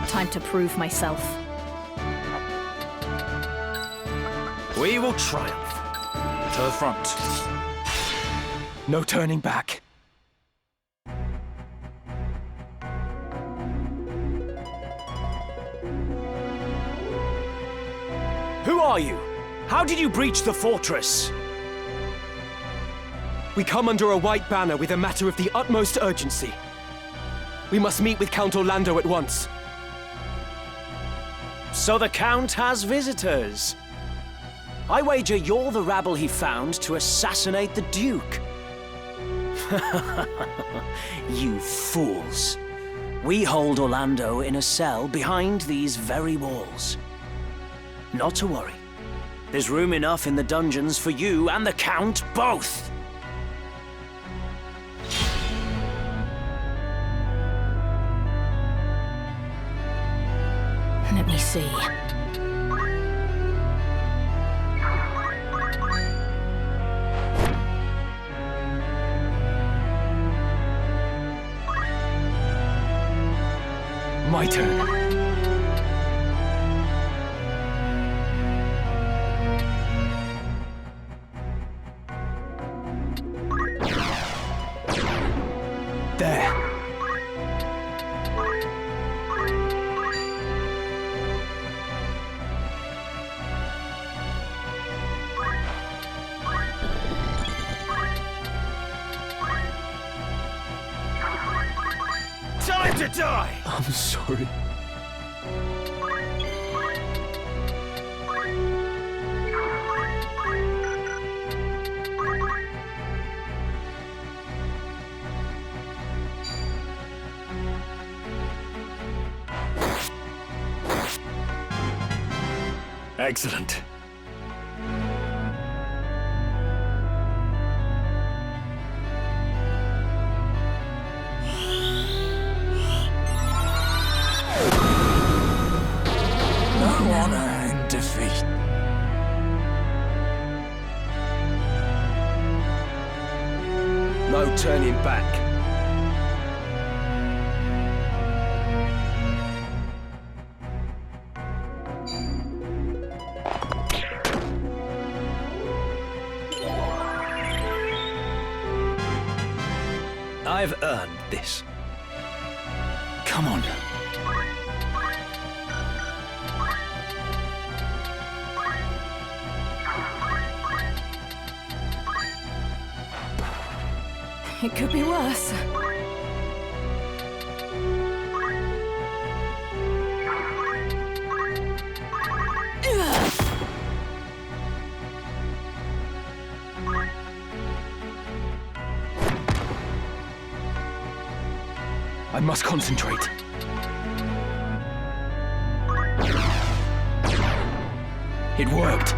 Time to prove myself. We will triumph. To the front. No turning back. Who are you? How did you breach the fortress? We come under a white banner with a matter of the utmost urgency. We must meet with Count Orlando at once. So the Count has visitors. I wager you're the rabble he found to assassinate the Duke. You fools. We hold Orlando in a cell behind these very walls. Not to worry. There's room enough in the dungeons for you and the Count both. Let me see. My turn. There. Time to die! I'm sorry. Excellent. No honor in defeat. No turning back. I've earned this. Come on. It could be worse. I must concentrate. It worked.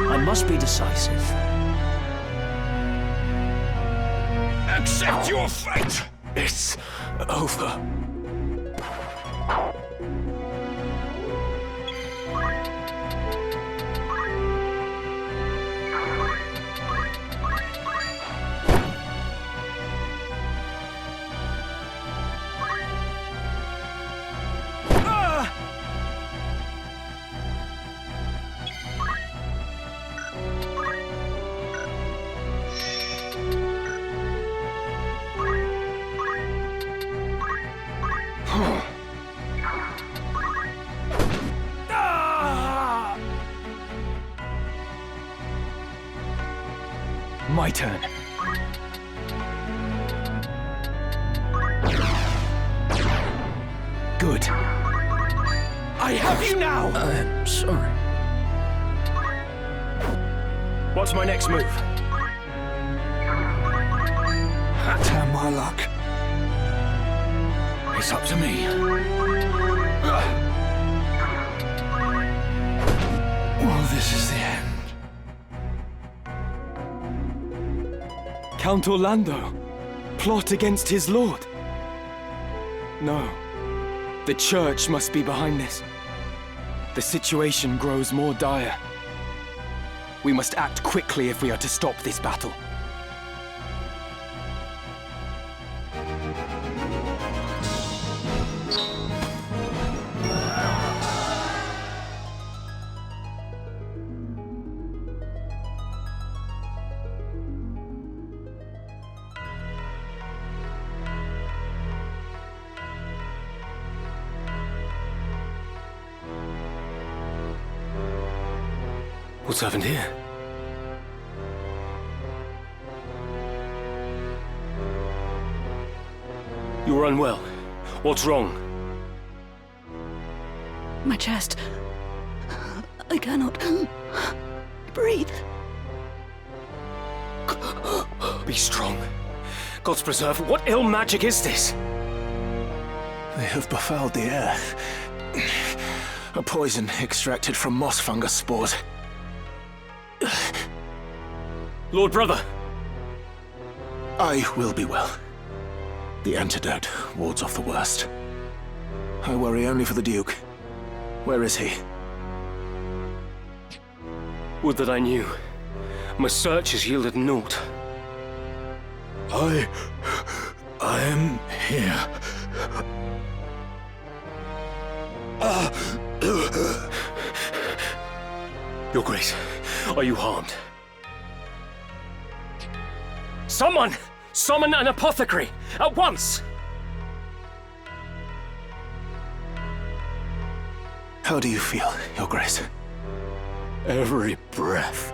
I must be decisive. Accept your fate! It's over. My turn. Good. I have you now! I'm sorry. What's my next move? Turn my luck. It's up to me. Well, this is the end. Count Orlando? Plot against his lord? No. The church must be behind this. The situation grows more dire. We must act quickly if we are to stop this battle. What's happened here? You're unwell. What's wrong? My chest. I cannot breathe. Be strong. God's preserve, what ill magic is this? They have befouled the air. A poison extracted from moss fungus spores. Lord Brother! I will be well. The antidote wards off the worst. I worry only for the Duke. Where is he? Would that I knew. My search has yielded naught. I am here. Your Grace, are you harmed? Someone! Summon an apothecary! At once! How do you feel, Your Grace? Every breath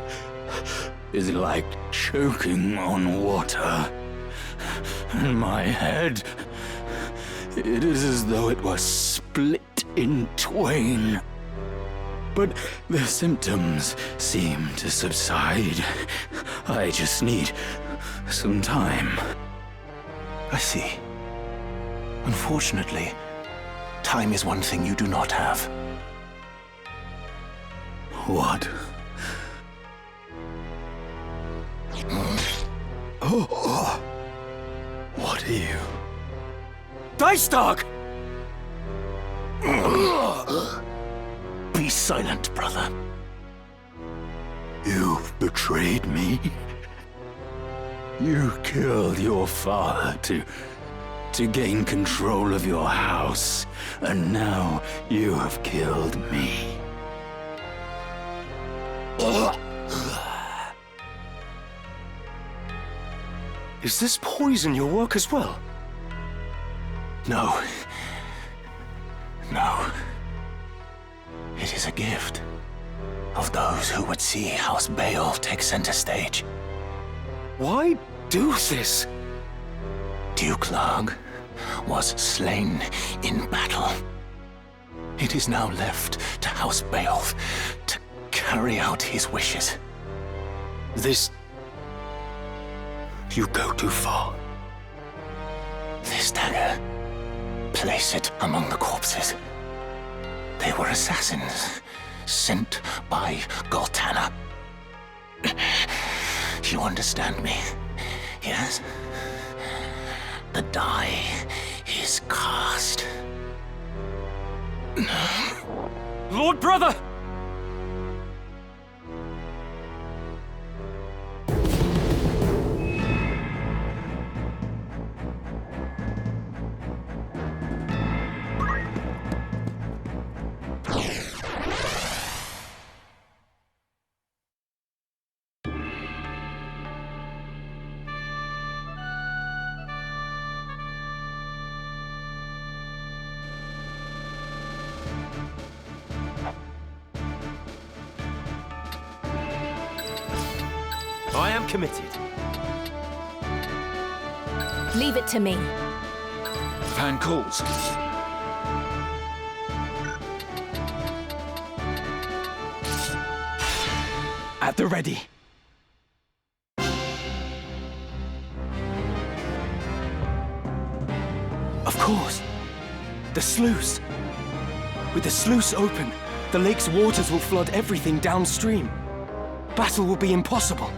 is like choking on water. And my head, it is as though it was split in twain. But the symptoms seem to subside. I just need some time. I see. Unfortunately, time is one thing you do not have. What? Oh, what are you? Dice Dog! Be silent, brother. You've betrayed me. You killed your father to gain control of your house, and now you have killed me. Is this poison your work as well? No. No. It is a gift of those who would see House Bael take center stage. Why do this? Duke Larg was slain in battle. It is now left to House Bael to carry out his wishes. This... You go too far. This dagger, place it among the corpses. They were assassins sent by Goltana. You understand me, yes? The die is cast. Lord Brother! I am committed. Leave it to me. Van calls. At the ready. Of course. The sluice. With the sluice open, the lake's waters will flood everything downstream. Battle will be impossible.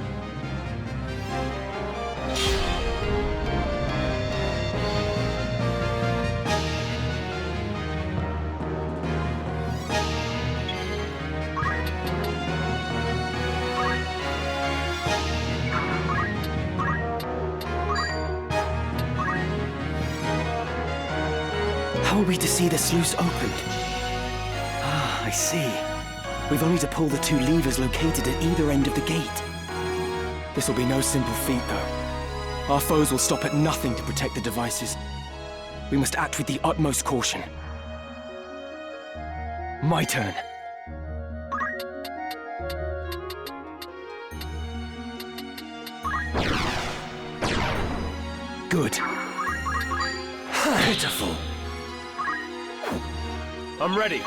How are we to see the sluice opened? Ah, I see. We've only to pull the two levers located at either end of the gate. This will be no simple feat, though. Our foes will stop at nothing to protect the devices. We must act with the utmost caution. My turn. Good. Pitiful. I'm ready.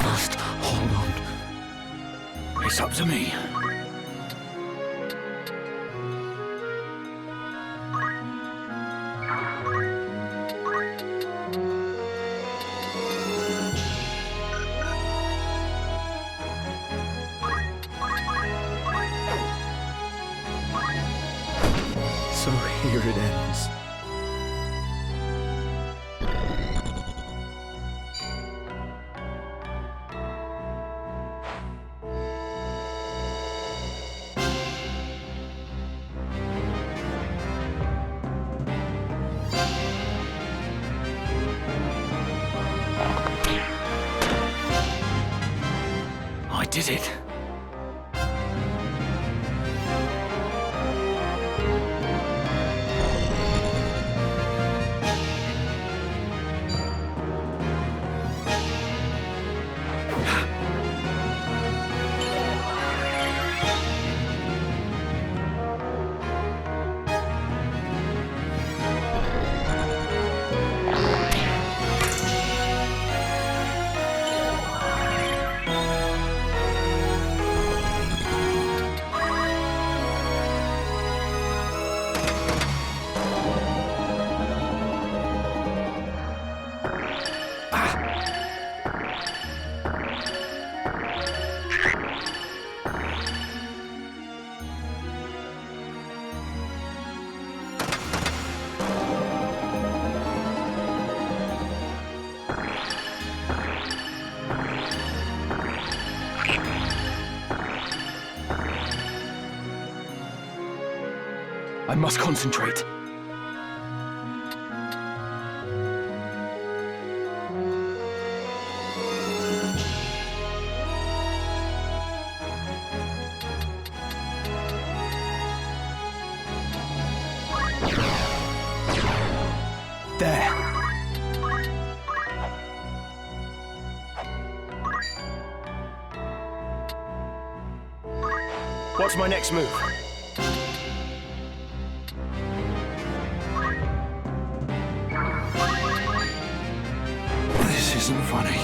Must hold on. It's up to me. So here it ends. I did it. I must concentrate. There. What's my next move? This isn't funny.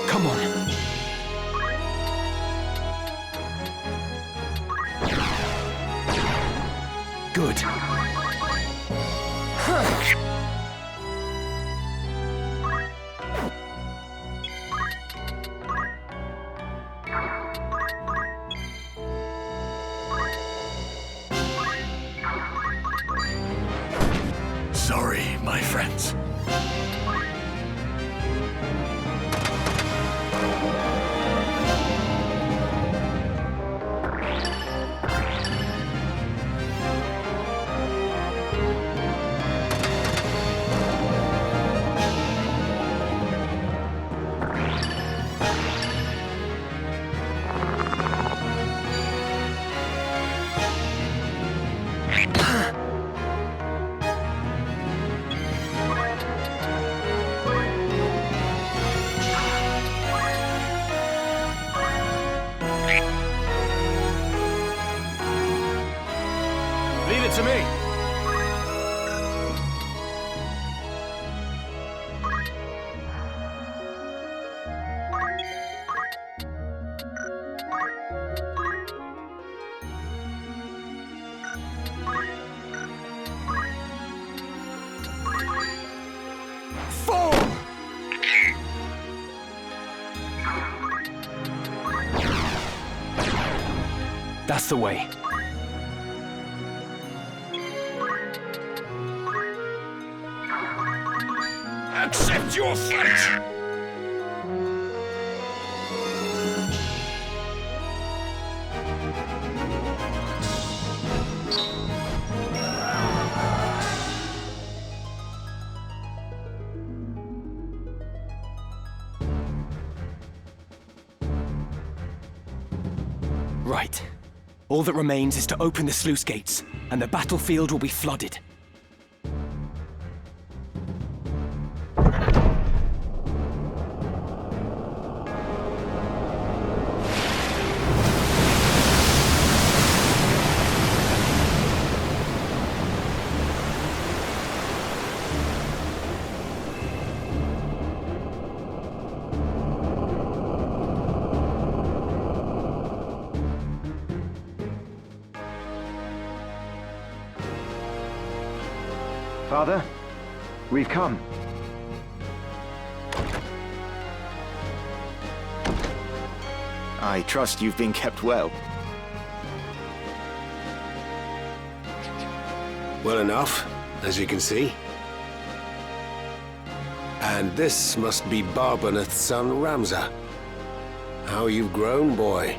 Come on. Good. Sorry, my friends. Leave it to me. Fall! That's the way. Accept your fate! Right. All that remains is to open the sluice gates, and the battlefield will be flooded. Father, we've come. I trust you've been kept well. Well enough, as you can see. And this must be Barbaneth's son, Ramza. How you've grown, boy.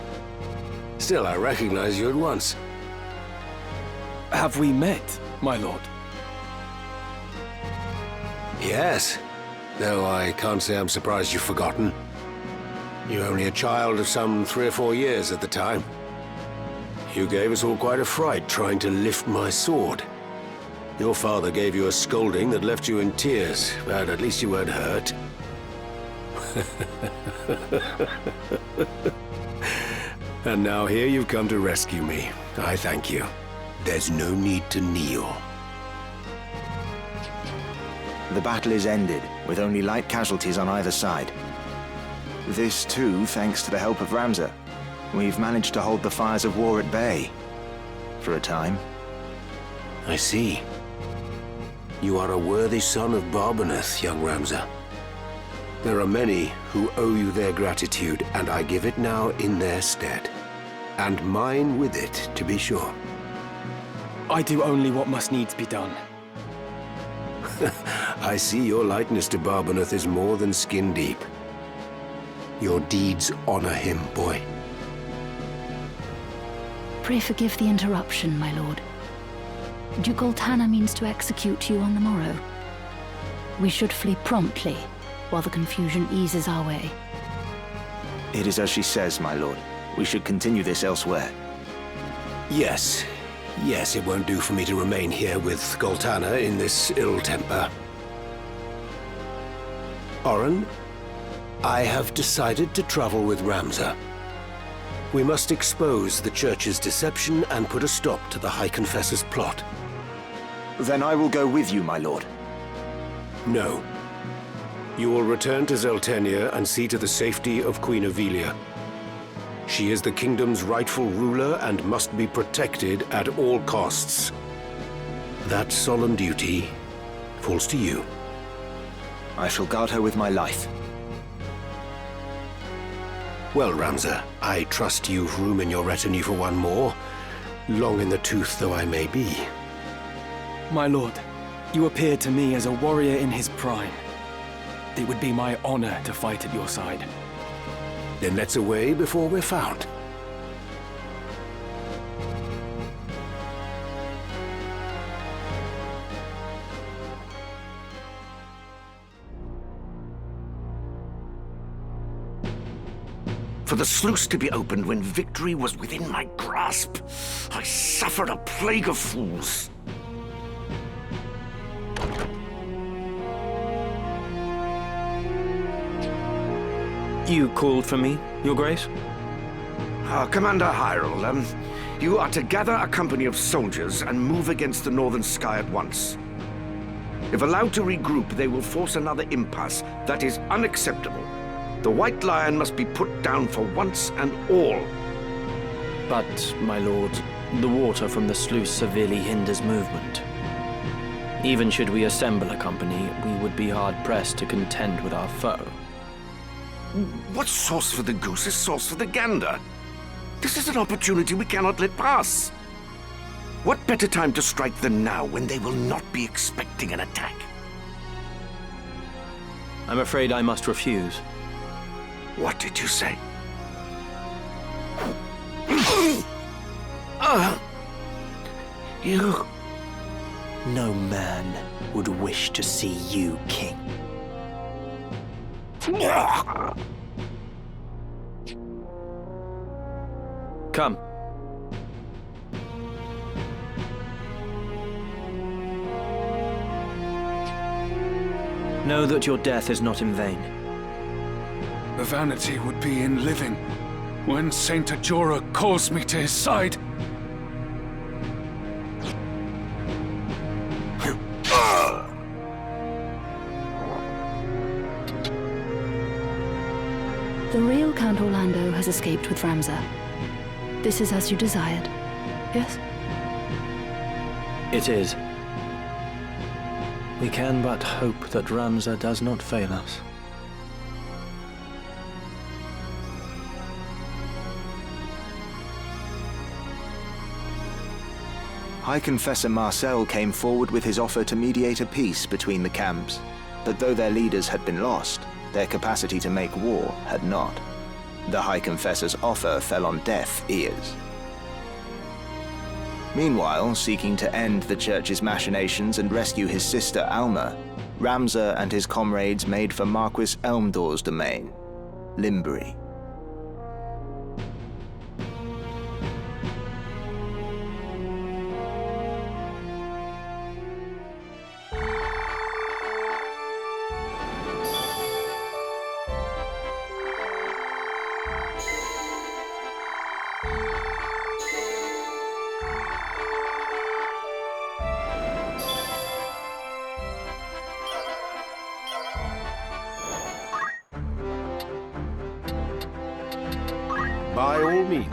Still, I recognize you at once. Have we met, my lord? Yes, though I can't say I'm surprised you've forgotten. You're only a child of some 3 or 4 years at the time. You gave us all quite a fright trying to lift my sword. Your father gave you a scolding that left you in tears, but at least you weren't hurt. And now here you've come to rescue me. I thank you. There's no need to kneel. The battle is ended, with only light casualties on either side. This too, thanks to the help of Ramza. We've managed to hold the fires of war at bay. For a time. I see. You are a worthy son of Barbaneth, young Ramza. There are many who owe you their gratitude, and I give it now in their stead. And mine with it, to be sure. I do only what must needs be done. I see your likeness to Barbaneth is more than skin deep. Your deeds honor him, boy. Pray forgive the interruption, my lord. Duke Goltana means to execute you on the morrow. We should flee promptly, while the confusion eases our way. It is as she says, my lord. We should continue this elsewhere. Yes. Yes, it won't do for me to remain here with Goltana in this ill temper. Oren, I have decided to travel with Ramza. We must expose the Church's deception and put a stop to the High Confessor's plot. Then I will go with you, my lord. No. You will return to Zeltenia and see to the safety of Queen Avelia. She is the kingdom's rightful ruler and must be protected at all costs. That solemn duty falls to you. I shall guard her with my life. Well, Ramza, I trust you've room in your retinue for one more, long in the tooth though I may be. My lord, you appear to me as a warrior in his prime. It would be my honor to fight at your side. Then let's away before we're found. For the sluice to be opened when victory was within my grasp, I suffered a plague of fools. You called for me, Your Grace? Commander Hyrule, you are to gather a company of soldiers and move against the northern sky at once. If allowed to regroup, they will force another impasse. That is unacceptable. The White Lion must be put down for once and all. But, my lord, the water from the sluice severely hinders movement. Even should we assemble a company, we would be hard-pressed to contend with our foe. What's sauce for the goose is sauce for the gander. This is an opportunity we cannot let pass. What better time to strike than now, when they will not be expecting an attack? I'm afraid I must refuse. What did you say? You... No man would wish to see you king. Come. Know that your death is not in vain. The vanity would be in living when Saint Ajora calls me to his side. The real Count Orlando has escaped with Ramza. This is as you desired, yes? It is. We can but hope that Ramza does not fail us. High Confessor Marcel came forward with his offer to mediate a peace between the camps, but though their leaders had been lost, their capacity to make war had not. The High Confessor's offer fell on deaf ears. Meanwhile, seeking to end the Church's machinations and rescue his sister Alma, Ramza and his comrades made for Marquis Elmdor's domain, Limbury. By all means.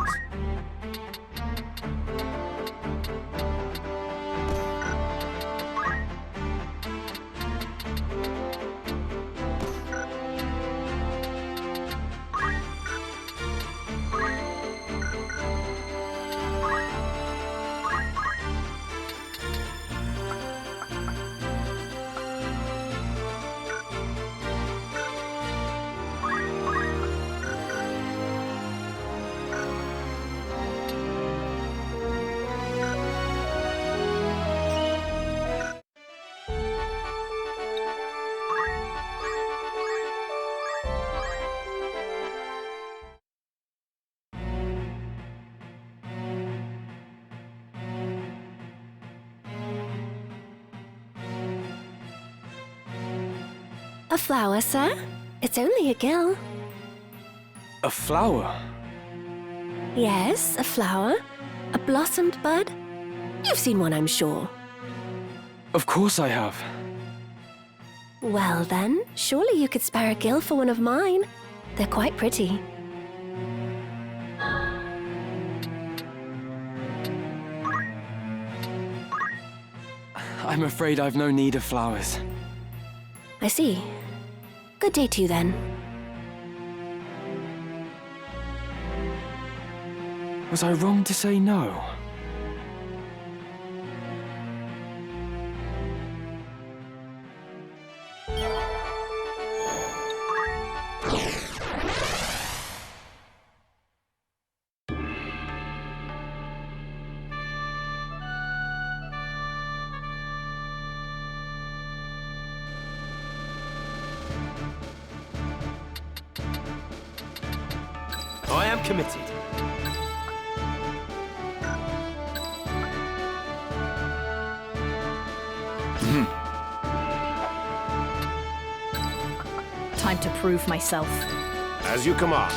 A flower, sir? It's only a gill. A flower? Yes, a flower. A blossomed bud. You've seen one, I'm sure. Of course I have. Well then, surely you could spare a gill for one of mine. They're quite pretty. I'm afraid I've no need of flowers. I see. Good day to you then. Was I wrong to say no? I am committed. Time to prove myself. As you command.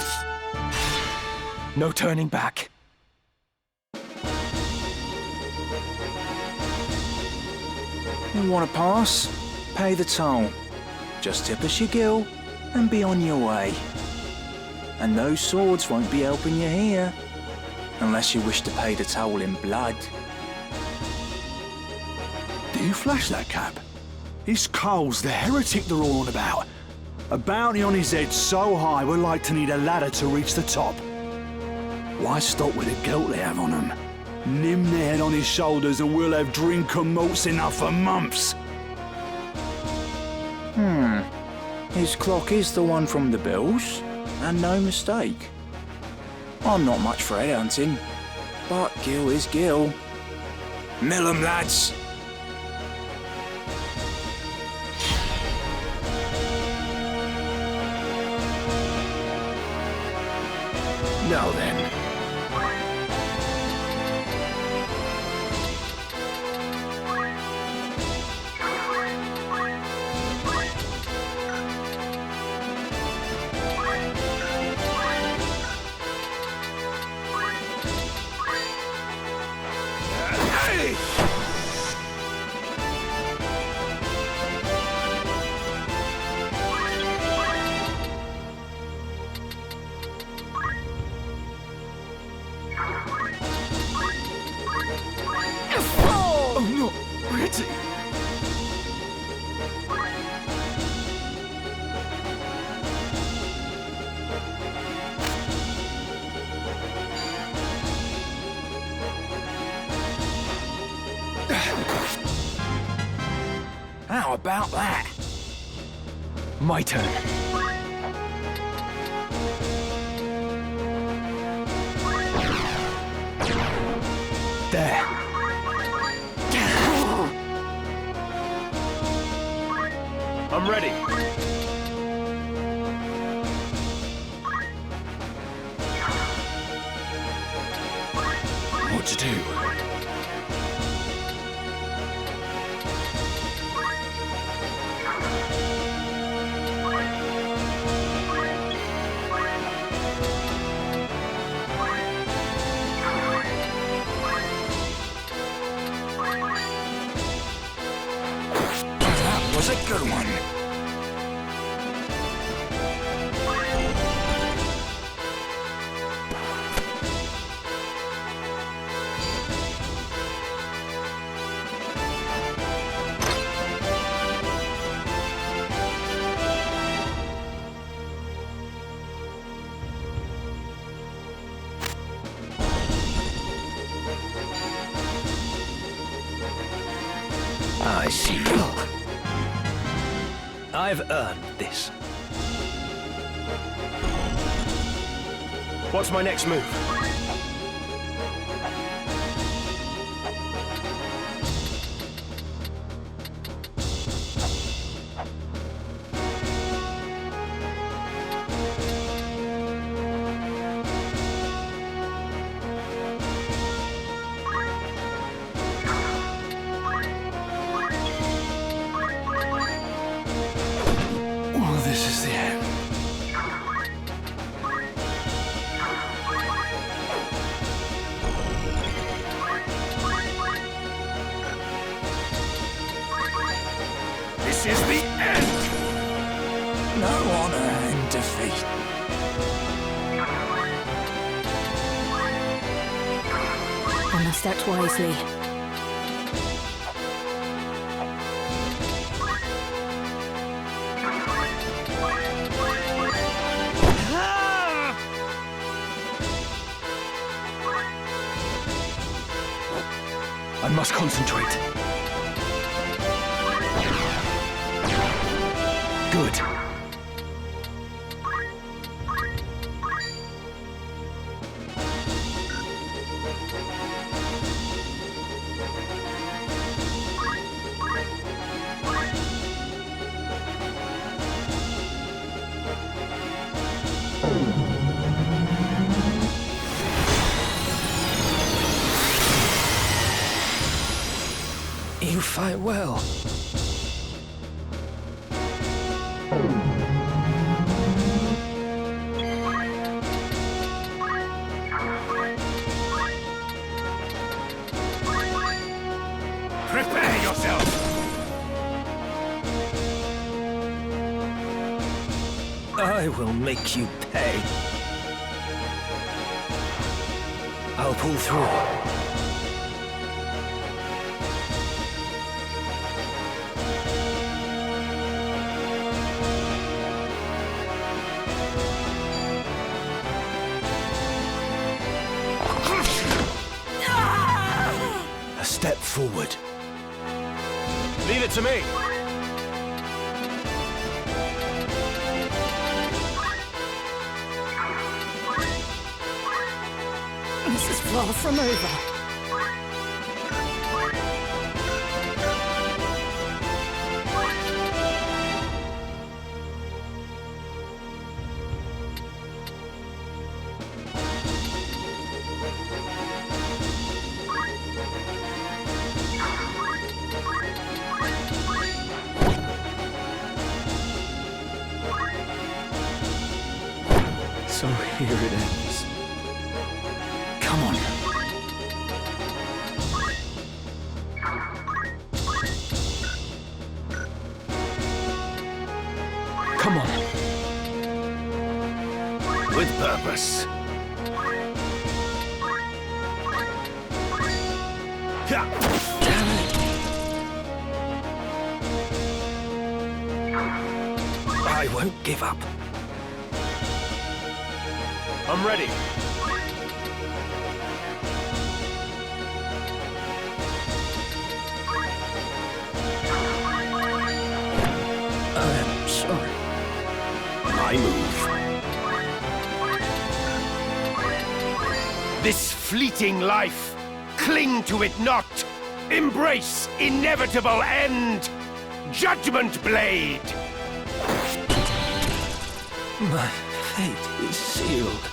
No turning back. You want to pass? Pay the toll. Just tip us your gill and be on your way. And those swords won't be helping you here, unless you wish to pay the toll in blood. Do you flash that cap? It's Cole's, the heretic they're all on about. A bounty on his head so high we're like to need a ladder to reach the top. Why stop with the guilt they have on them? Nim their head on his shoulders and we'll have drink and malts enough for months. His clock is the one from the bills, and no mistake. I'm not much for headhunting, but Gil is Gil. Mill 'em, lads! Now then. How about that? My turn. There. I'm ready. What to do? That was a good one. I see. I've earned this. What's my next move? This is the end. This is the end! No honor in defeat. I must act wisely. I must concentrate. Good. You fight well. Prepare yourself! I will make you pay. I'll pull through. A step forward. Leave it to me. This is far from over. So here it ends. Come on. Come on. With purpose. I won't give up. I'm ready. I'm sorry. My move. This fleeting life, cling to it not. Embrace inevitable end. Judgment Blade! My fate is sealed.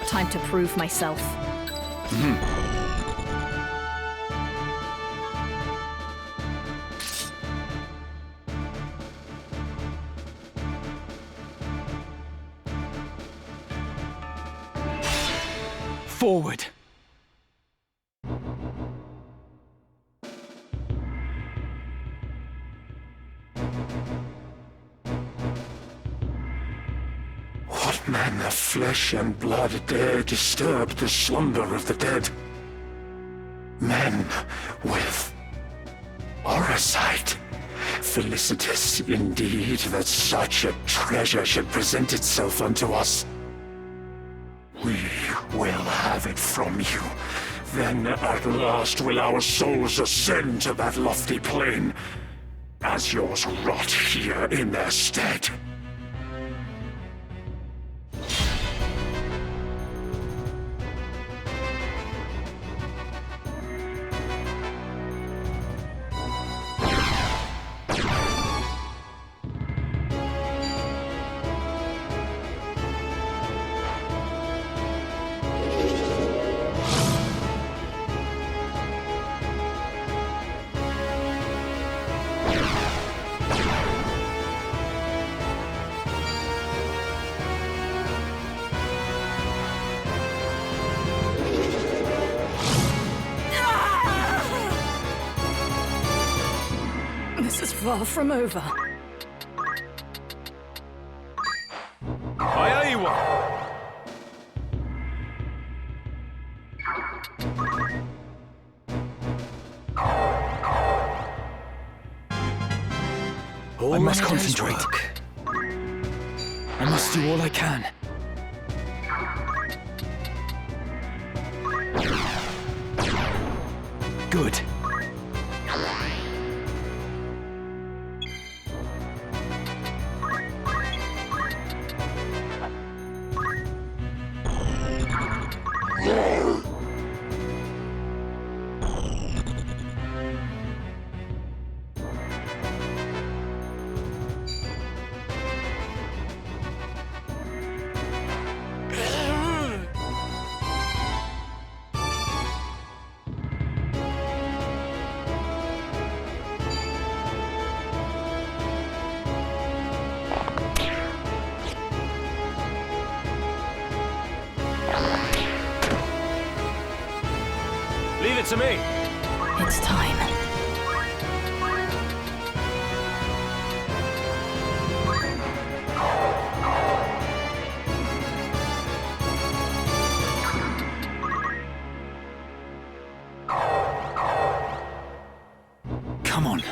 Time to prove myself. Forward. What man of flesh and blood dare disturb the slumber of the dead? Men with orasight. Felicitous indeed that such a treasure should present itself unto us. We will have it from you, Then at last will our souls ascend to that lofty plane, as yours rot here in their stead. This is far from over. Aye, aye, one. I must concentrate. I must do all I can. Good. Leave it to me. It's time. Come on.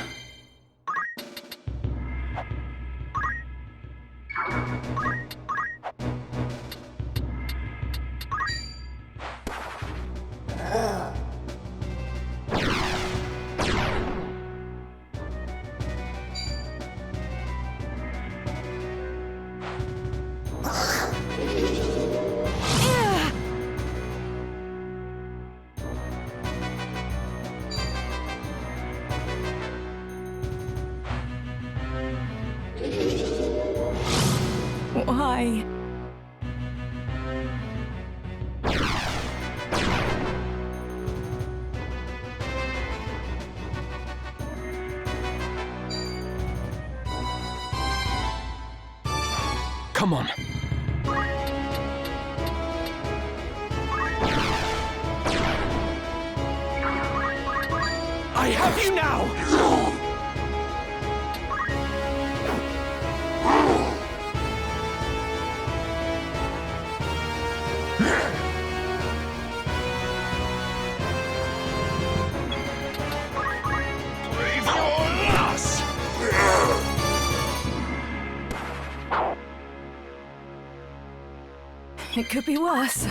Why? Come on. I have you now! It could be worse.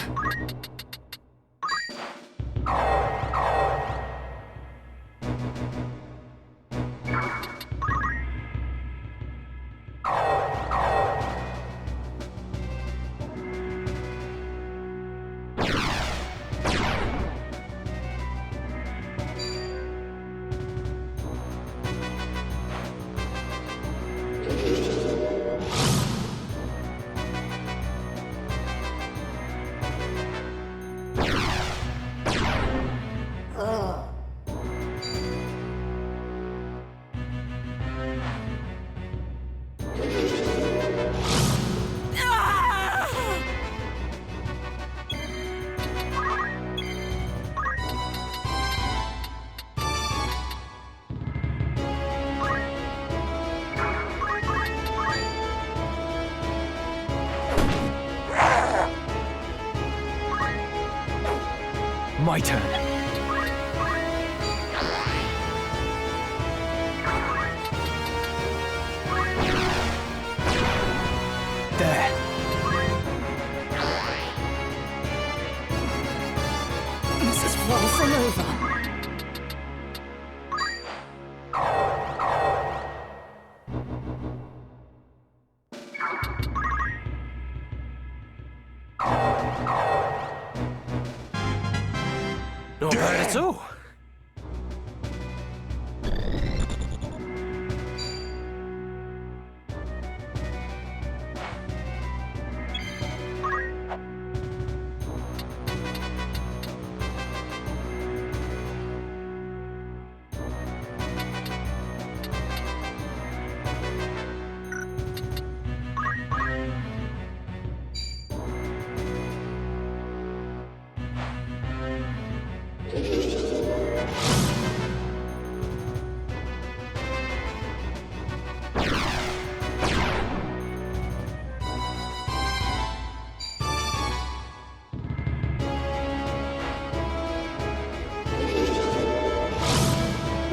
My turn. There. This is far from over. Not bad at all.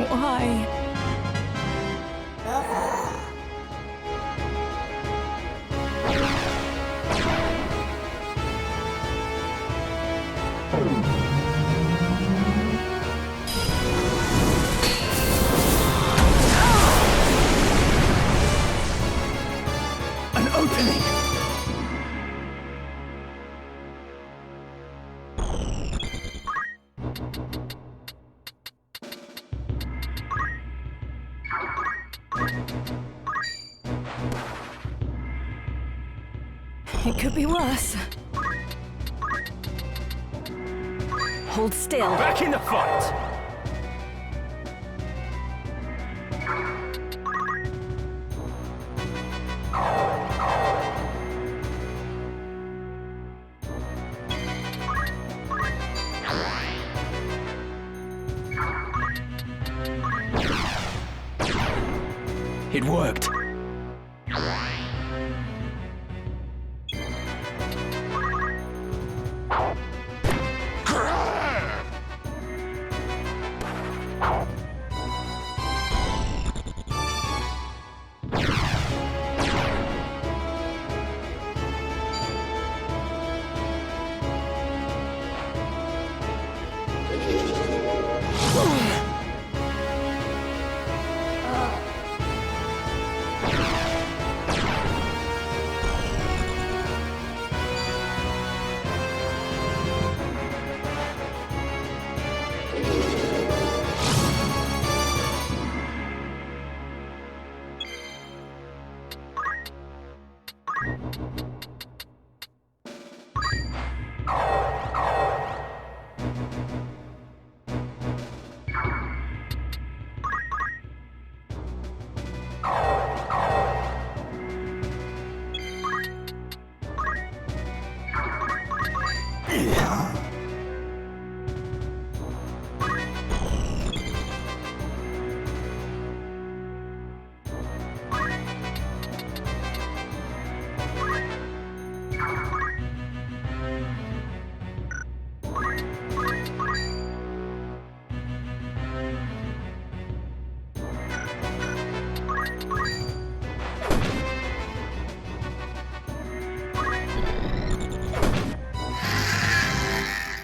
Why? An opening! It could be worse. Hold still. Back in the fight! It worked.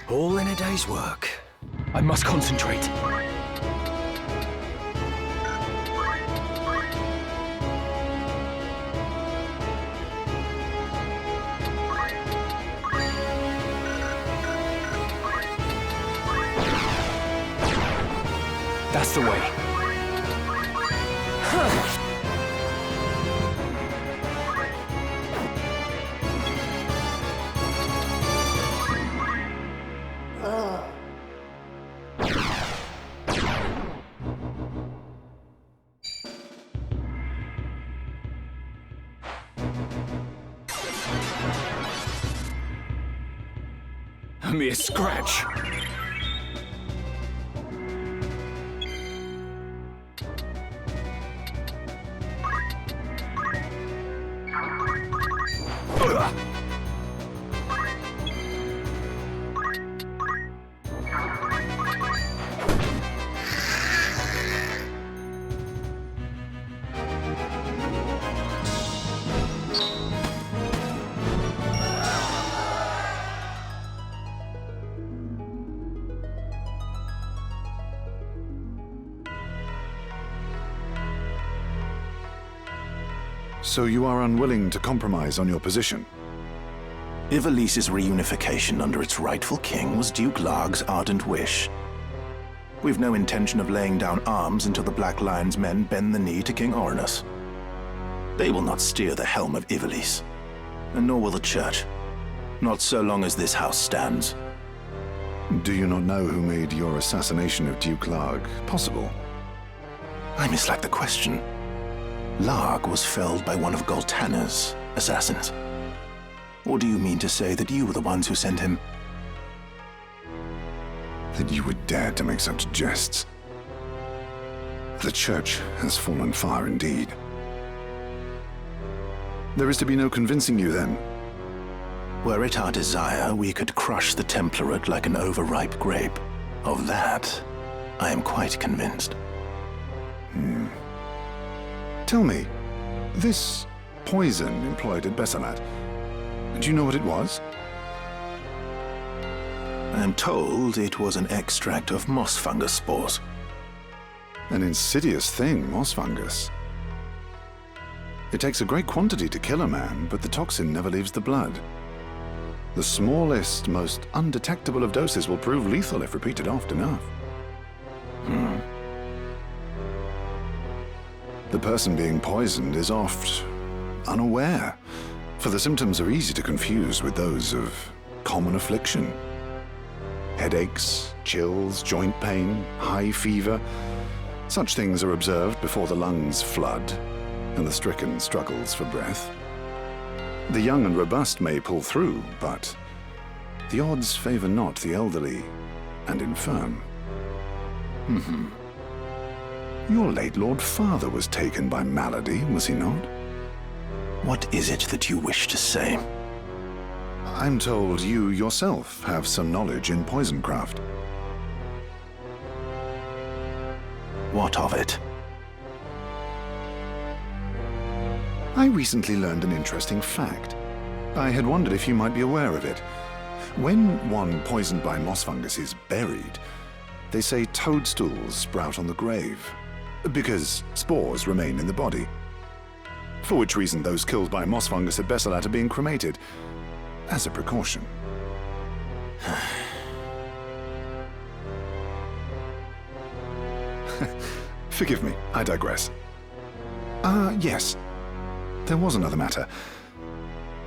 All in a day's work. I must concentrate. That's the way. A mere scratch. So you are unwilling to compromise on your position? Ivalice's reunification under its rightful king was Duke Larg's ardent wish. We've no intention of laying down arms until the Black Lion's men bend the knee to King Orinus. They will not steer the helm of Ivalice, and nor will the Church. Not so long as this house stands. Do you not know who made your assassination of Duke Larg possible? I mislike the question. Larg was felled by one of Goltanna's assassins. Or do you mean to say that you were the ones who sent him? That you would dare to make such jests. The Church has fallen far indeed. There is to be no convincing you, then. Were it our desire, we could crush the Templarate like an overripe grape. Of that, I am quite convinced. Tell me, this poison employed at Besselat, do you know what it was? I am told it was an extract of moss fungus spores. An insidious thing, moss fungus. It takes a great quantity to kill a man, but the toxin never leaves the blood. The smallest, most undetectable of doses will prove lethal if repeated often enough. The person being poisoned is oft unaware, for the symptoms are easy to confuse with those of common affliction. Headaches, chills, joint pain, high fever. Such things are observed before the lungs flood and the stricken struggles for breath. The young and robust may pull through, but the odds favor not the elderly and infirm. Your late Lord Father was taken by malady, was he not? What is it that you wish to say? I'm told you yourself have some knowledge in poisoncraft. What of it? I recently learned an interesting fact. I had wondered if you might be aware of it. When one poisoned by moss fungus is buried, they say toadstools sprout on the grave, because spores remain in the body. For which reason those killed by moss fungus at Besselat are being cremated, as a precaution. Forgive me, I digress. Yes. There was another matter.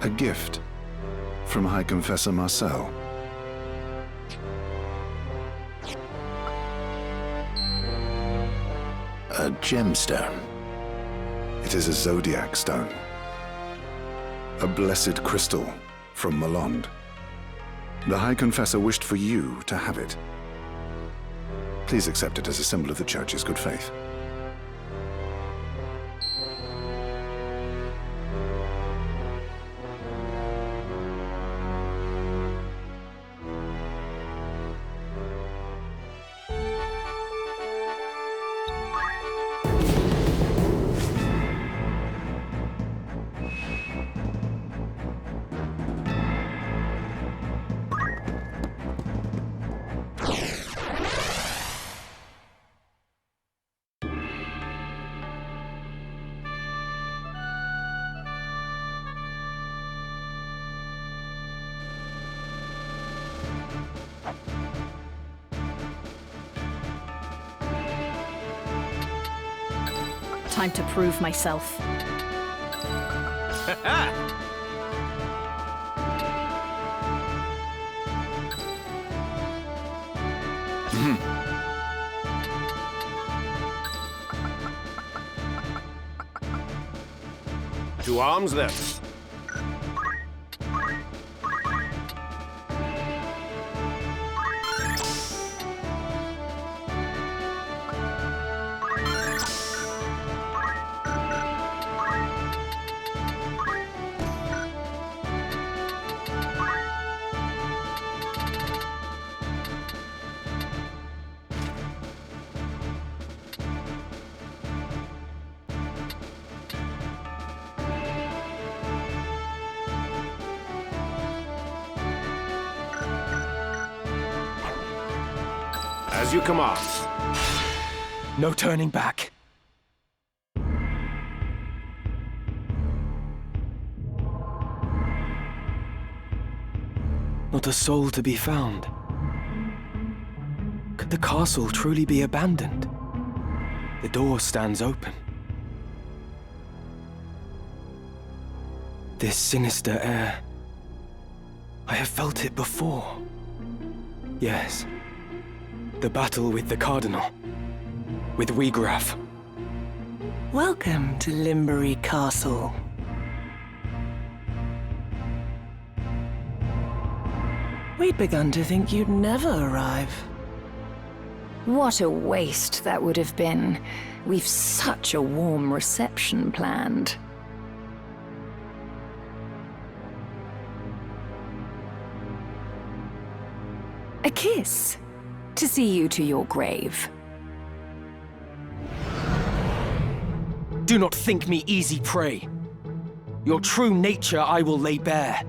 A gift from High Confessor Marcel. A gemstone? It is a zodiac stone. A blessed crystal from Malond. The High Confessor wished for you to have it. Please accept it as a symbol of the Church's good faith. Time to prove myself. To arms then. As you command. No turning back. Not a soul to be found. Could the castle truly be abandoned? The door stands open. This sinister air. I have felt it before. Yes. The battle with the Cardinal. With Wiegraf. Welcome to Limbury Castle. We'd begun to think you'd never arrive. What a waste that would have been. We've such a warm reception planned. A kiss to see you to your grave. Do not think me easy prey. Your true nature I will lay bare.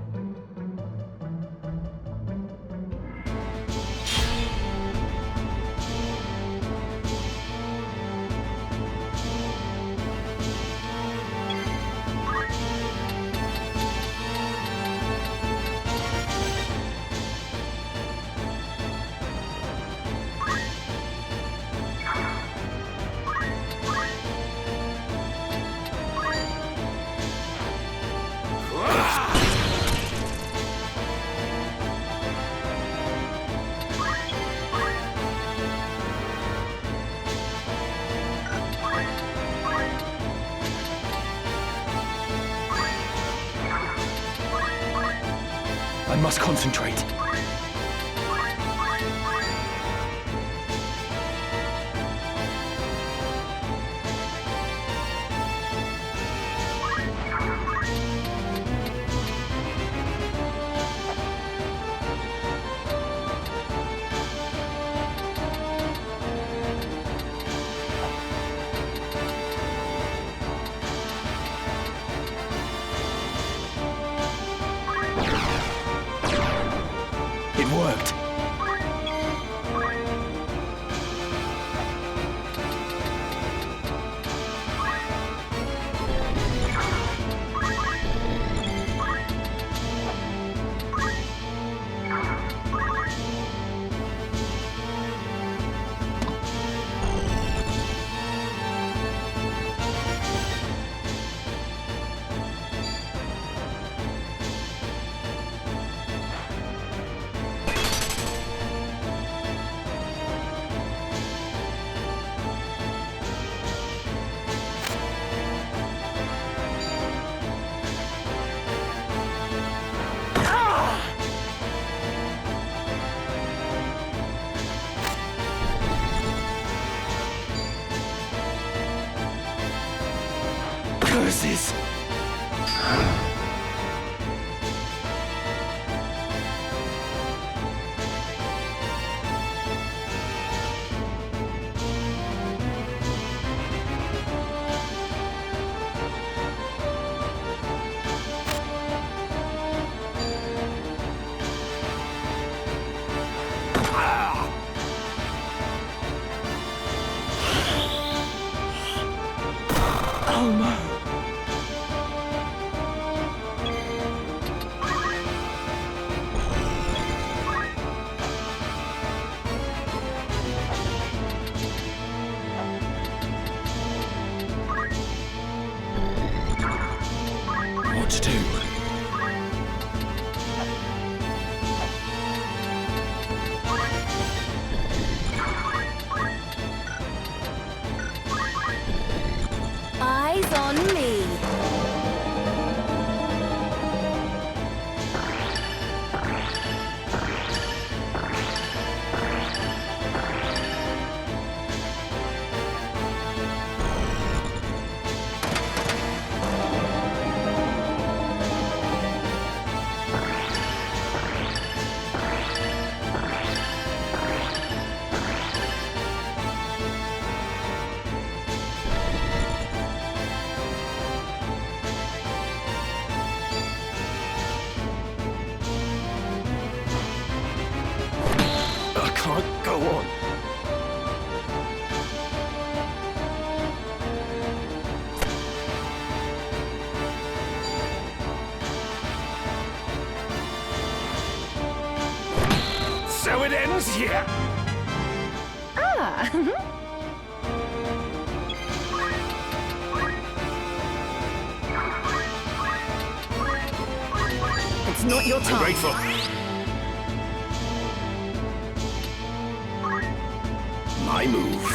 I must concentrate. It worked. Curses! Oh no! What to do? Eyes on me. I can't go on. So it ends here. Ah. It's not your time. I'm grateful. My move.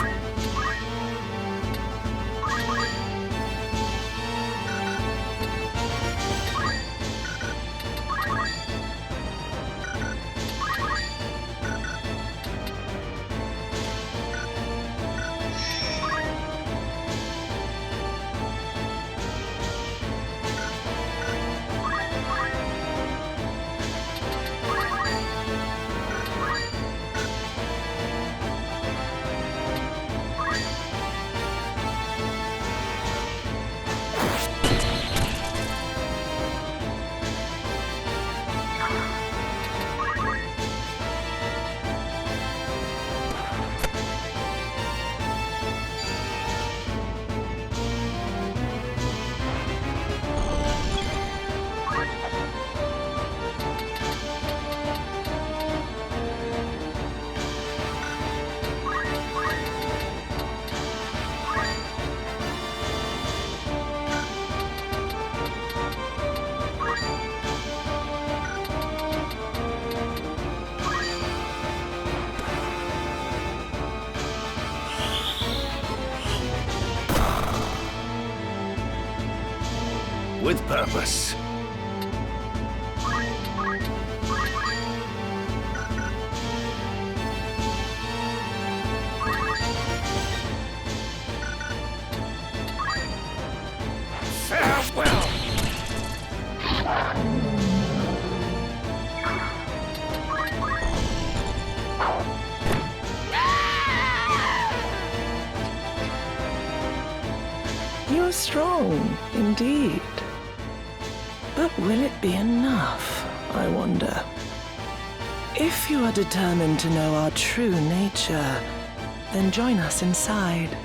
With purpose. Farewell. You're strong, indeed. But will it be enough, I wonder? If you are determined to know our true nature, then join us inside.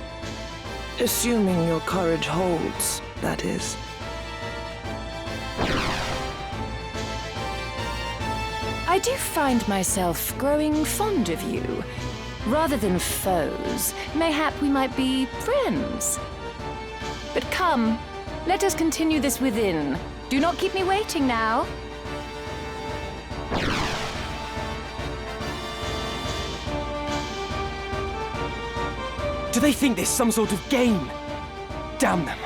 Assuming your courage holds, that is. I do find myself growing fond of you. Rather than foes, mayhap we might be friends. But come, let us continue this within. Do not keep me waiting now. Do they think this some sort of game? Damn them.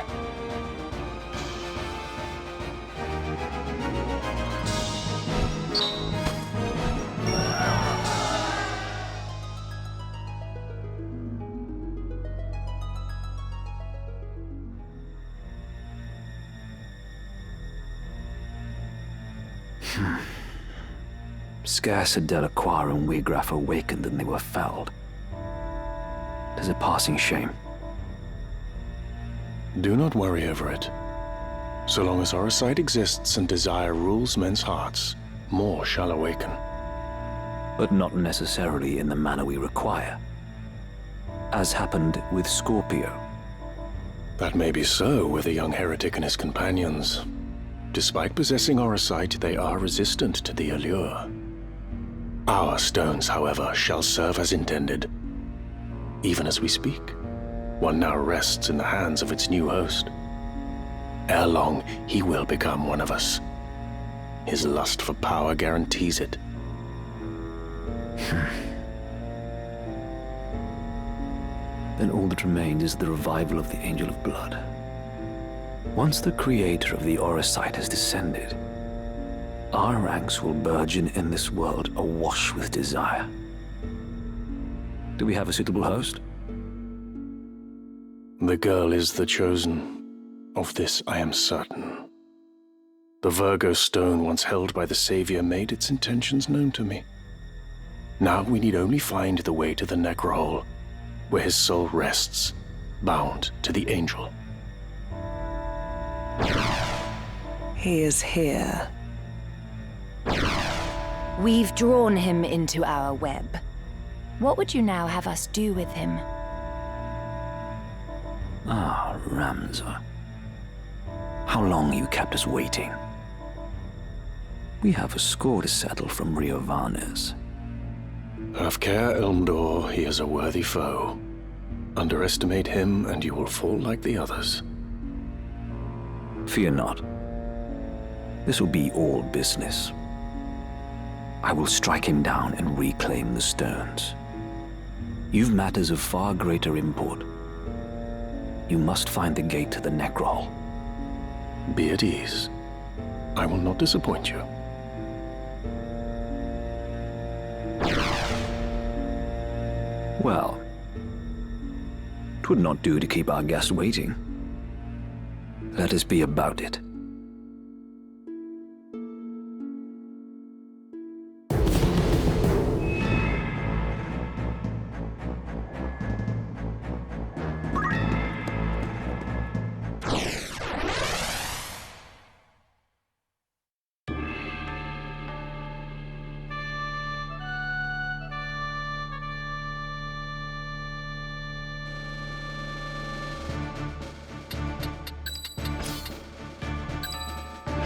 Scarce had Delacroix and Wigraf awakened than they were felled. 'Tis a passing shame. Do not worry over it. So long as Orosite exists and desire rules men's hearts, more shall awaken. But not necessarily in the manner we require. As happened with Scorpio. That may be so with the young heretic and his companions. Despite possessing Orosite, they are resistant to the allure. Our stones, however, shall serve as intended. Even as we speak, one now rests in the hands of its new host. Ere long, he will become one of us. His lust for power guarantees it. Then all that remains is the revival of the Angel of Blood. Once the creator of the Orosite has descended, our ranks will burgeon in this world awash with desire. Do we have a suitable host? The girl is the chosen. Of this I am certain. The Virgo stone once held by the Savior made its intentions known to me. Now we need only find the way to the Necrohole, where his soul rests, bound to the Angel. He is here. We've drawn him into our web. What would you now have us do with him? Ah, Ramza. How long you kept us waiting. We have a score to settle from Rio Varnes. Have care, Ilmdor, he is a worthy foe. Underestimate him and you will fall like the others. Fear not. This will be all business. I will strike him down and reclaim the stones. You've matters of far greater import. You must find the gate to the Necrol. Be at ease. I will not disappoint you. Well, 'twould not do to keep our guest waiting. Let us be about it.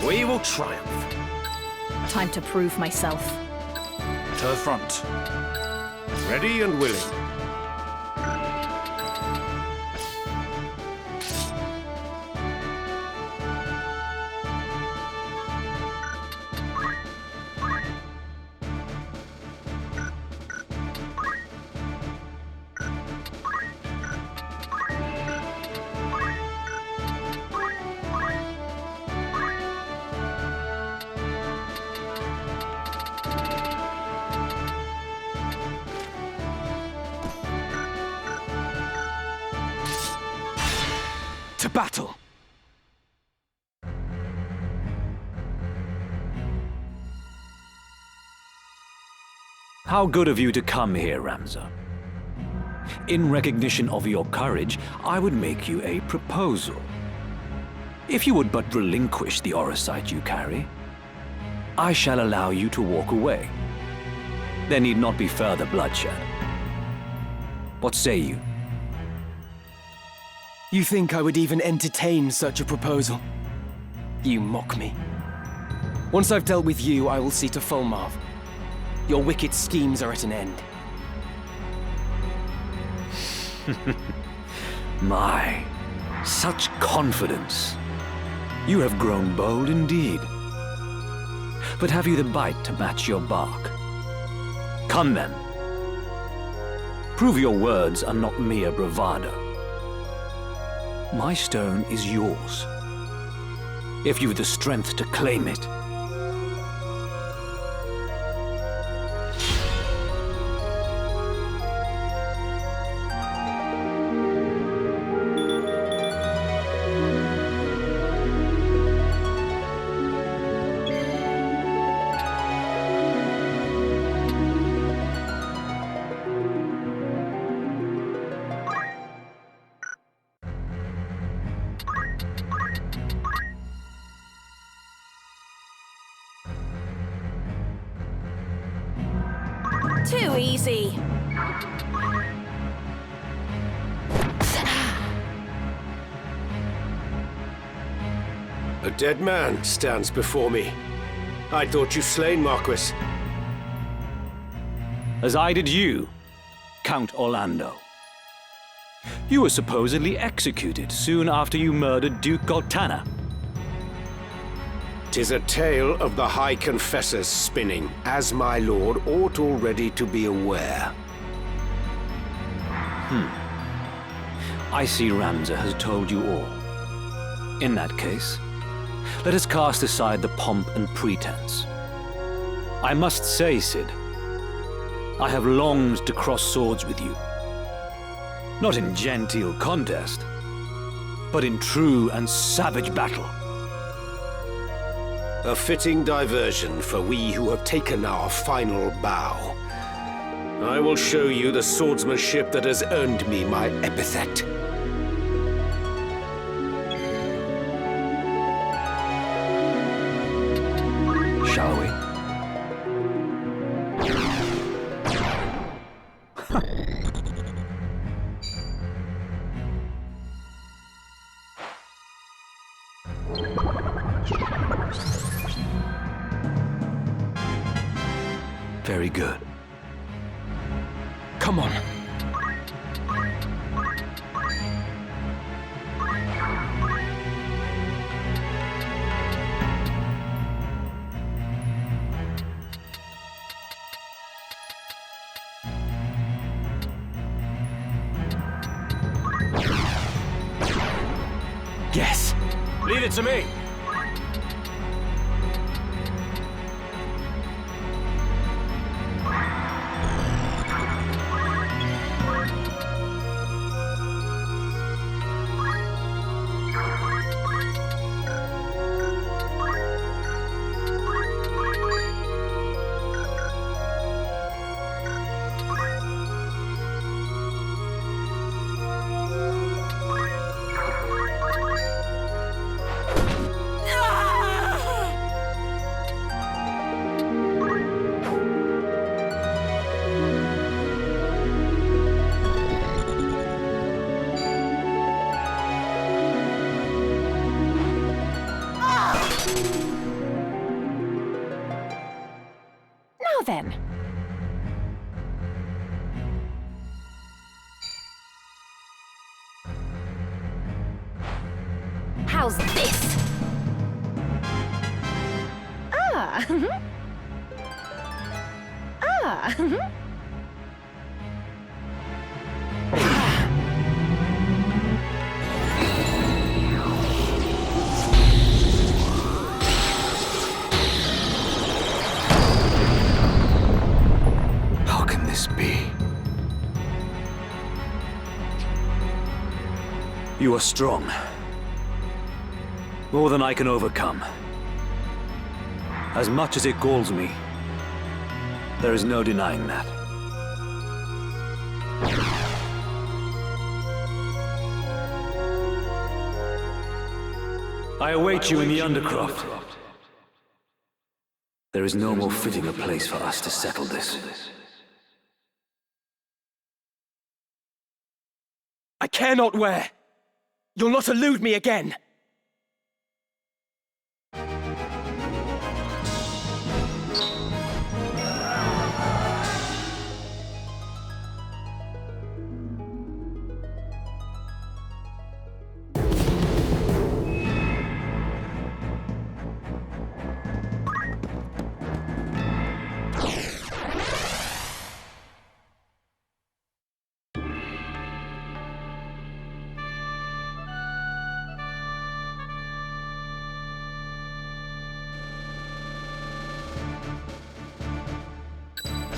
We will triumph. Time to prove myself. To the front. Ready and willing. To battle! How good of you to come here, Ramza. In recognition of your courage, I would make you a proposal. If you would but relinquish the Orosite you carry, I shall allow you to walk away. There need not be further bloodshed. What say you? You think I would even entertain such a proposal? You mock me. Once I've dealt with you, I will see to Fulmarv. Your wicked schemes are at an end. My, such confidence. You have grown bold indeed. But have you the bite to match your bark? Come then. Prove your words are not mere bravado. My stone is yours. If you've the strength to claim it. Too easy. A dead man stands before me. I thought you slain, Marquis. As I did you, Count Orlando. You were supposedly executed soon after you murdered Duke Goltana. 'Tis a tale of the High Confessor's spinning, as my lord ought already to be aware. I see Ramza has told you all. In that case, let us cast aside the pomp and pretense. I must say, Cid, I have longed to cross swords with you. Not in genteel contest, but in true and savage battle. A fitting diversion for we who have taken our final bow. I will show you the swordsmanship that has earned me my epithet. Shall we? Very good. Come on. Yes. Leave it to me. Now then. How's this? Ah. Ah. How can this be? You are strong. More than I can overcome. As much as it galls me, there is no denying that. I await you in the Undercroft. There is no more fitting a place for us to settle this. I care not where. You'll not elude me again.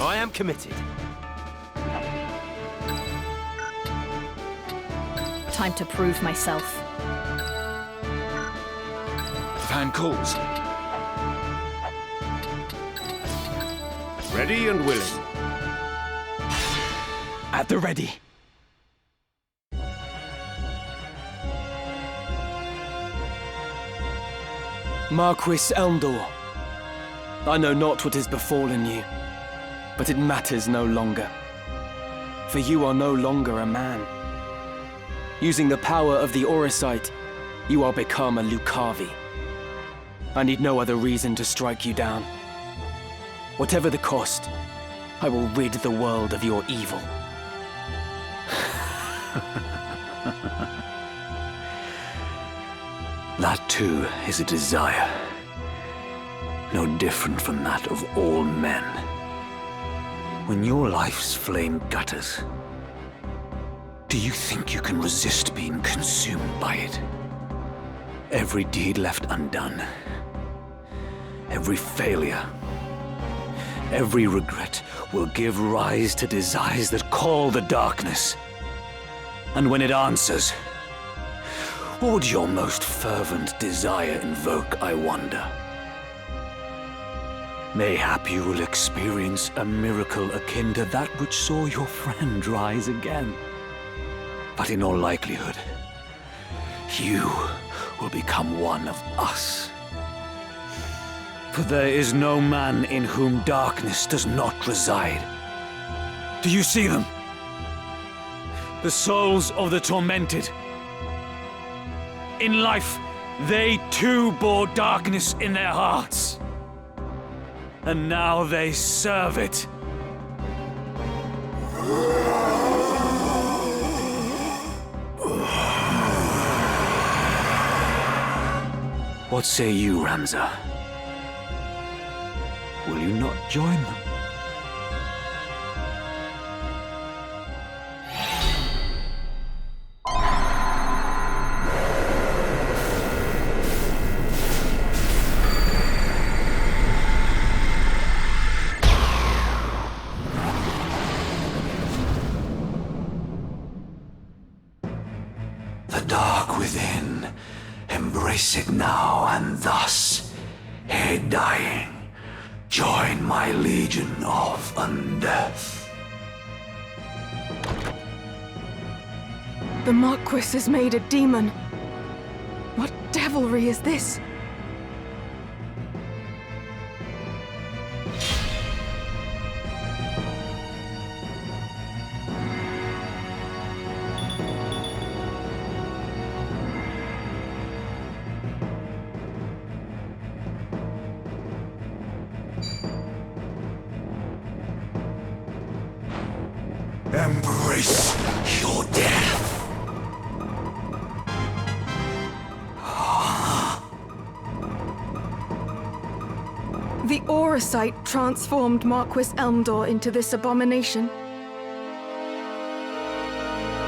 I am committed. Time to prove myself. Van calls. Ready and willing. At the ready. Marquis Elmdor, I know not what has befallen you, but it matters no longer. For you are no longer a man. Using the power of the Orosite, you are become a Lucavi. I need no other reason to strike you down. Whatever the cost, I will rid the world of your evil. That too is a desire. No different from that of all men. When your life's flame gutters, do you think you can resist being consumed by it? Every deed left undone, every failure, every regret will give rise to desires that call the darkness. And when it answers, what would your most fervent desire invoke, I wonder? Mayhap you will experience a miracle akin to that which saw your friend rise again. But in all likelihood, you will become one of us. For there is no man in whom darkness does not reside. Do you see them? The souls of the tormented. In life, they too bore darkness in their hearts. And now they serve it. What say you, Ramza? Will you not join them? The dark within. Embrace it now, and thus, ere dying, join my legion of undeath. The Marquis is made a demon. What devilry is this? Embrace your death. The Aurosite transformed Marquis Elmdor into this abomination.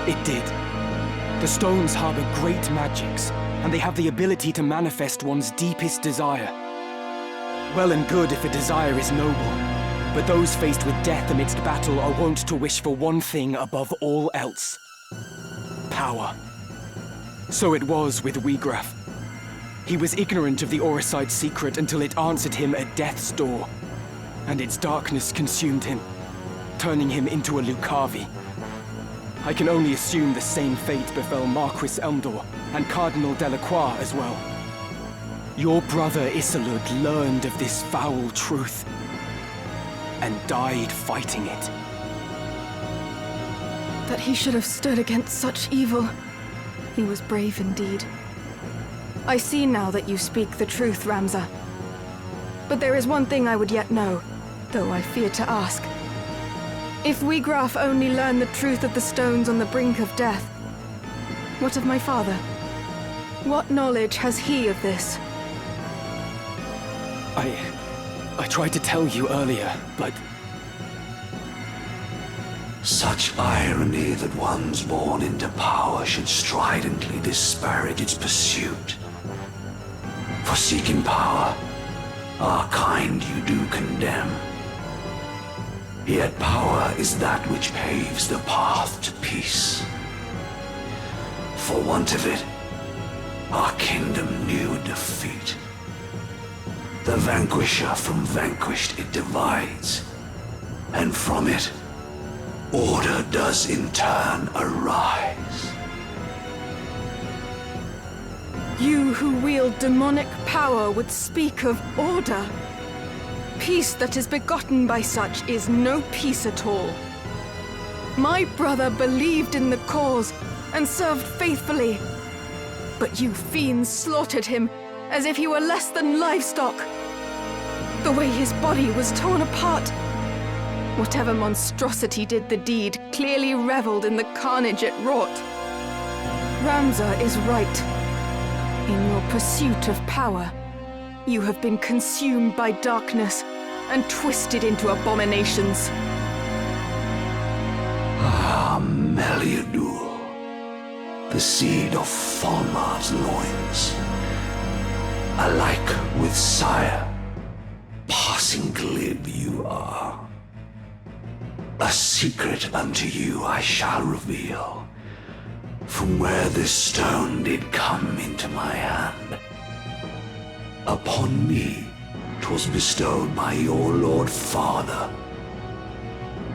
It did. The stones harbor great magics, and they have the ability to manifest one's deepest desire. Well and good if a desire is noble, but those faced with death amidst battle are wont to wish for one thing above all else: power. So it was with Wiegraf. He was ignorant of the Aurosite's secret until it answered him at death's door, and its darkness consumed him, turning him into a Lucavi. I can only assume the same fate befell Marquis Elmdor and Cardinal Delacroix as well. Your brother Isilud learned of this foul truth and died fighting it. That he should have stood against such evil. He was brave indeed. I see now that you speak the truth, Ramza. But there is one thing I would yet know, though I fear to ask. If Wiegraf only learned the truth of the stones on the brink of death, what of my father? What knowledge has he of this? I tried to tell you earlier, but... Such irony that ones born into power should stridently disparage its pursuit. For seeking power, our kind you do condemn. Yet power is that which paves the path to peace. For want of it, our kingdom knew defeat. The vanquisher from vanquished it divides, and from it, order does in turn arise. You who wield demonic power would speak of order. Peace that is begotten by such is no peace at all. My brother believed in the cause and served faithfully, but you fiends slaughtered him as if he were less than livestock. The way his body was torn apart. Whatever monstrosity did the deed clearly reveled in the carnage it wrought. Ramza is right. In your pursuit of power, you have been consumed by darkness and twisted into abominations. Ah, Meliadur, the seed of Falmar's loins. Alike with sire, passing glib you are. A secret unto you I shall reveal. From where this stone did come into my hand. Upon me 'twas bestowed by your lord father.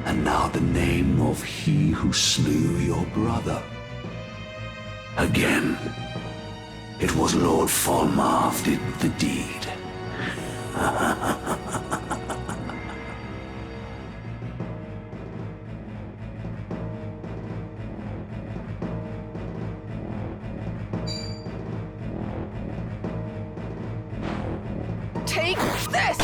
And now the name of he who slew your brother. Again, it was Lord Falmar did the deed. Take this!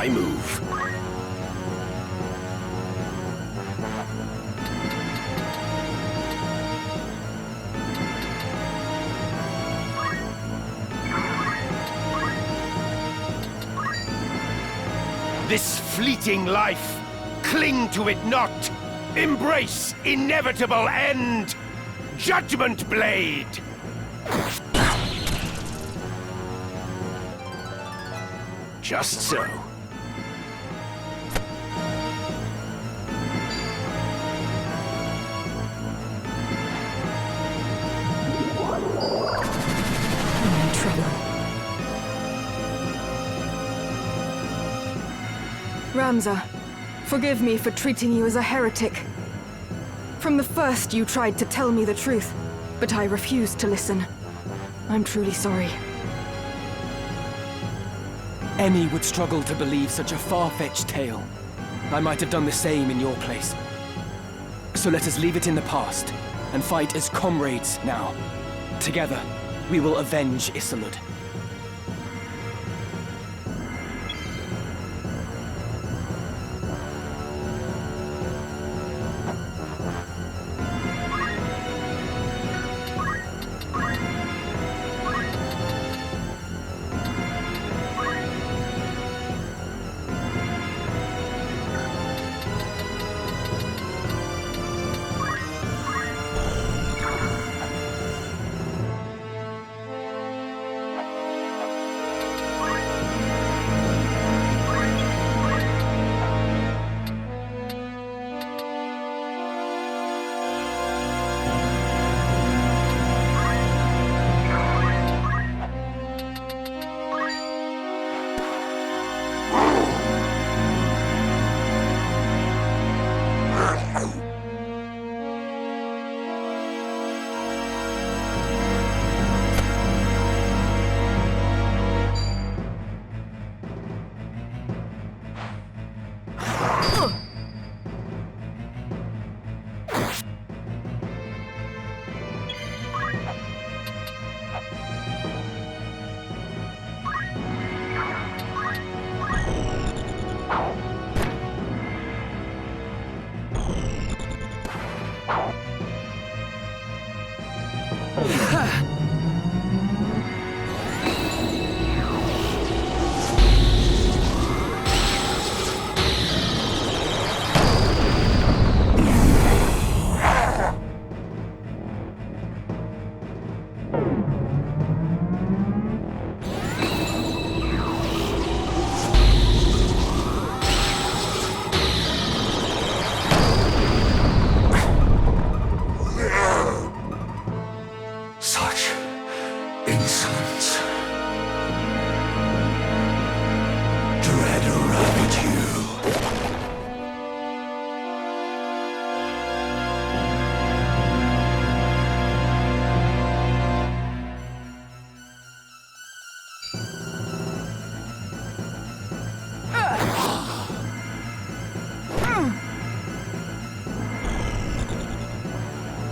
my move. This fleeting life, cling to it not. Embrace inevitable end. Judgment Blade! Just so. I'm in trouble. Ramza, forgive me for treating you as a heretic. From the first, you tried to tell me the truth, but I refused to listen. I'm truly sorry. Any would struggle to believe such a far-fetched tale. I might have done the same in your place. So let us leave it in the past, and fight as comrades now. Together, we will avenge Isolde.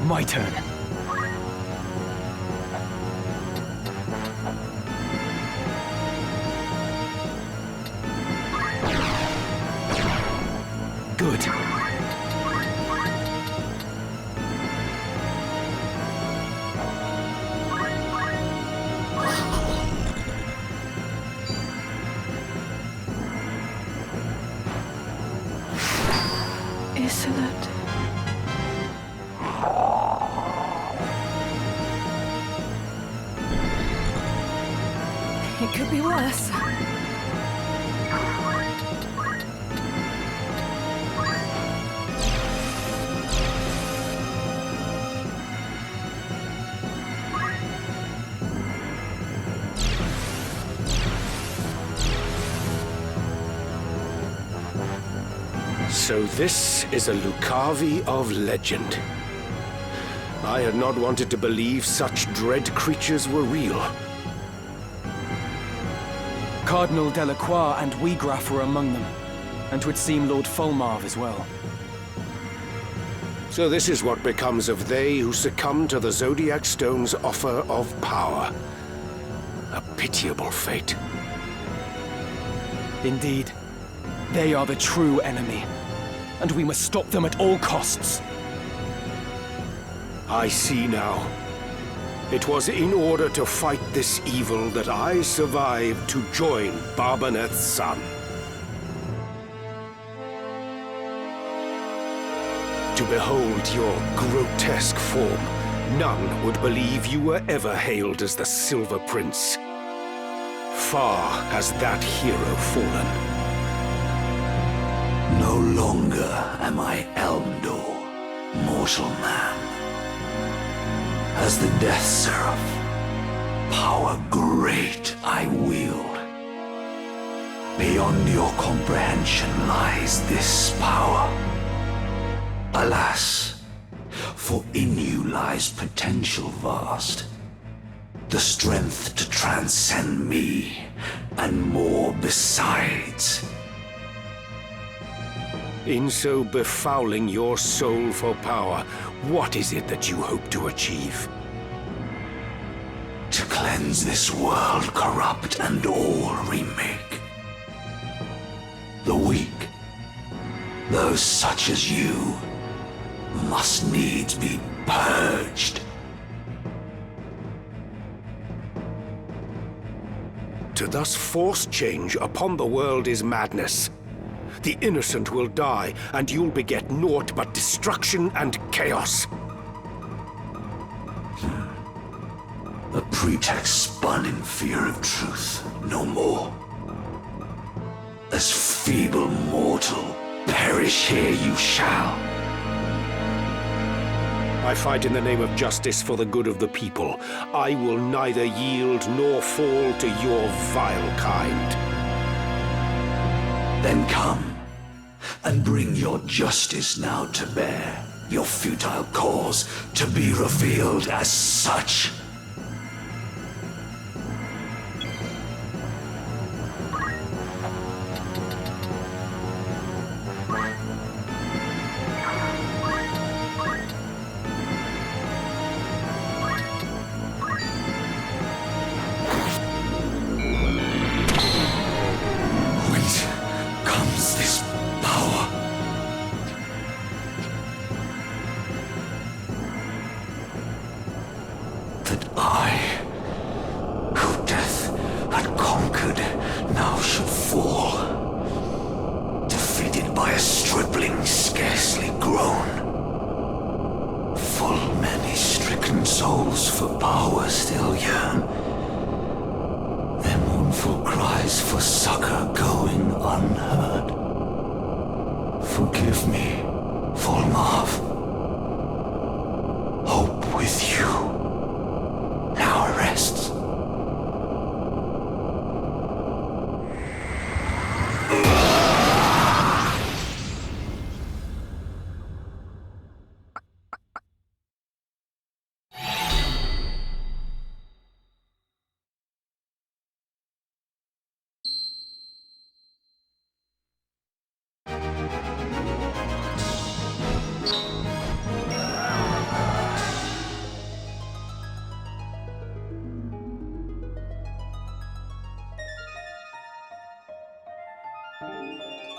My turn. Good. Isolde. It could be worse. So this is a Lucavi of legend. I had not wanted to believe such dread creatures were real. Cardinal Delacroix and Wiegraf were among them, and 'twould seem Lord Fulmarv as well. So this is what becomes of they who succumb to the Zodiac Stone's offer of power. A pitiable fate. Indeed. They are the true enemy, and we must stop them at all costs. I see now. It was in order to fight this evil that I survived to join Barbaneth's son. To behold your grotesque form, none would believe you were ever hailed as the Silver Prince. Far has that hero fallen. No longer am I Elmdor, mortal man. As the Death Seraph, power great I wield. Beyond your comprehension lies this power. Alas, for in you lies potential vast. The strength to transcend me, and more besides. In so befouling your soul for power, what is it that you hope to achieve? To cleanse this world corrupt and all remake. The weak, those such as you, must needs be purged. To thus force change upon the world is madness. The innocent will die, and you'll beget naught but destruction and chaos. A pretext spun in fear of truth, no more. As feeble mortal, perish here you shall. I fight in the name of justice for the good of the people. I will neither yield nor fall to your vile kind. Then come, and bring your justice now to bear, your futile cause to be revealed as such.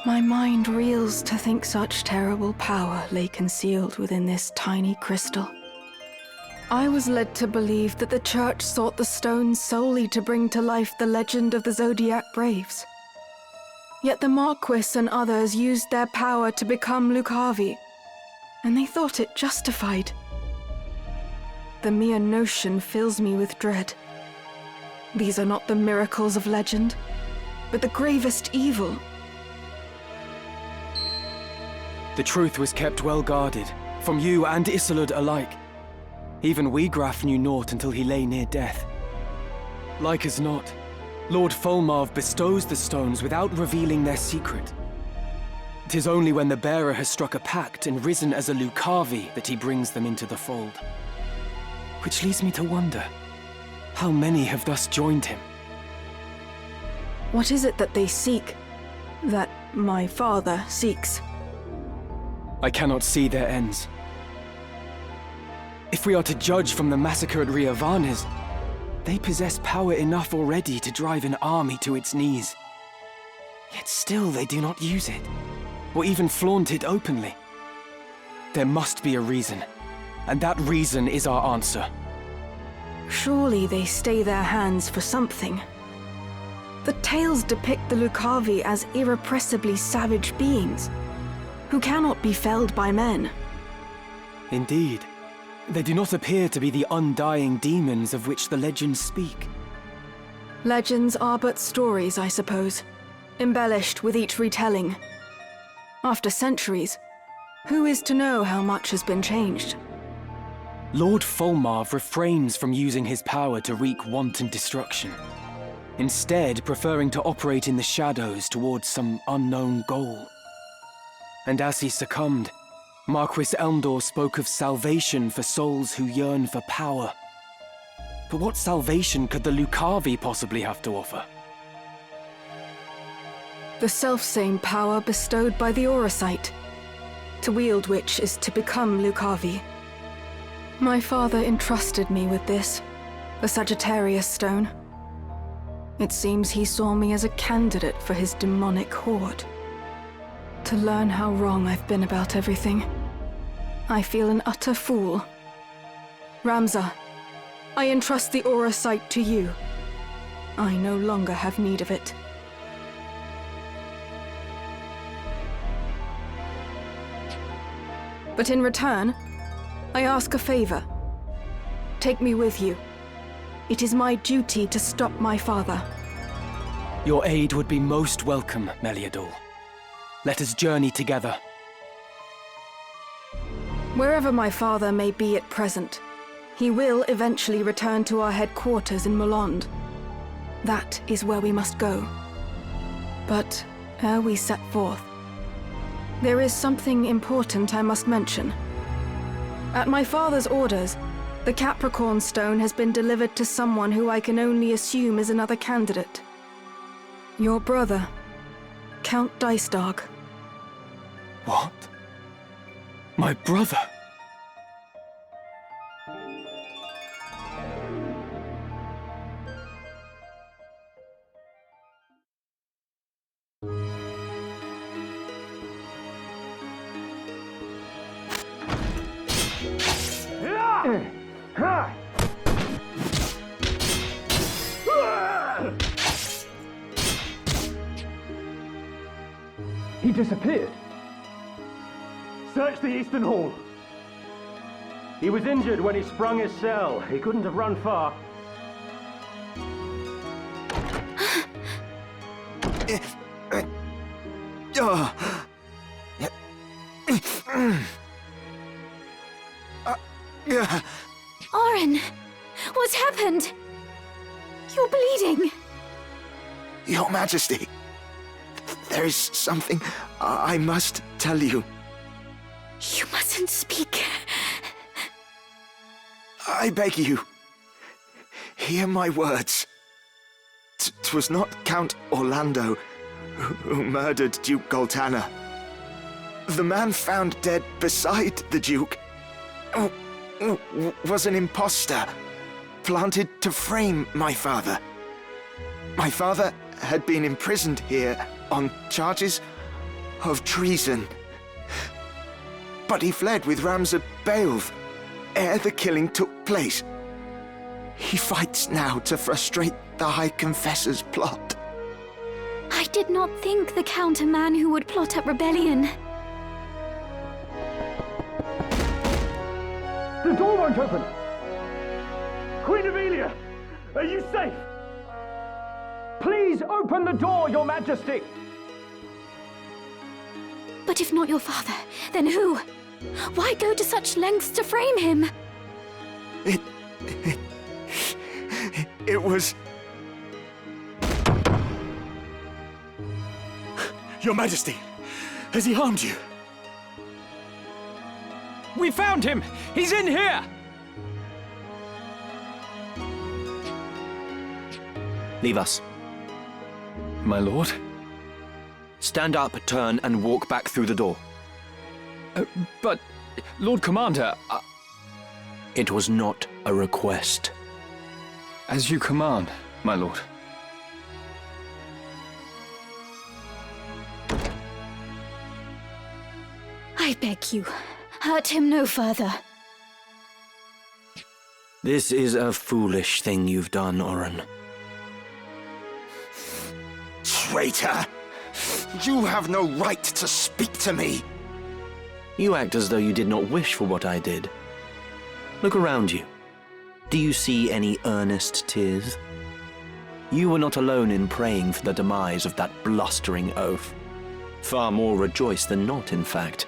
My mind reels to think such terrible power lay concealed within this tiny crystal. I was led to believe that the Church sought the stone solely to bring to life the legend of the Zodiac Braves. Yet the Marquis and others used their power to become Lucavi, and they thought it justified. The mere notion fills me with dread. These are not the miracles of legend, but the gravest evil. The truth was kept well guarded, from you and Isolde alike. Even Wiegraf knew naught until he lay near death. Like as not, Lord Folmarv bestows the stones without revealing their secret. 'Tis only when the bearer has struck a pact and risen as a Lucavi that he brings them into the fold. Which leads me to wonder, how many have thus joined him? What is it that they seek? That my father seeks? I cannot see their ends. If we are to judge from the massacre at Riovanes, they possess power enough already to drive an army to its knees. Yet still they do not use it, or even flaunt it openly. There must be a reason, and that reason is our answer. Surely they stay their hands for something. The tales depict the Lucavi as irrepressibly savage beings, who cannot be felled by men. Indeed. They do not appear to be the undying demons of which the legends speak. Legends are but stories, I suppose, embellished with each retelling. After centuries, who is to know how much has been changed? Lord Folmarv refrains from using his power to wreak wanton destruction, instead preferring to operate in the shadows towards some unknown goal. And as he succumbed, Marquis Elmdor spoke of salvation for souls who yearn for power. But what salvation could the Lucavi possibly have to offer? The selfsame power bestowed by the Orosite, to wield which is to become Lucavi. My father entrusted me with this, the Sagittarius Stone. It seems he saw me as a candidate for his demonic horde. To learn how wrong I've been about everything, I feel an utter fool. Ramza, I entrust the Orosite to you. I no longer have need of it. But in return, I ask a favor. Take me with you. It is my duty to stop my father. Your aid would be most welcome, Meliador. Let us journey together. Wherever my father may be at present, he will eventually return to our headquarters in Molond. That is where we must go. But ere we set forth, there is something important I must mention. At my father's orders, the Capricorn Stone has been delivered to someone who I can only assume is another candidate. Your brother, Count Dicedog. What? My brother? He disappeared. Search the Eastern Hall. He was injured when he sprung his cell. He couldn't have run far. Oren! What's happened? You're bleeding. Your Majesty, there is something I must tell you. You mustn't speak. I beg you, hear my words. 'Twas not Count Orlando who murdered Duke Goltana. The man found dead beside the Duke was an imposter, planted to frame my father. My father had been imprisoned here on charges of treason. But he fled with Ramza Beowulf ere the killing took place. He fights now to frustrate the High Confessor's plot. I did not think the Count a man who would plot a rebellion. The door won't open! Queen Avelia, are you safe? Please open the door, Your Majesty! But if not your father, then who? Why go to such lengths to frame him? It was... Your Majesty, has he harmed you? We found him! He's in here! Leave us. My lord? Stand up, turn, and walk back through the door. But, Lord Commander, It was not a request. As you command, my lord. I beg you, hurt him no further. This is a foolish thing you've done, Oren. Traitor! You have no right to speak to me! You act as though you did not wish for what I did. Look around you. Do you see any earnest tears? You were not alone in praying for the demise of that blustering oaf. Far more rejoiced than not, in fact.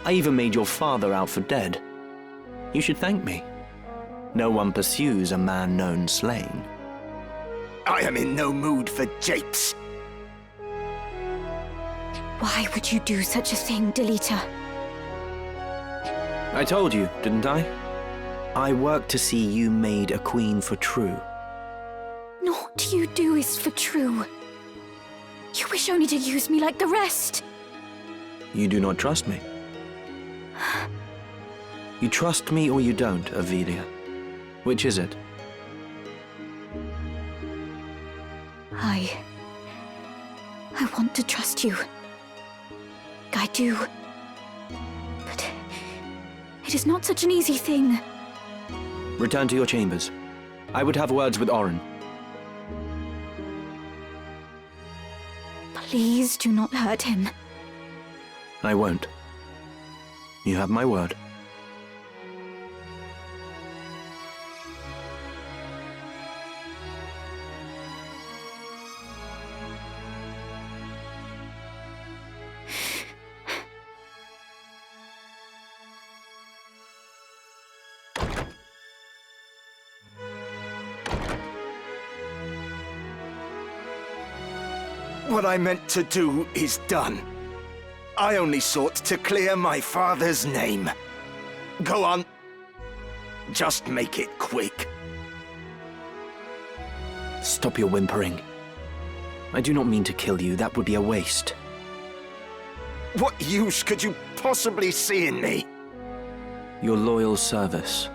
I even made your father out for dead. You should thank me. No one pursues a man known slain. I am in no mood for japes. Why would you do such a thing, Delita? I told you, didn't I? I work to see you made a queen for true. Naught you do is for true. You wish only to use me like the rest. You do not trust me. You trust me or you don't, Avelia. Which is it? I want to trust you. I do. But it is not such an easy thing. Return to your chambers. I would have words with Oren. Please do not hurt him. I won't. You have my word. What I meant to do is done. I only sought to clear my father's name. Go on. Just make it quick. Stop your whimpering. I do not mean to kill you. That would be a waste. What use could you possibly see in me? Your loyal service.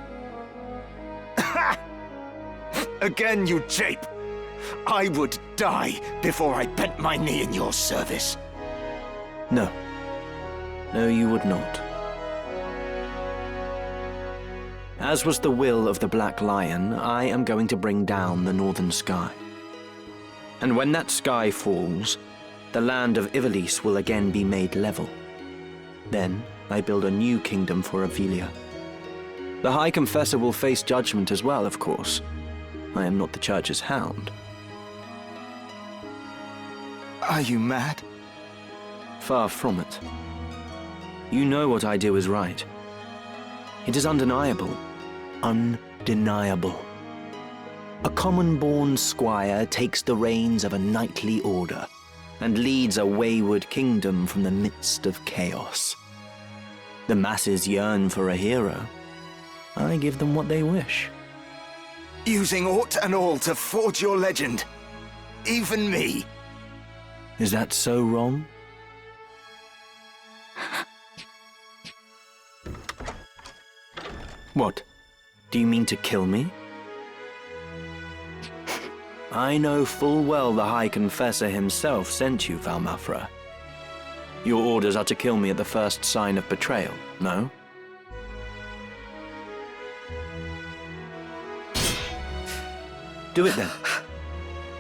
Again, you jape. I would die before I bent my knee in your service. No. No, you would not. As was the will of the Black Lion, I am going to bring down the northern sky. And when that sky falls, the land of Ivalice will again be made level. Then I build a new kingdom for Avelia. The High Confessor will face judgment as well, of course. I am not the Church's hound. Are you mad? Far from it. You know what I do is right. It is undeniable. Undeniable. A common-born squire takes the reins of a knightly order and leads a wayward kingdom from the midst of chaos. The masses yearn for a hero. I give them what they wish. Using aught and all to forge your legend. Even me. Is that so wrong? What? Do you mean to kill me? I know full well the High Confessor himself sent you, Valmafra. Your orders are to kill me at the first sign of betrayal, no? Do it then.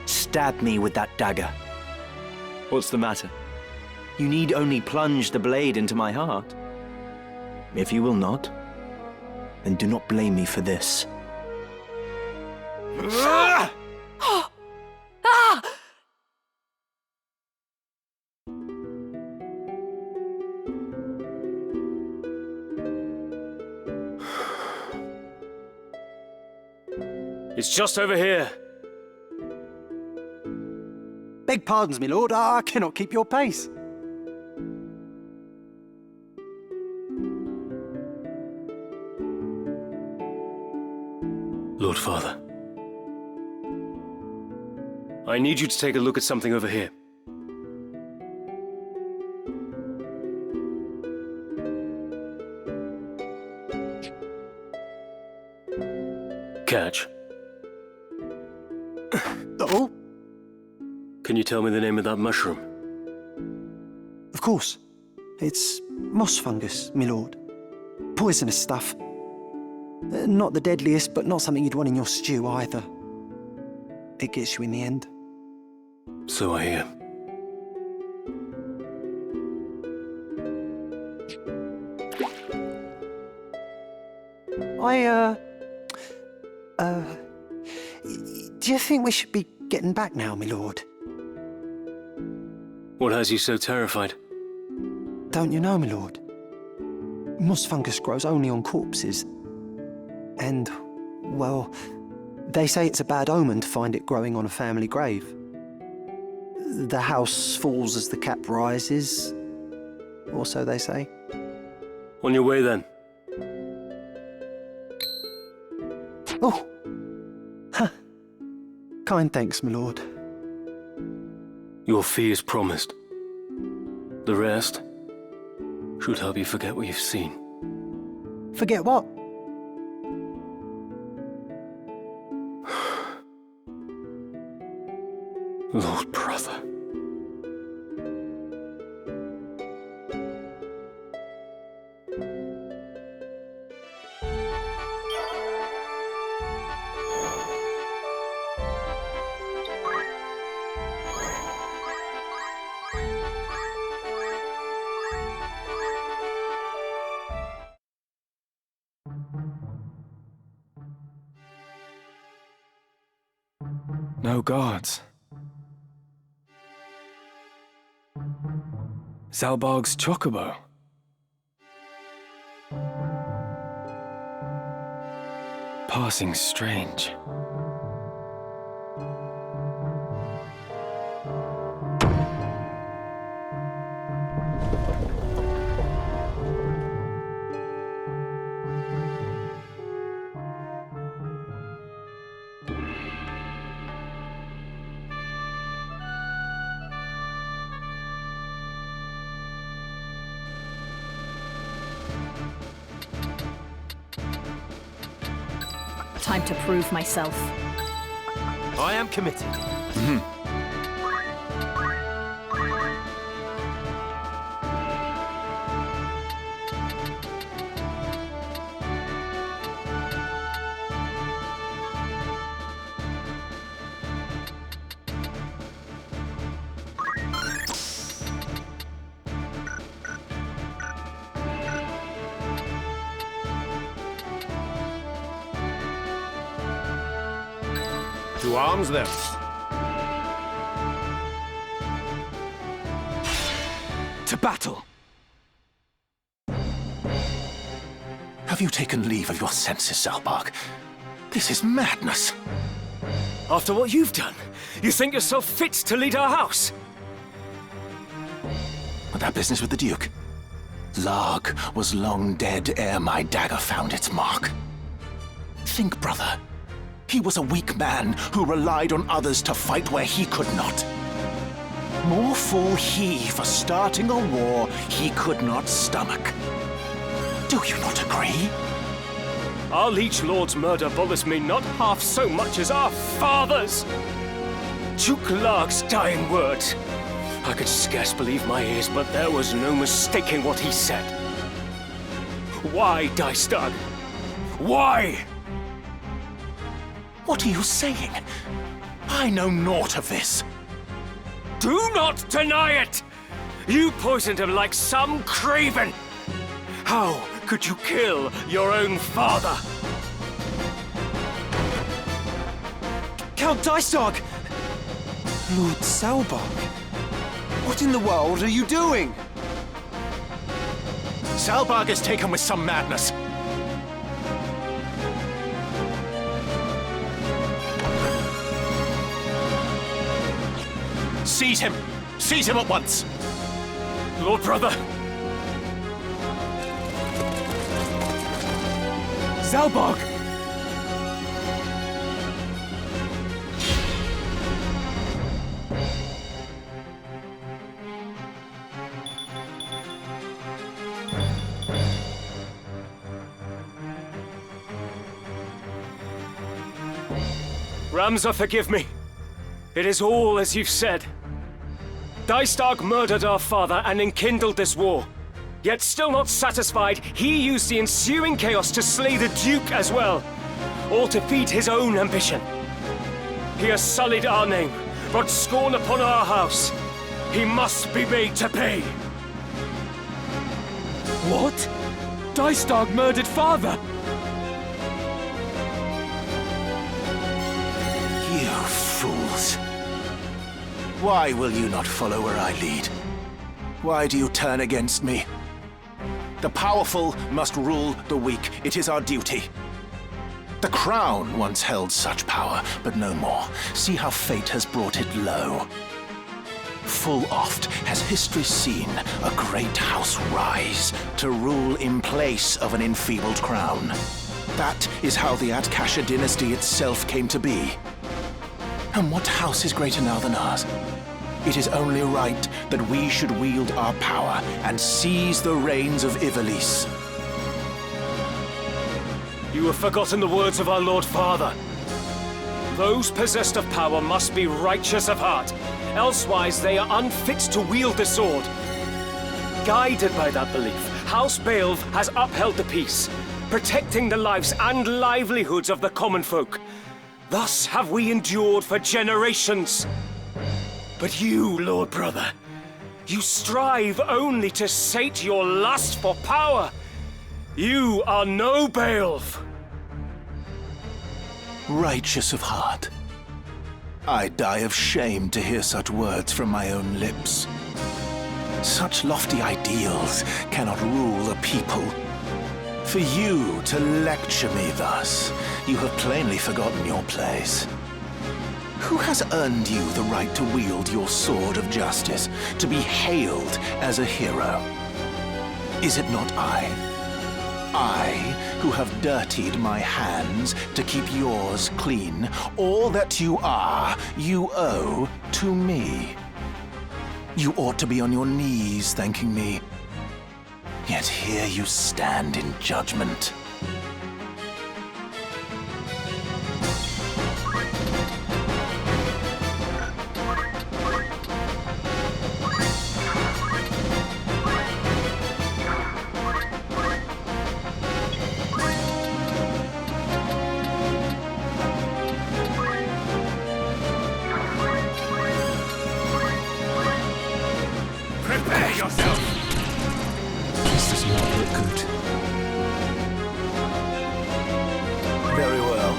Stab me with that dagger. What's the matter? You need only plunge the blade into my heart. If you will not, then do not blame me for this. It's just over here. Beg pardons, my lord, I cannot keep your pace. Lord Father. I need you to take a look at something over here. Catch. Oh? Can you tell me the name of that mushroom? Of course. It's moss fungus, my lord. Poisonous stuff. Not the deadliest, but not something you'd want in your stew either. It gets you in the end. So I hear. Do you think we should be getting back now, my lord? What has you so terrified? Don't you know, my lord? Moss fungus grows only on corpses. And, well, they say it's a bad omen to find it growing on a family grave. The house falls as the cap rises, or so they say. On your way then. Oh! Ha! Kind thanks, my lord. Your fee is promised. The rest should help you forget what you've seen. Forget what? Lord Brother. No guards. Zalbarg's chocobo. Passing strange. Time to prove myself. I am committed. To arms then. To battle! Have you taken leave of your senses, Zalbarg? This is madness. After what you've done, you think yourself fit to lead our house? But that business with the Duke? Larg was long dead ere my dagger found its mark. Think, brother. He was a weak man who relied on others to fight where he could not. More fool he for starting a war he could not stomach. Do you not agree? Our liege lord's murder bothers me not half so much as our father's. Duke Larg's dying words. I could scarce believe my ears, but there was no mistaking what he said. Why, Dystag? Why? What are you saying? I know naught of this. Do not deny it! You poisoned him like some craven! How could you kill your own father? Count Dystag! Lord Zalbarg? What in the world are you doing? Zalbarg is taken with some madness. Seize him! Seize him at once! Lord Brother! Zalbarg! Ramza, forgive me. It is all as you've said. Dystag murdered our father and enkindled this war. Yet still not satisfied, he used the ensuing chaos to slay the Duke as well, all to feed his own ambition. He has sullied our name, brought scorn upon our house. He must be made to pay. What? Dystag murdered father? You fools. Why will you not follow where I lead? Why do you turn against me? The powerful must rule the weak. It is our duty. The crown once held such power, but no more. See how fate has brought it low. Full oft has history seen a great house rise to rule in place of an enfeebled crown. That is how the Atkasha dynasty itself came to be. And what house is greater now than ours? It is only right that we should wield our power and seize the reins of Ivalice. You have forgotten the words of our Lord Father. Those possessed of power must be righteous of heart, elsewise they are unfit to wield the sword. Guided by that belief, House Beowulf has upheld the peace, protecting the lives and livelihoods of the common folk. Thus have we endured for generations. But you, Lord Brother, you strive only to sate your lust for power. You are no Beowulf. Righteous of heart. I die of shame to hear such words from my own lips. Such lofty ideals cannot rule a people. For you to lecture me thus, you have plainly forgotten your place. Who has earned you the right to wield your sword of justice, to be hailed as a hero? Is it not I? I, who have dirtied my hands to keep yours clean. All that you are, you owe to me. You ought to be on your knees thanking me. Yet here you stand in judgment. Prepare yourself! This does not look good. Very well.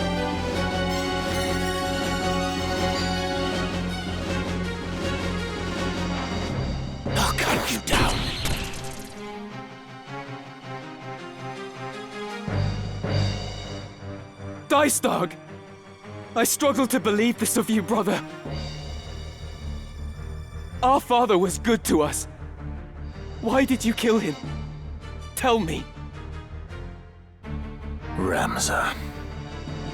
I'll cut you down. Dystag! I struggle to believe this of you, brother. Our father was good to us. Why did you kill him? Tell me. Ramza,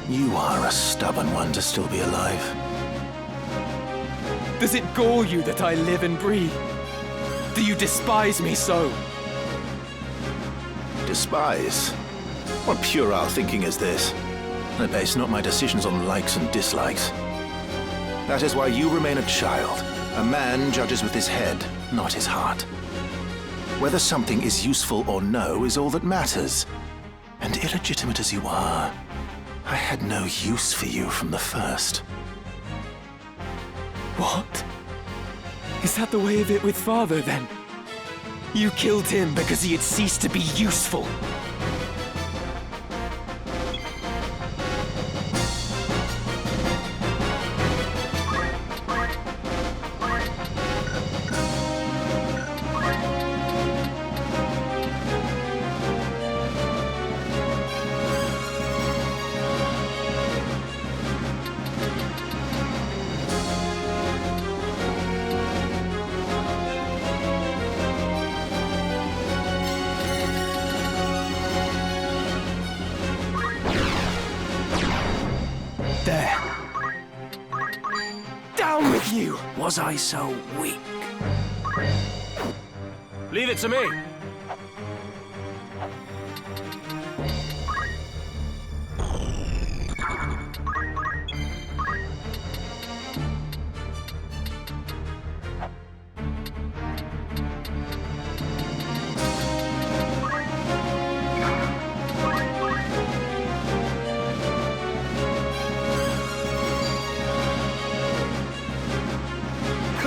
you are a stubborn one to still be alive. Does it gall you that I live and breathe? Do you despise me so? Despise? What puerile thinking is this? I base not my decisions on likes and dislikes. That is why you remain a child. A man judges with his head, not his heart. Whether something is useful or no is all that matters. And illegitimate as you are, I had no use for you from the first. What? Is that the way of it with father, then? You killed him because he had ceased to be useful. There. Down with you! Was I so weak? Leave it to me.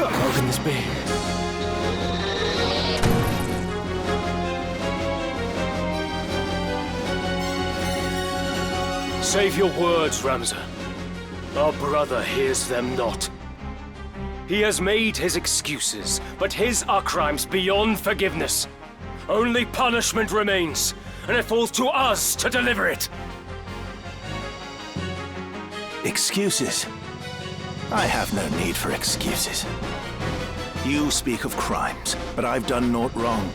How can this be? Save your words, Ramza. Our brother hears them not. He has made his excuses, but his are crimes beyond forgiveness. Only punishment remains, and it falls to us to deliver it. Excuses? I have no need for excuses. You speak of crimes, but I've done naught wrong.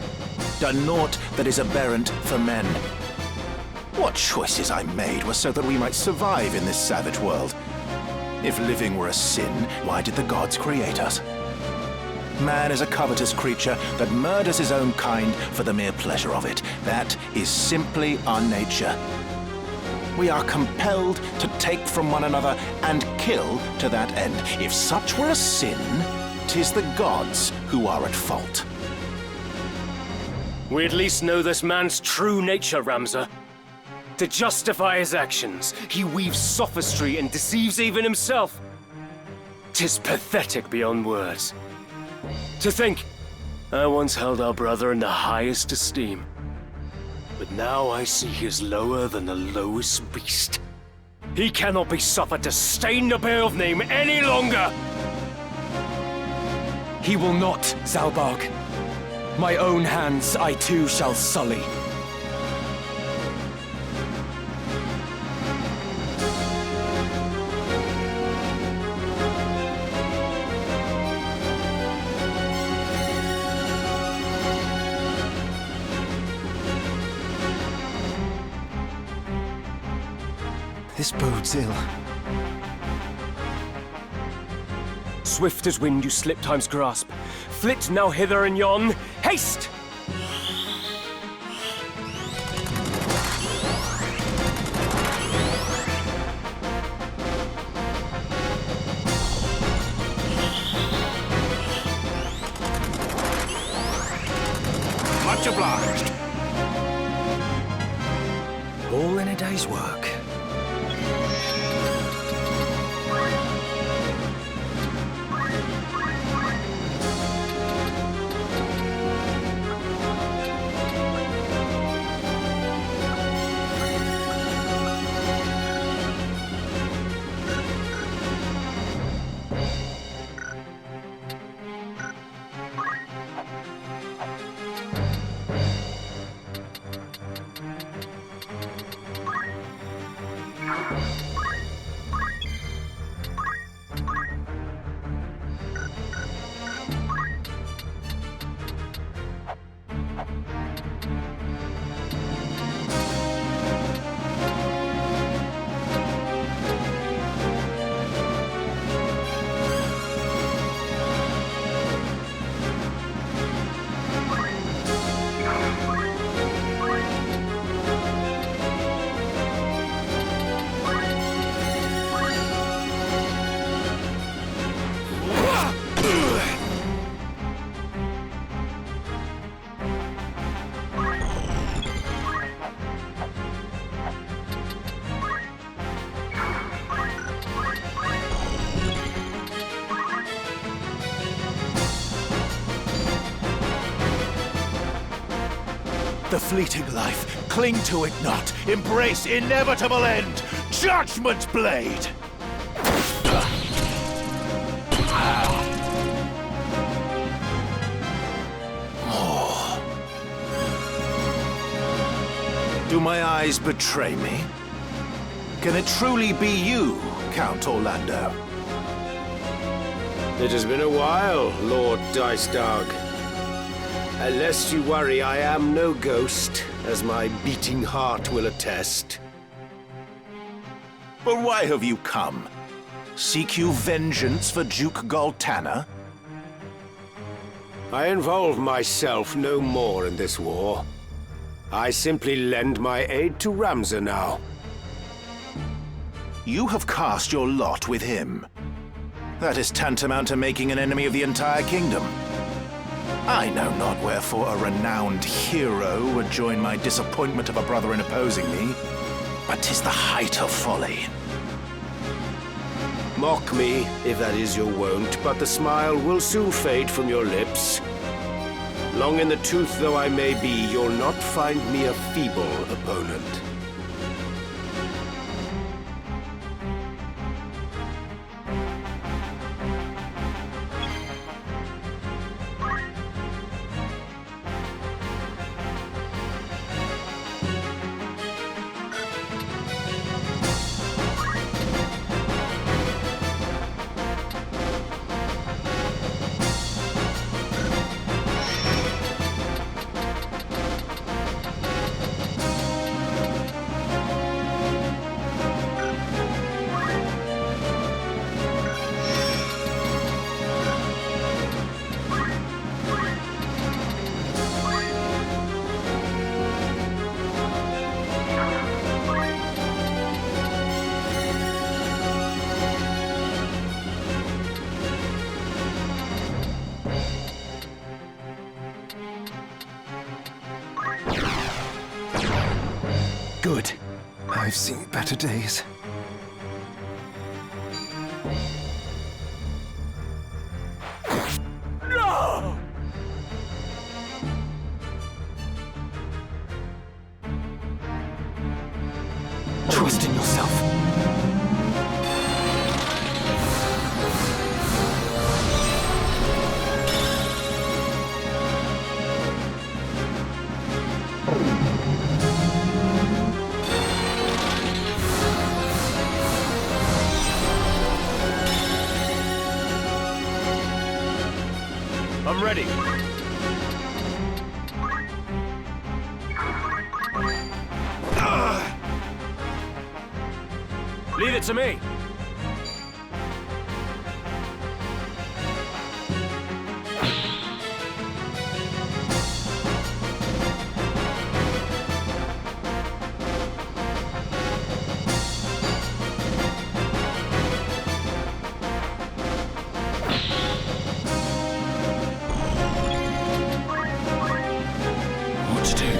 Done naught that is aberrant for men. What choices I made were so that we might survive in this savage world. If living were a sin, why did the gods create us? Man is a covetous creature that murders his own kind for the mere pleasure of it. That is simply our nature. We are compelled to take from one another and kill to that end. If such were a sin, 'tis the gods who are at fault. We at least know this man's true nature, Ramza. To justify his actions, he weaves sophistry and deceives even himself. 'Tis pathetic beyond words. To think, I once held our brother in the highest esteem. But now I see he is lower than the lowest beast. He cannot be suffered to stain the Beowulf name any longer! He will not, Zalbarg. My own hands I too shall sully. This bodes ill. Swift as wind you slip time's grasp. Flit now hither and yon. Haste! Much obliged. All in a day's work. The fleeting life, cling to it not. Embrace inevitable end. Judgment blade! Do my eyes betray me? Can it truly be you, Count Orlando? It has been a while, Lord Dicedog. Lest you worry, I am no ghost, as my beating heart will attest. But why have you come? Seek you vengeance for Duke Galtana? I involve myself no more in this war. I simply lend my aid to Ramza now. You have cast your lot with him. That is tantamount to making an enemy of the entire kingdom. I know not wherefore a renowned hero would join my disappointment of a brother in opposing me, but 'tis the height of folly. mock me, if that is your wont, but the smile will soon fade from your lips. Long in the tooth though I may be, you'll not find me a feeble opponent. Good. I've seen better days. No! Trust in yourself. I'm ready. Leave it to me. What to do?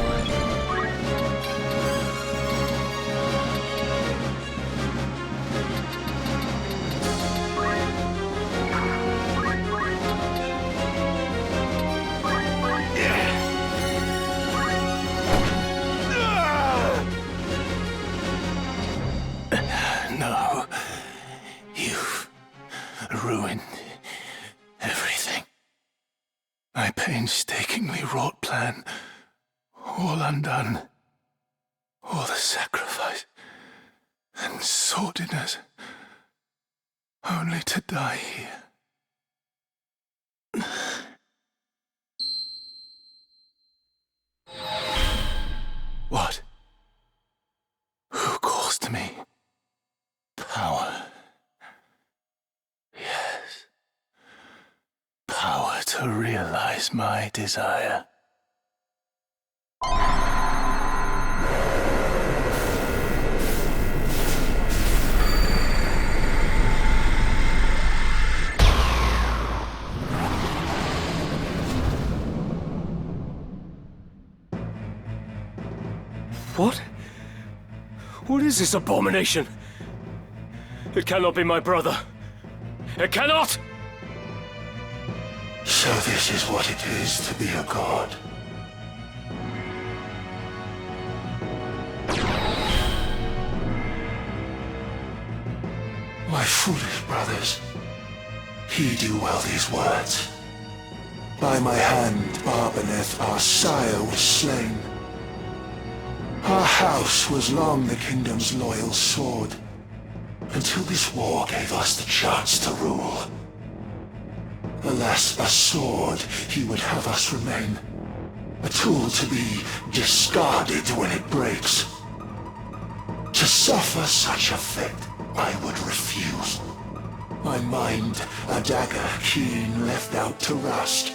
No. You've ruined everything. My painstakingly wrought plan, all undone. All the sacrifice and sordidness, only to die here. What? Who calls to me? Power. Yes. Power to realize my desire. What? What is this abomination? It cannot be my brother. It cannot! So this is what it is to be a god. My foolish brothers, heed you well these words. By my hand, Barbaneth, our sire, was slain. Our house was long the kingdom's loyal sword, until this war gave us the chance to rule. Alas, a sword he would have us remain, a tool to be discarded when it breaks. To suffer such a fate, I would refuse. My mind, a dagger keen left out to rust.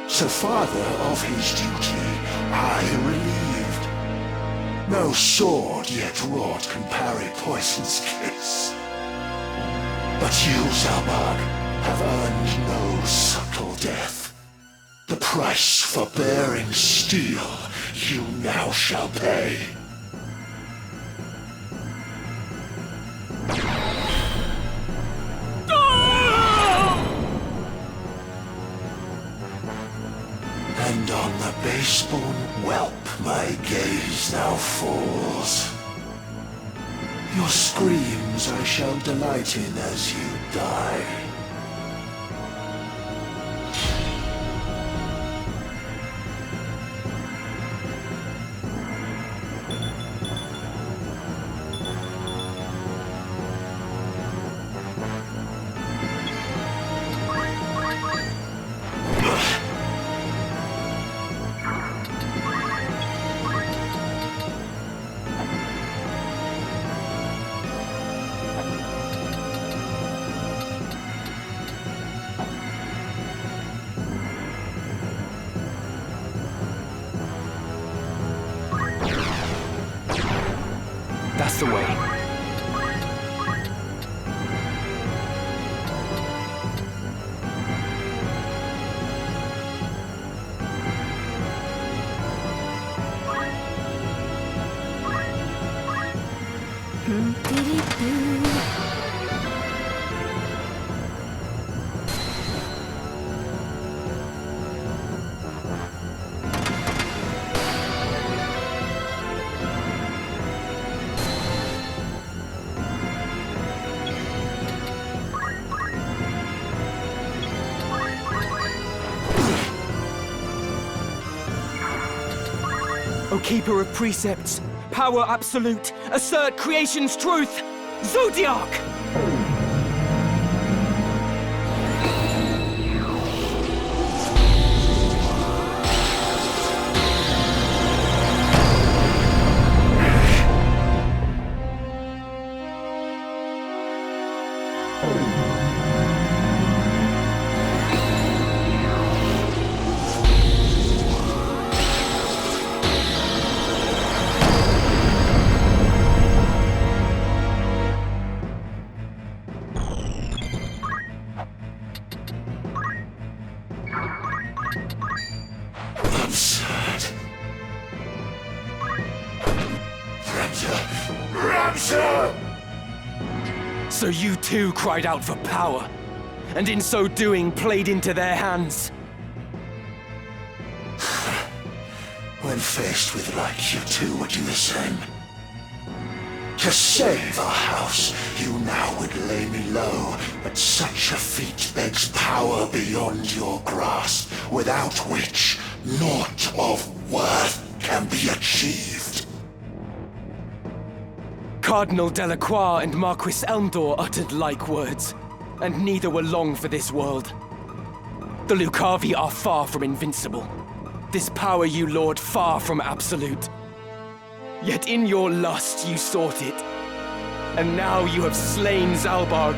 So father of his duty, I relieved. No sword yet wrought can parry poison's kiss. But you, Zalbag, have earned no subtle death. The price for bearing steel you now shall pay. firstborn whelp, my gaze now falls. Your screams I shall delight in as you die. That's the way. O Keeper of Precepts, power absolute, assert creation's truth! Zodiac! So you too cried out for power, and in so doing played into their hands. When faced with like, you too would do the same. To save our house, you now would lay me low, but such a feat begs power beyond your grasp, without which naught of worth can be achieved. Cardinal Delacroix and Marquis Elmdor uttered like words, and neither were long for this world. The Lucavi are far from invincible. This power you lord far from absolute. Yet in your lust you sought it, and now you have slain Zalbarg.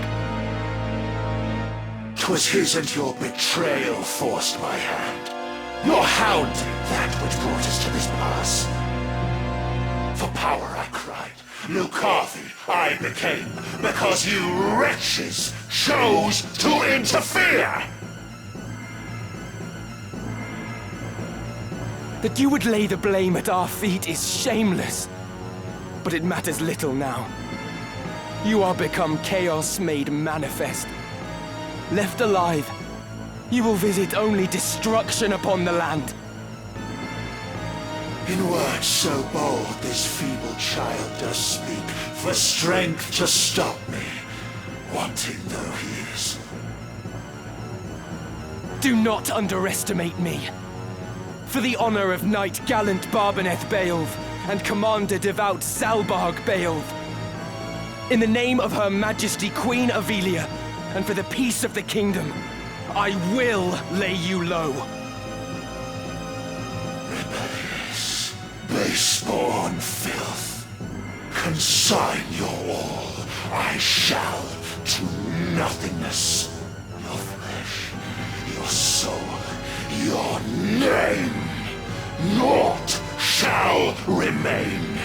'Twas his and your betrayal forced my hand. Your hound, that which brought us to this pass. For power I cried, Lucavi I became, because you wretches chose to interfere! That you would lay the blame at our feet is shameless, but it matters little now. You are become chaos made manifest. Left alive, you will visit only destruction upon the land. In words so bold this feeble child does speak, for strength to stop me, wanting though he is. Do not underestimate me. For the honor of Knight Gallant Barbaneth Beowulf and Commander Devout Zalbarg Beowulf, in the name of Her Majesty Queen Avelia, and for the peace of the kingdom, I will lay you low. Rebellious, base-born filth, consign your all, I shall, to nothingness. Your flesh, your soul, your name, naught shall remain.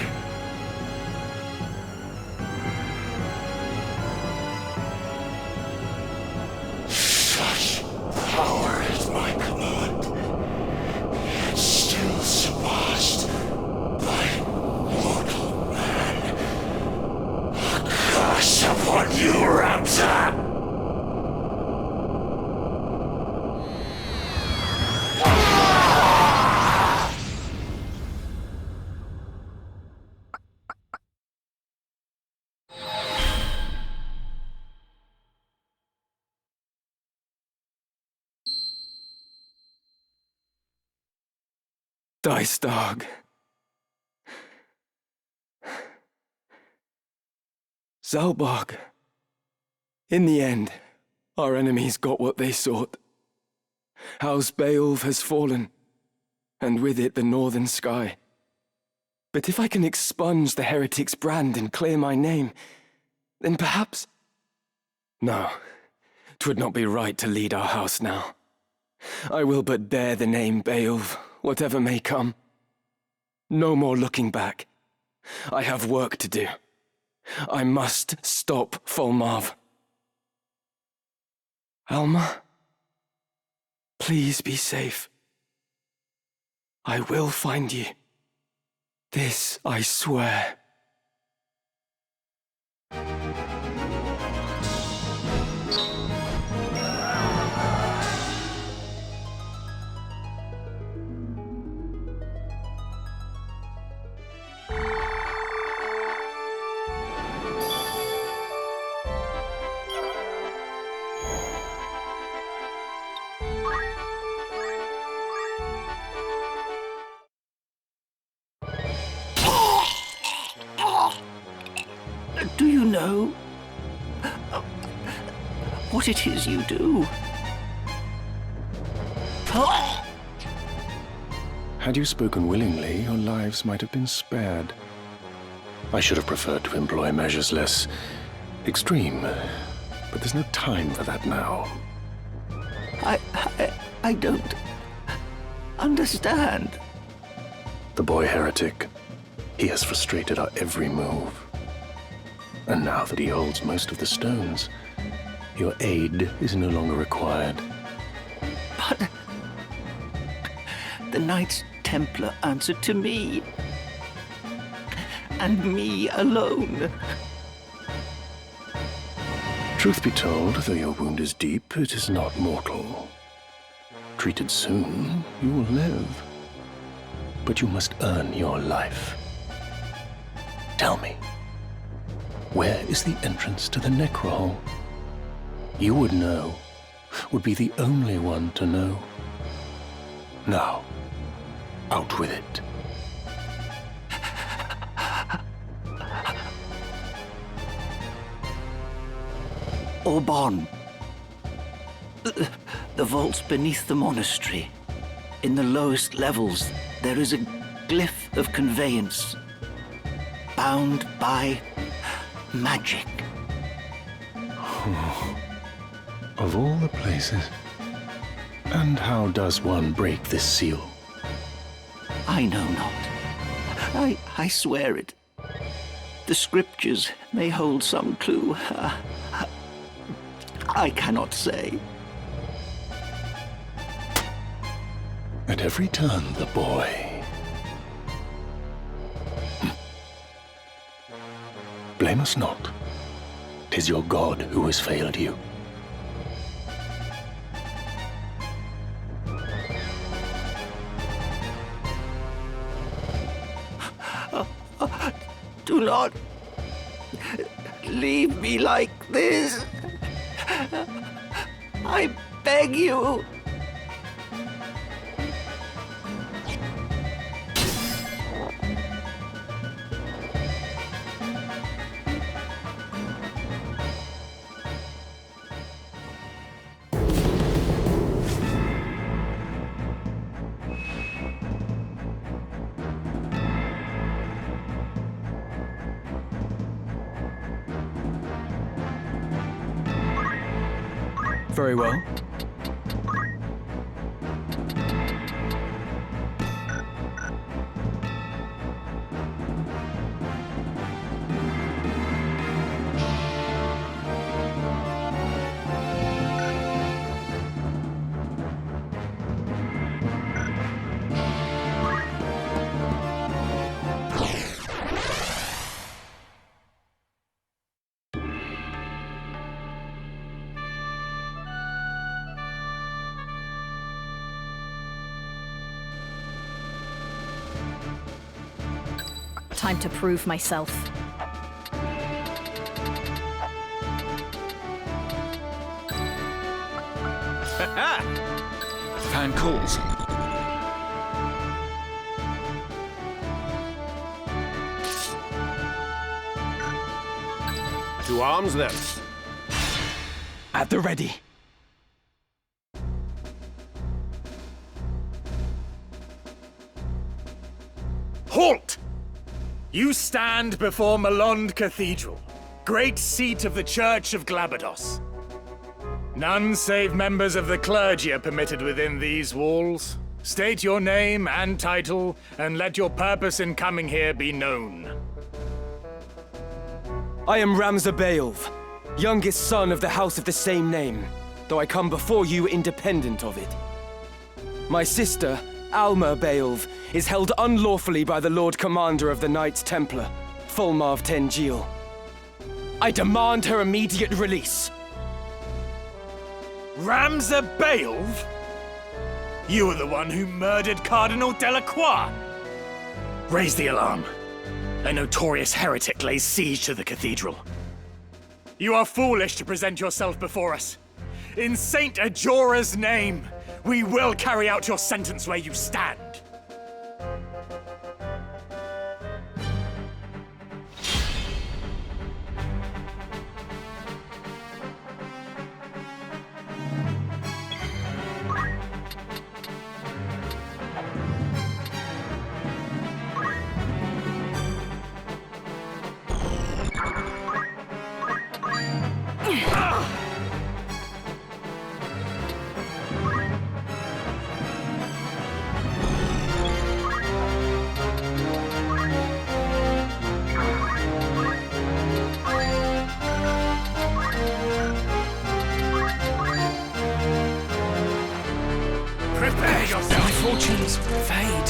Such power is my command, yet still surpassed by mortal man. A curse upon you, Ramsar! Dice Dog. Zalbog. In the end, our enemies got what they sought. House Beowulf has fallen, and with it the northern sky. But if I can expunge the heretic's brand and clear my name, then perhaps... No, 'twould not be right to lead our house now. I will but bear the name Beowulf, whatever may come. No more looking back. I have work to do. I must stop Folmarv. Alma, please be safe. I will find you. This I swear. Do you know what it is you do? Had you spoken willingly, your lives might have been spared. I should have preferred to employ measures less extreme, but there's no time for that now. I don't understand. The boy heretic, he has frustrated our every move. And now that he holds most of the stones, your aid is no longer required. But the Knights Templar answered to me. And me alone. Truth be told, though your wound is deep, it is not mortal. Treated soon, you will live. But you must earn your life. Tell me, where is the entrance to the Necrohole? You would know, would be the only one to know. Now, out with it. Orban. The vaults beneath the monastery. In the lowest levels, there is a glyph of conveyance, bound by magic. Of all the places. And how does one break this seal? I know not. I swear it. The scriptures may hold some clue. I cannot say. At every turn, the boy. Blame us not. 'Tis your God who has failed you. Do not leave me like this. I beg you. Very well. Time to prove myself. Fan calls. To arms, then. At the ready. Halt! You stand before Malond Cathedral, great seat of the Church of Glabados. None save members of the clergy are permitted within these walls. State your name and title, and let your purpose in coming here be known. I am Ramza Beowulf, youngest son of the house of the same name, though I come before you independent of it. My sister, Alma Beowulf, is held unlawfully by the Lord Commander of the Knights Templar, Fulmarv Tengil. I demand her immediate release. Ramza Beowulf? You are the one who murdered Cardinal Delacroix! Raise the alarm. A notorious heretic lays siege to the cathedral. You are foolish to present yourself before us. In Saint Ajora's name, we will carry out your sentence where you stand. Prepare yourself! Fortunes fade.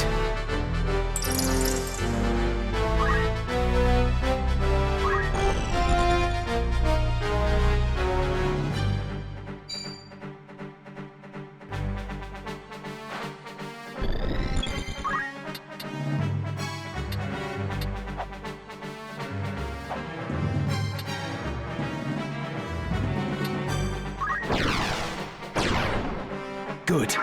Good.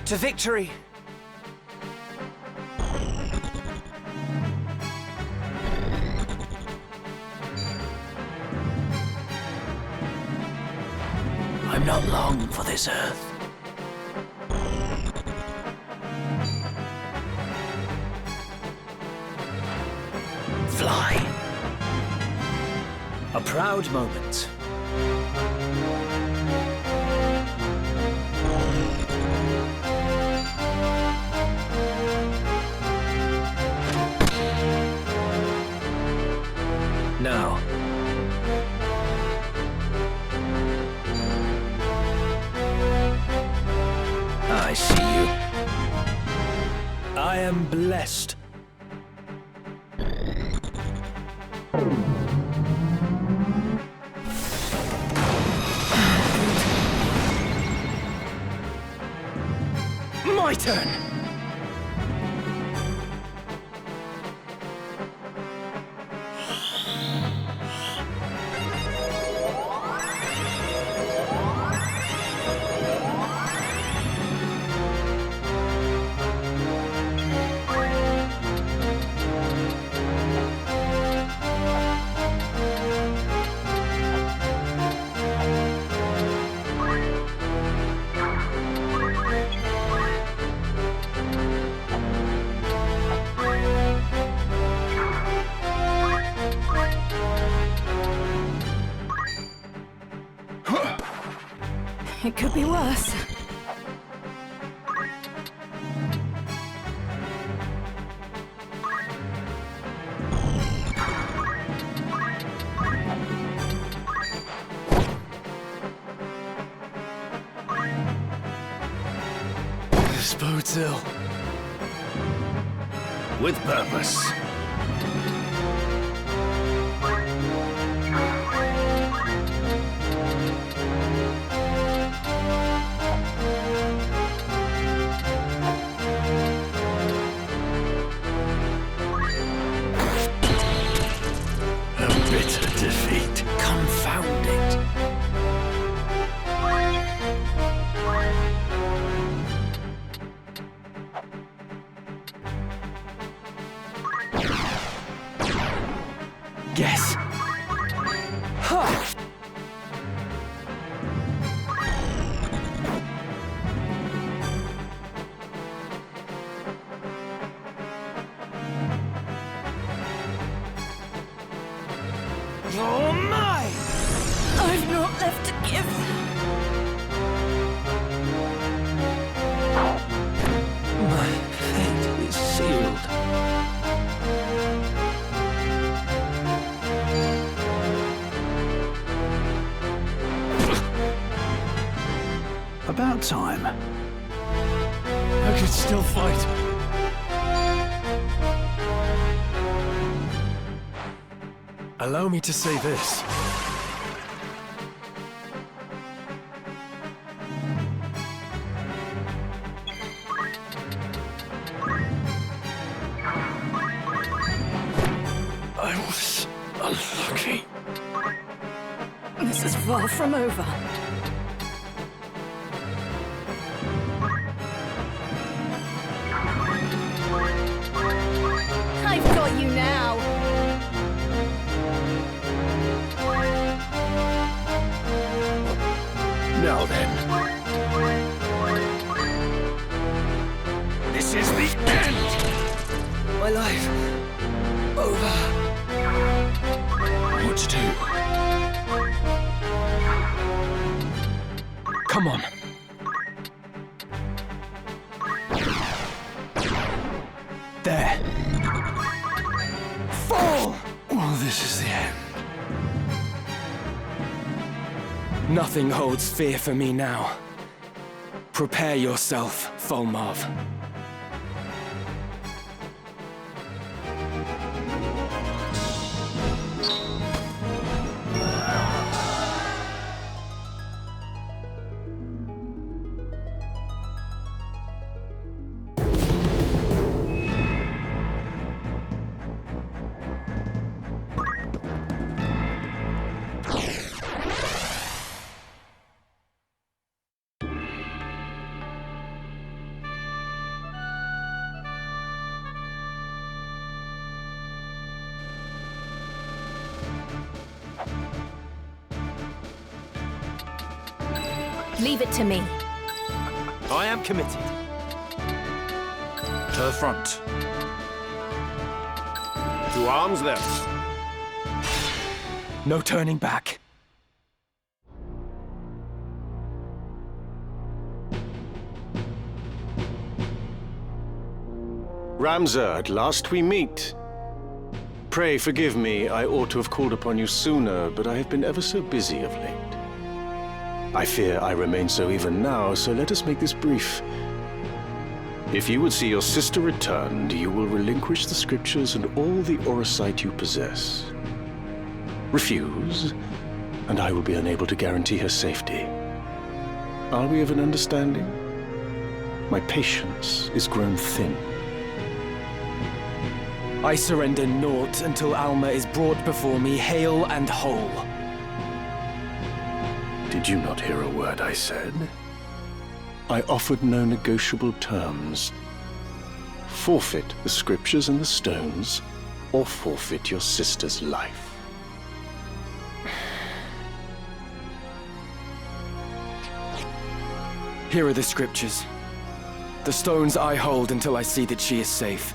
To victory! I'm not long for this earth. Fly. A proud moment. Now. I see you. I am blessed. My turn! It could be worse. This bodes ill. with purpose. A bitter defeat. Confound it. Yes. Ha! You're mine! I've not left to give. My fate is sealed. About time. I could still fight. Allow me to say this. I was unlucky. This is far from over. I've got you now. Now then. This is the end! My life over. What to do? Come on. There. Fall! Well, this is the end. Nothing holds fear for me now. Prepare yourself, Fulmarv. Leave it to me. I am committed. To the front. To arms then. No turning back. Ramza, at last we meet. Pray forgive me, I ought to have called upon you sooner, but I have been ever so busy of late. I fear I remain so even now, so let us make this brief. If you would see your sister returned, you will relinquish the scriptures and all the Orosite you possess. Refuse, and I will be unable to guarantee her safety. Are we of an understanding? My patience is grown thin. I surrender naught until Alma is brought before me hale and whole. Did you not hear a word I said? I offered no negotiable terms. Forfeit the scriptures and the stones, or forfeit your sister's life. Here are the scriptures. The stones I hold until I see that she is safe.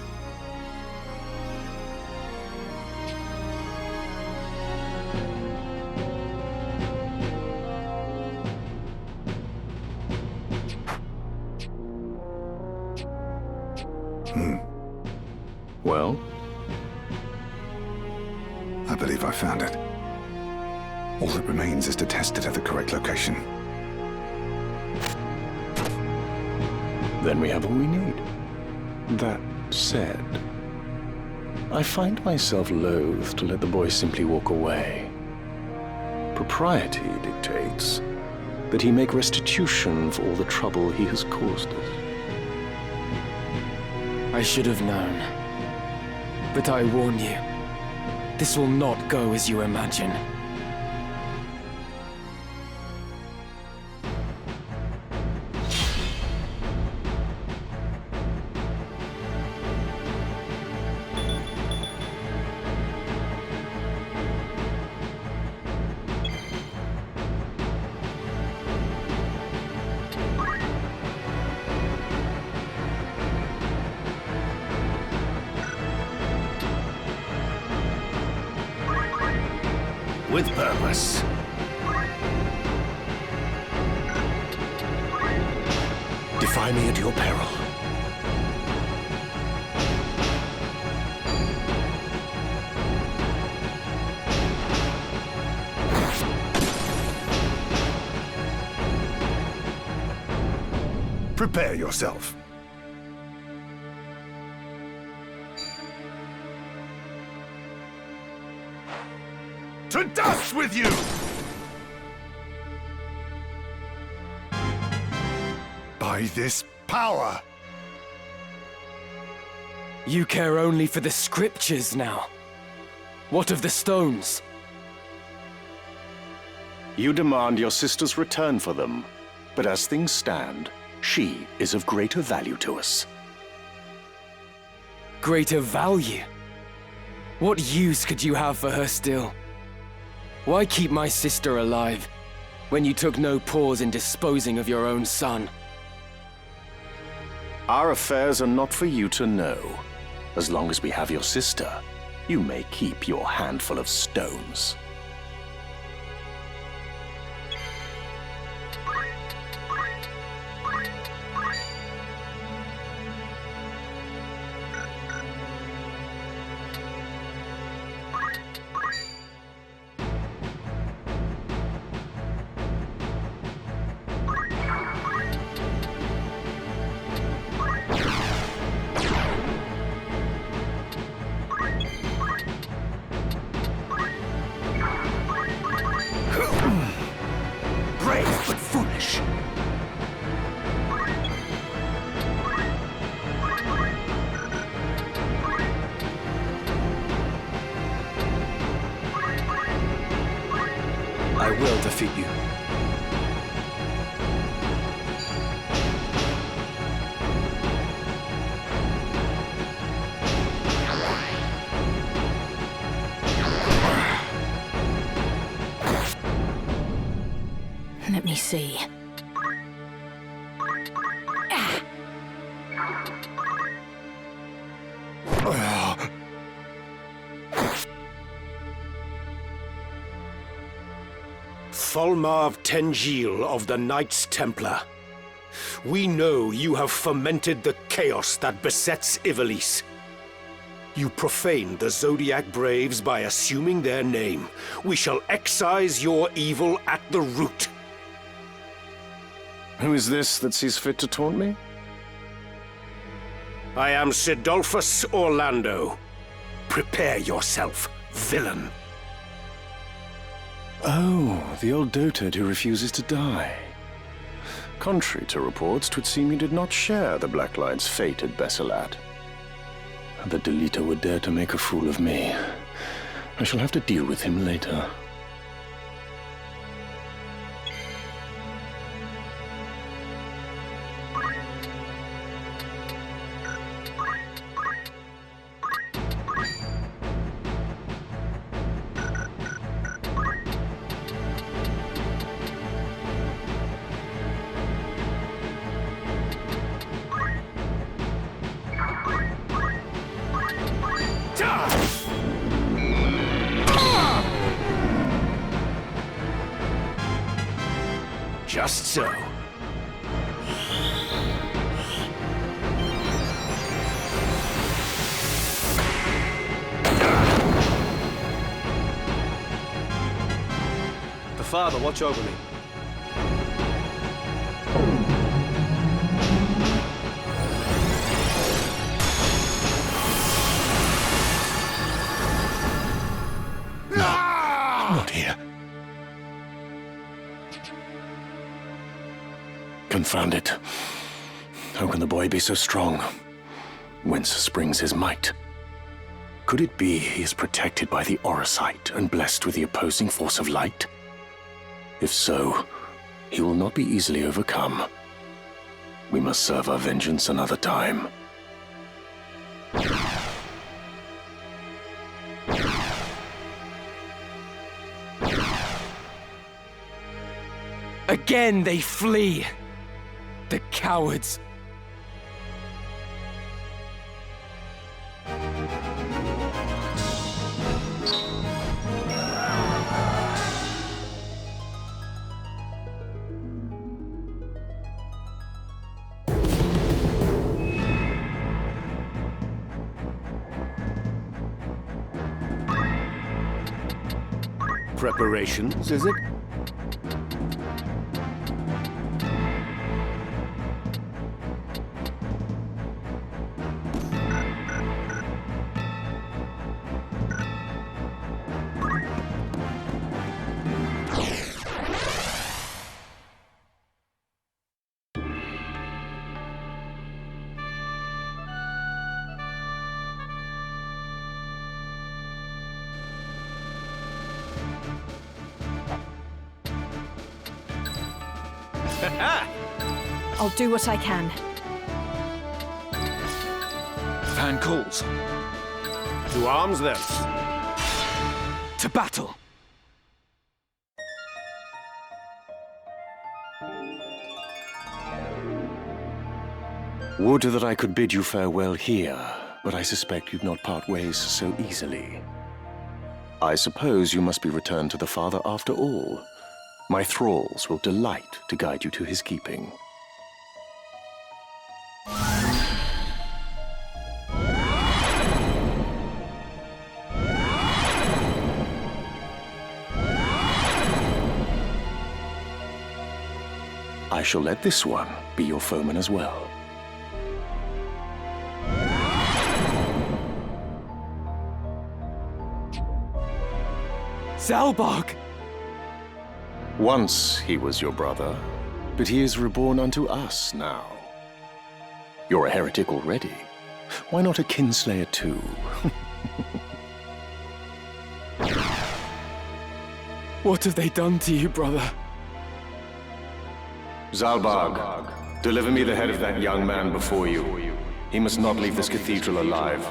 Well? I believe I found it. All that remains is to test it at the correct location. Then we have all we need. That said, I find myself loath to let the boy simply walk away. Propriety dictates that he make restitution for all the trouble he has caused us. I should have known. But I warn you, this will not go as you imagine. With purpose. Defy me at your peril. Prepare yourself. To dust with you! By this power! You care only for the scriptures now. What of the stones? You demand your sister's return for them, but as things stand, she is of greater value to us. Greater value? What use could you have for her still? Why keep my sister alive, when you took no pause in disposing of your own son? Our affairs are not for you to know. As long as we have your sister, you may keep your handful of stones. I will defeat you. Let me see. Tholmarv Tengil of the Knights Templar. We know you have fomented the chaos that besets Ivalice. You profaned the Zodiac Braves by assuming their name. We shall excise your evil at the root. Who is this that sees fit to taunt me? I am Sidolphus Orlando. Prepare yourself, villain. Oh, the old dotard who refuses to die. Contrary to reports, 'twould seem you did not share the Black Line's fate at Besselat. The Delita would dare to make a fool of me. I shall have to deal with him later. Just so. The Father, watch over me. Not here. Confound it. How can the boy be so strong? Whence springs his might? Could it be he is protected by the Orosite and blessed with the opposing force of light? If so, he will not be easily overcome. We must serve our vengeance another time. Again they flee! The cowards! Preparations, is it? I'll do what I can. Van calls. To arms, then. To battle! Would that I could bid you farewell here, but I suspect you'd not part ways so easily. I suppose you must be returned to the Father after all. My thralls will delight to guide you to his keeping. I shall let this one be your foeman as well. Zalbarg! Once he was your brother, but he is reborn unto us now. You're a heretic already. Why not a kinslayer too? What have they done to you, brother? Zalbarg, deliver me the head of that young man before you. He must not leave this cathedral alive.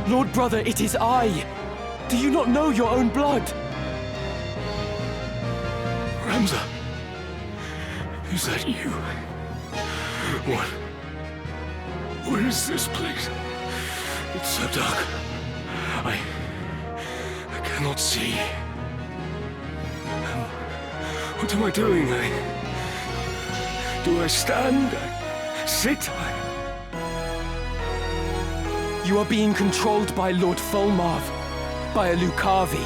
Lord brother, it is I! Do you not know your own blood? Ramza, is that you? What is this place? It's so dark. I cannot see. What am I doing? Do I stand? Sit? You are being controlled by Lord Folmarv, by a Lucavi.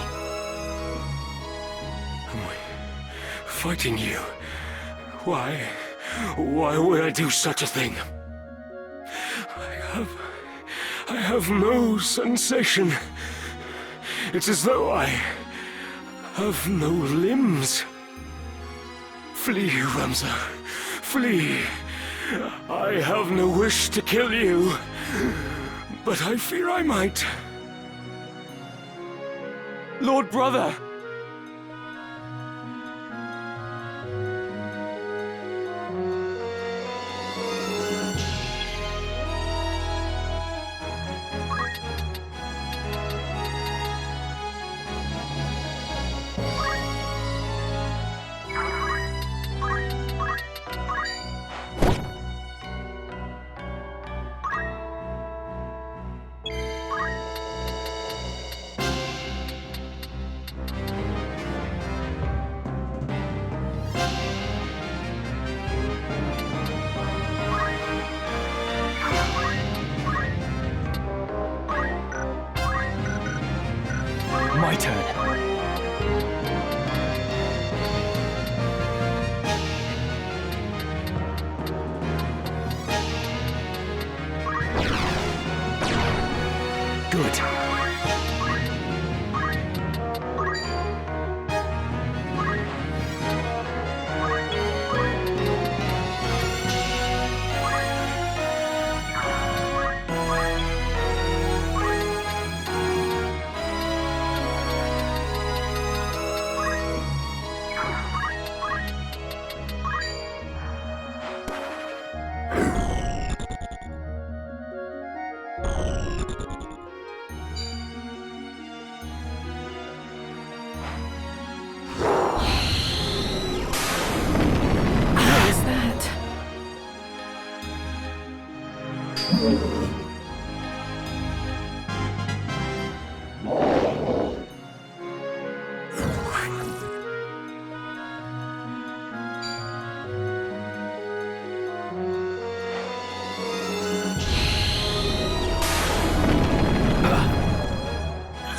Am I fighting you? Why? Why would I do such a thing? I have no sensation. It's as though I have no limbs. Flee, Ramza. Flee. I have no wish to kill you, but I fear I might. Lord brother! My turn. Good.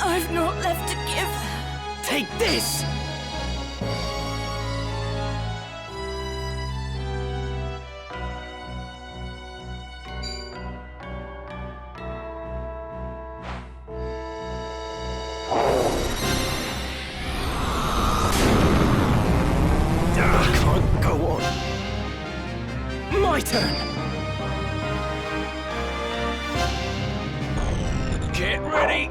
I've not left to give. Take this! I can't go on. My turn! Get ready!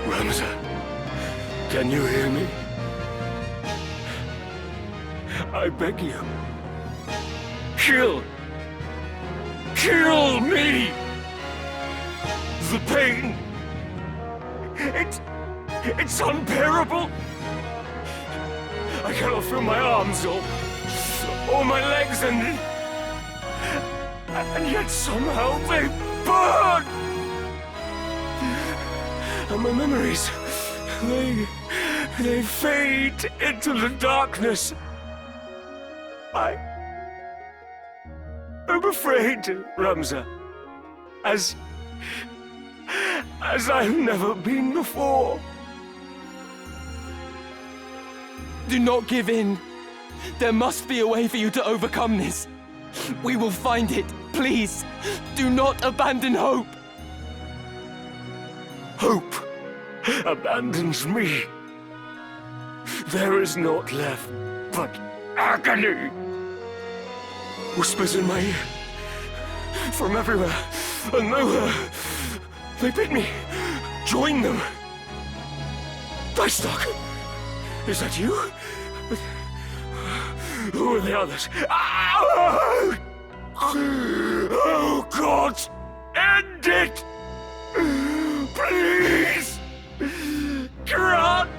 Ramza, can you hear me? I beg you. Kill me! The pain! It's unbearable! I cannot feel my arms or my legs and yet somehow they burn! And my memories, they fade into the darkness. I'm afraid, Ramza, as I've never been before. Do not give in. There must be a way for you to overcome this. We will find it. Please, do not abandon hope. Hope abandons me. There is naught left but agony. Whispers in my ear from everywhere and nowhere. They bid me join them. Dicestock, is that you? Who are the others? Oh, God! End it! Please! Grant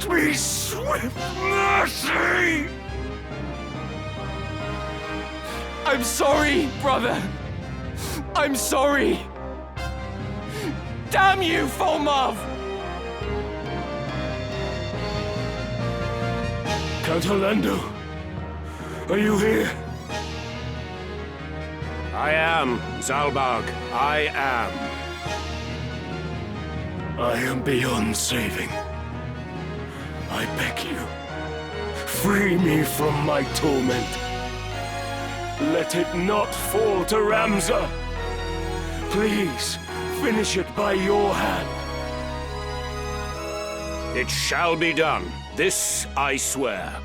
me swift mercy! I'm sorry, brother. I'm sorry. Damn you, Volmov! Count Orlando, are you here? I am, Zalbag. I am. I am beyond saving. I beg you, free me from my torment. Let it not fall to Ramza. Please, finish it by your hand. It shall be done. This I swear.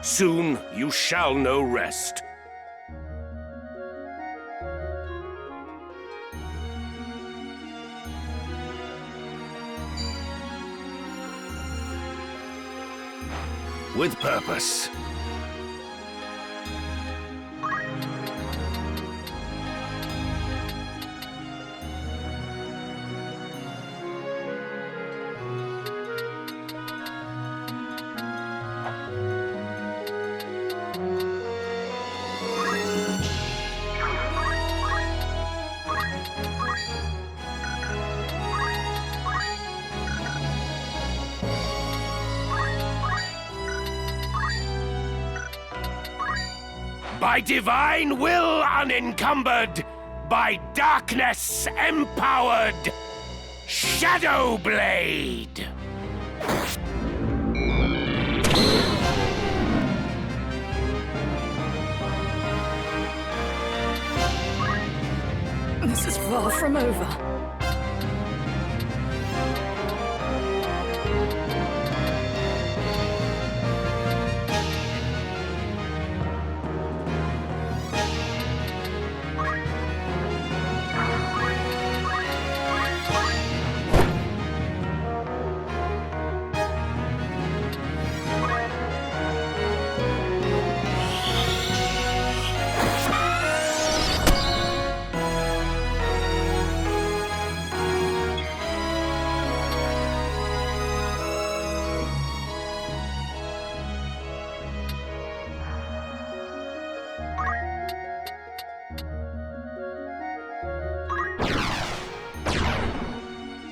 Soon you shall know rest. With purpose. By divine will unencumbered, by darkness empowered Shadow Blade. This is far from over.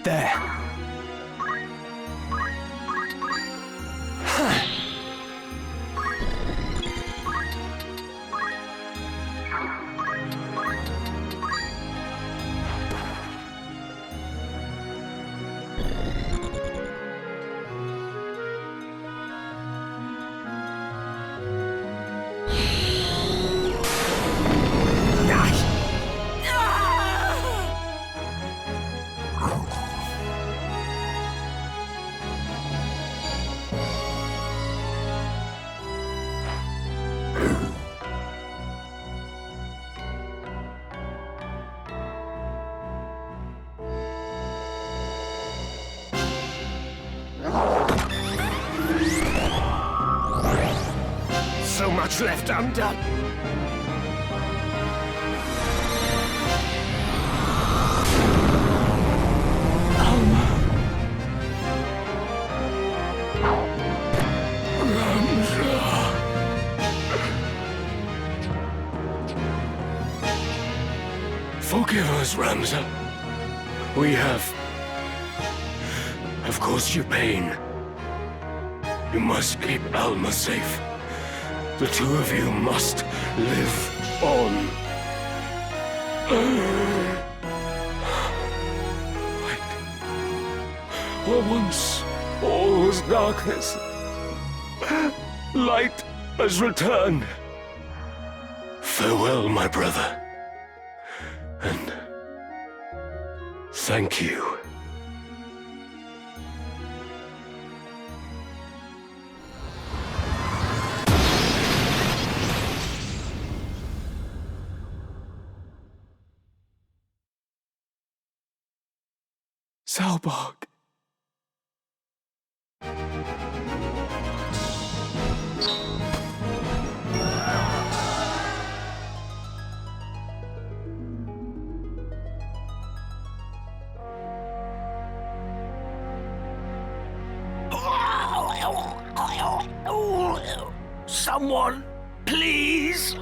There. So much left undone. Forgive us, Ramza. We have caused you pain. You must keep Alma safe. The two of you must live on. Wait. Where once all was darkness, light has returned. Farewell, my brother. And thank you. Salbog. Someone, please!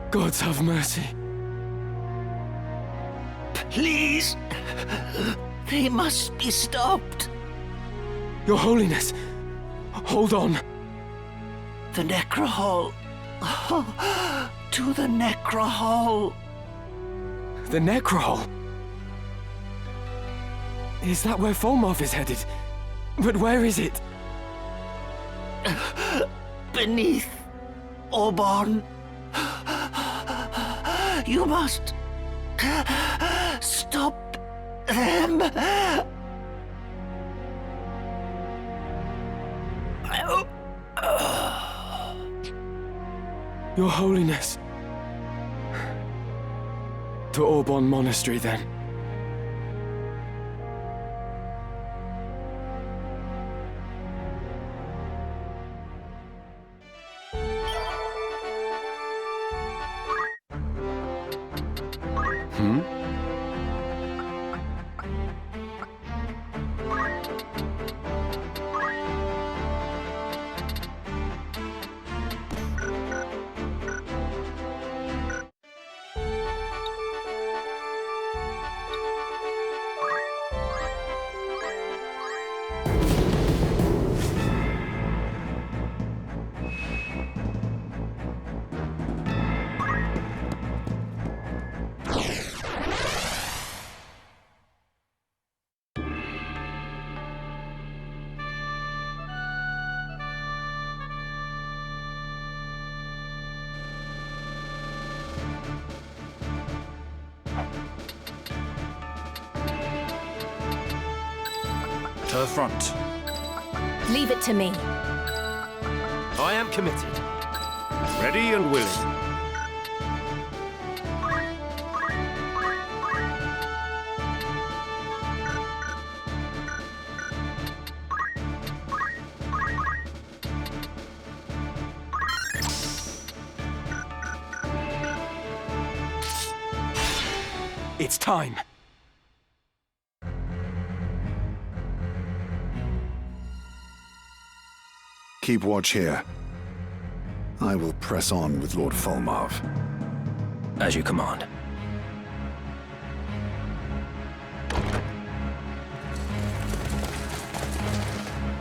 Gods have mercy. Please! They must be stopped. Your Holiness, hold on. The Necrohall. To the Necrohall. The Necrohall? Is that where Folmarth is headed? But where is it? Beneath Orborn. You must stop them. Your Holiness. To Orborn Monastery, then. To the front. Leave it to me. I am committed. Ready and willing. It's time. Keep watch here. I will press on with Lord Fulmarv. As you command.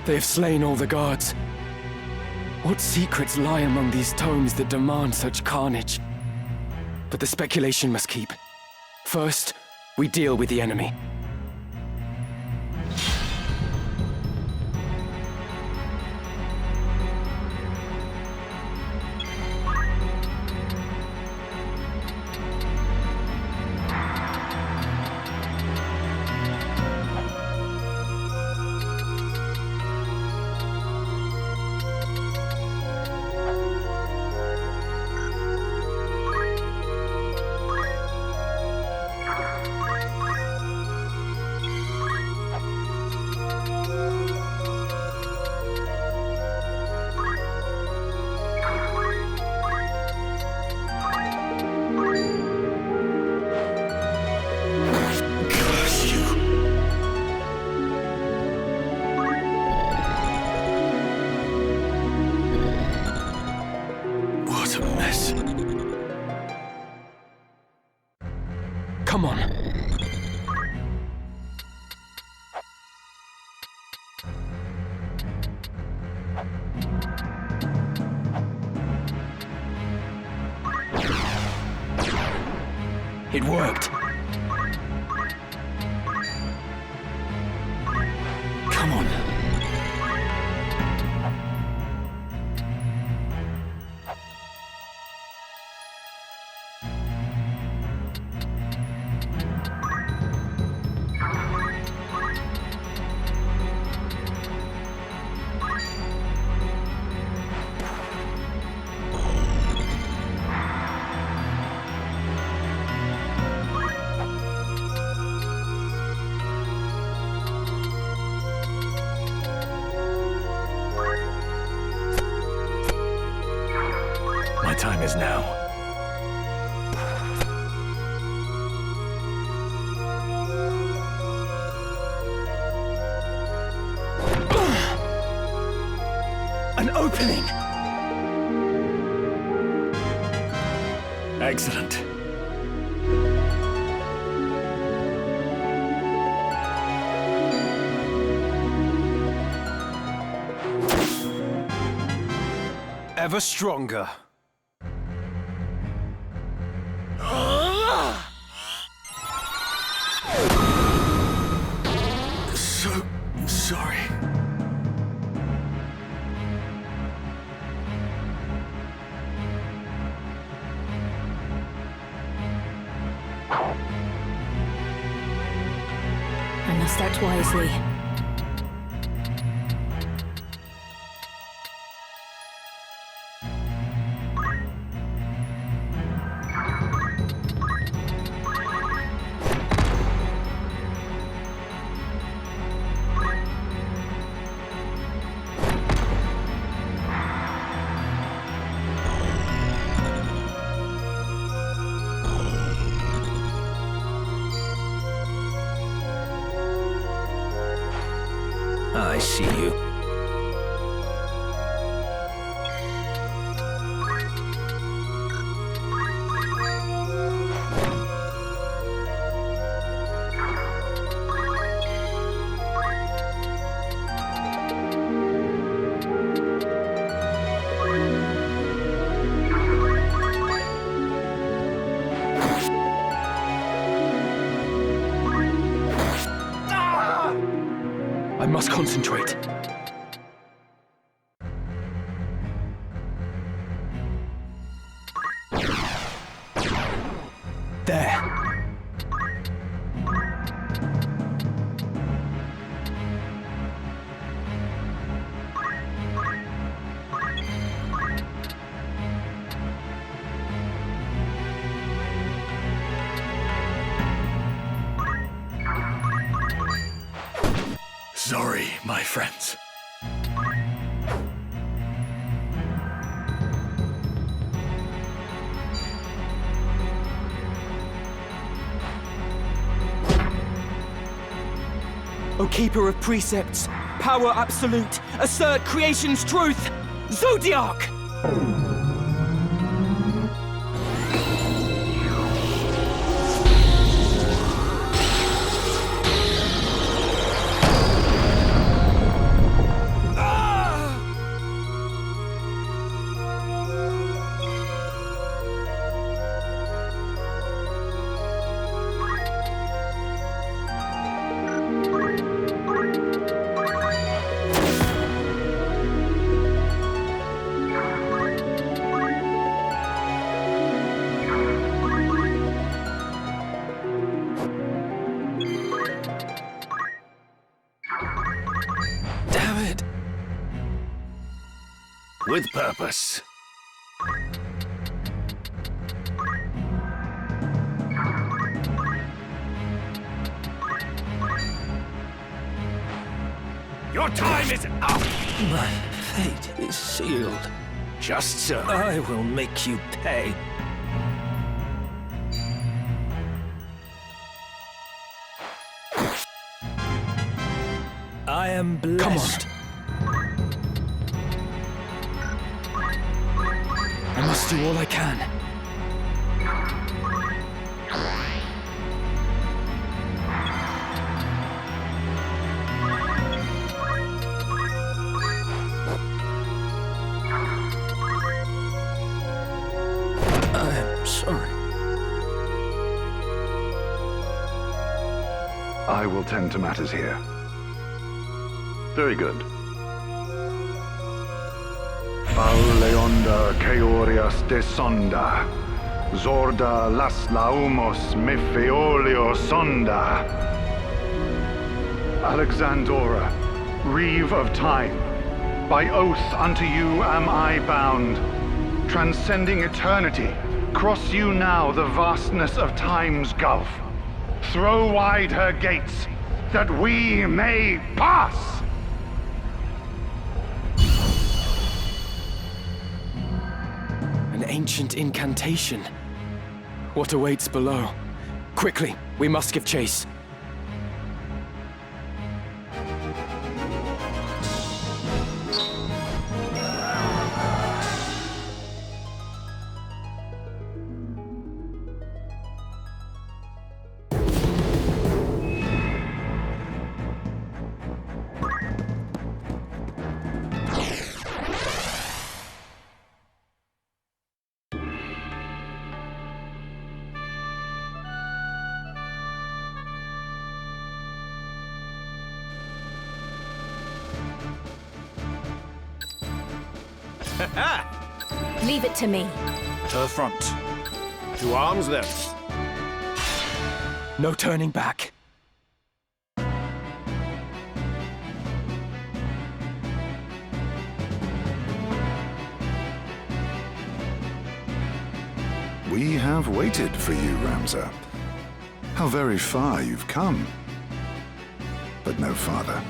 They have slain all the guards. What secrets lie among these tomes that demand such carnage? But the speculation must keep. First, we deal with the enemy. Come on. It worked. Come on. My time is now. An opening! Excellent. Ever stronger. So sorry. I must act wisely. I see you. I must concentrate. There. sorry, my friends. O Keeper of Precepts, power absolute, assert creation's truth! Zodiac! With purpose. Your time is up! My fate is sealed. Just so. I will make you pay. I am blessed. Come on. I must do all I can. I am sorry. I will tend to matters here. Very good. Leonda Keorias de Sonda, Zorda las laumos mifeolio sonda. Alexandora, Reeve of Time, by oath unto you am I bound. Transcending eternity, cross you now the vastness of time's gulf. Throw wide her gates, that we may pass! An ancient incantation. What awaits below? Quickly, we must give chase. Leave it to me. To the front. To arms then. No turning back. We have waited for you, Ramza. How very far you've come. But no farther.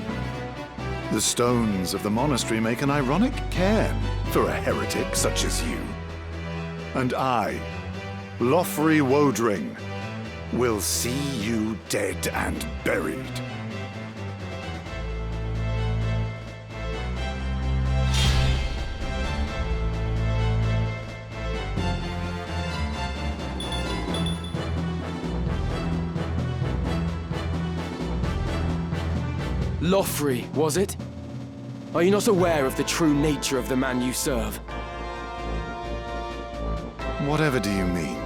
The stones of the monastery make an ironic cairn for a heretic such as you. And I, Lothry Wodring, will see you dead and buried. Lothry, was it? Are you not aware of the true nature of the man you serve? Whatever do you mean?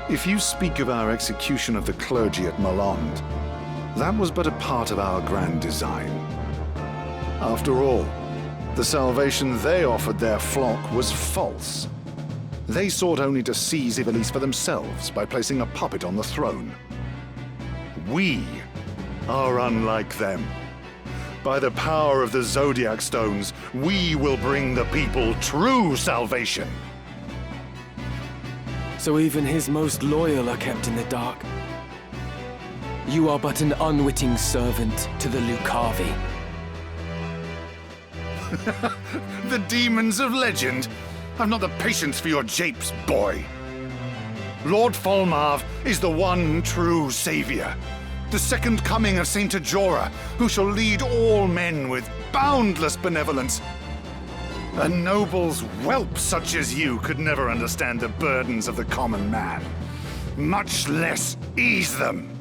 If you speak of our execution of the clergy at Malond, that was but a part of our grand design. After all, the salvation they offered their flock was false. They sought only to seize Ivalice for themselves by placing a puppet on the throne. We are unlike them. By the power of the Zodiac Stones, we will bring the people true salvation. So even his most loyal are kept in the dark. You are but an unwitting servant to the Lucavi. The demons of legend. I've not the patience for your japes, boy. Lord Folmarv is the one true savior. The second coming of Saint Ajora, who shall lead all men with boundless benevolence. A noble's whelp such as you could never understand the burdens of the common man, much less ease them.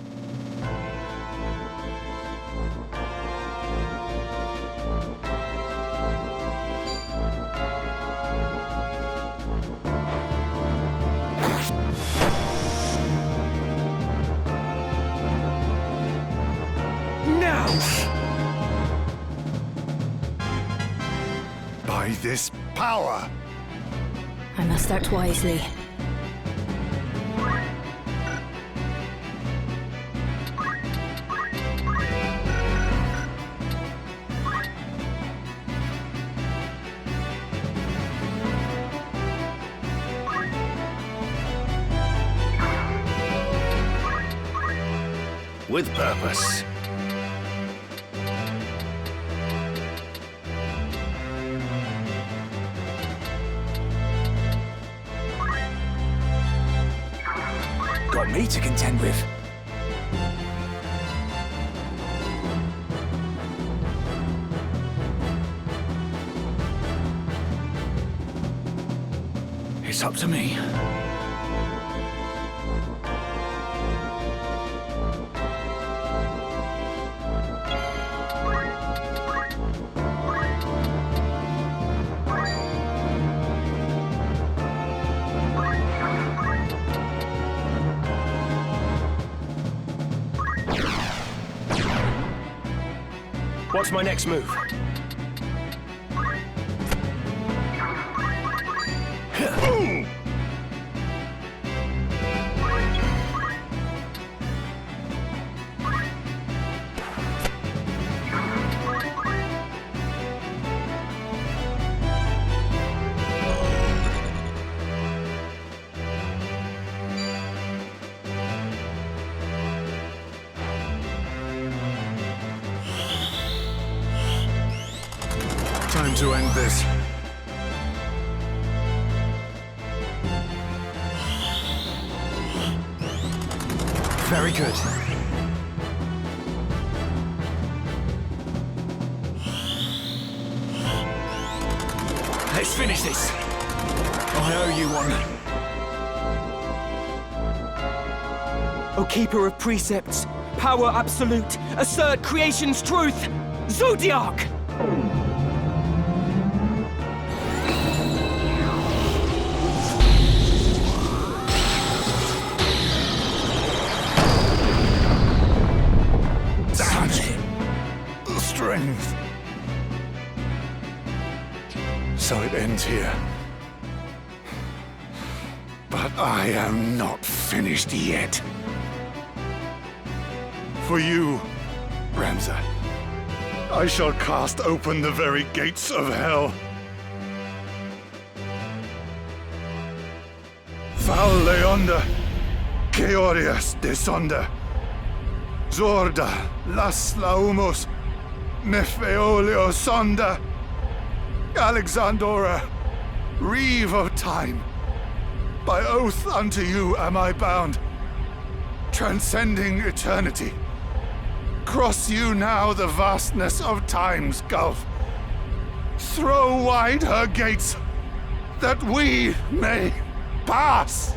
By this power! I must act wisely. With purpose. Got me to contend with. It's up to me. What's my next move? Time to end this. Very good. Let's finish this. I owe you one. O keeper of precepts, power absolute, assert creation's truth, Zodiac! Strength. So it ends here. But I am not finished yet. For you, Ramza, I shall cast open the very gates of hell. Val Leonda, Georias de Sonda, Zorda, Las Laumos, Nefeolio Sonda, Alexandora, Reeve of Time. By oath unto you am I bound, transcending eternity. Cross you now the vastness of time's gulf. Throw wide her gates, that we may pass.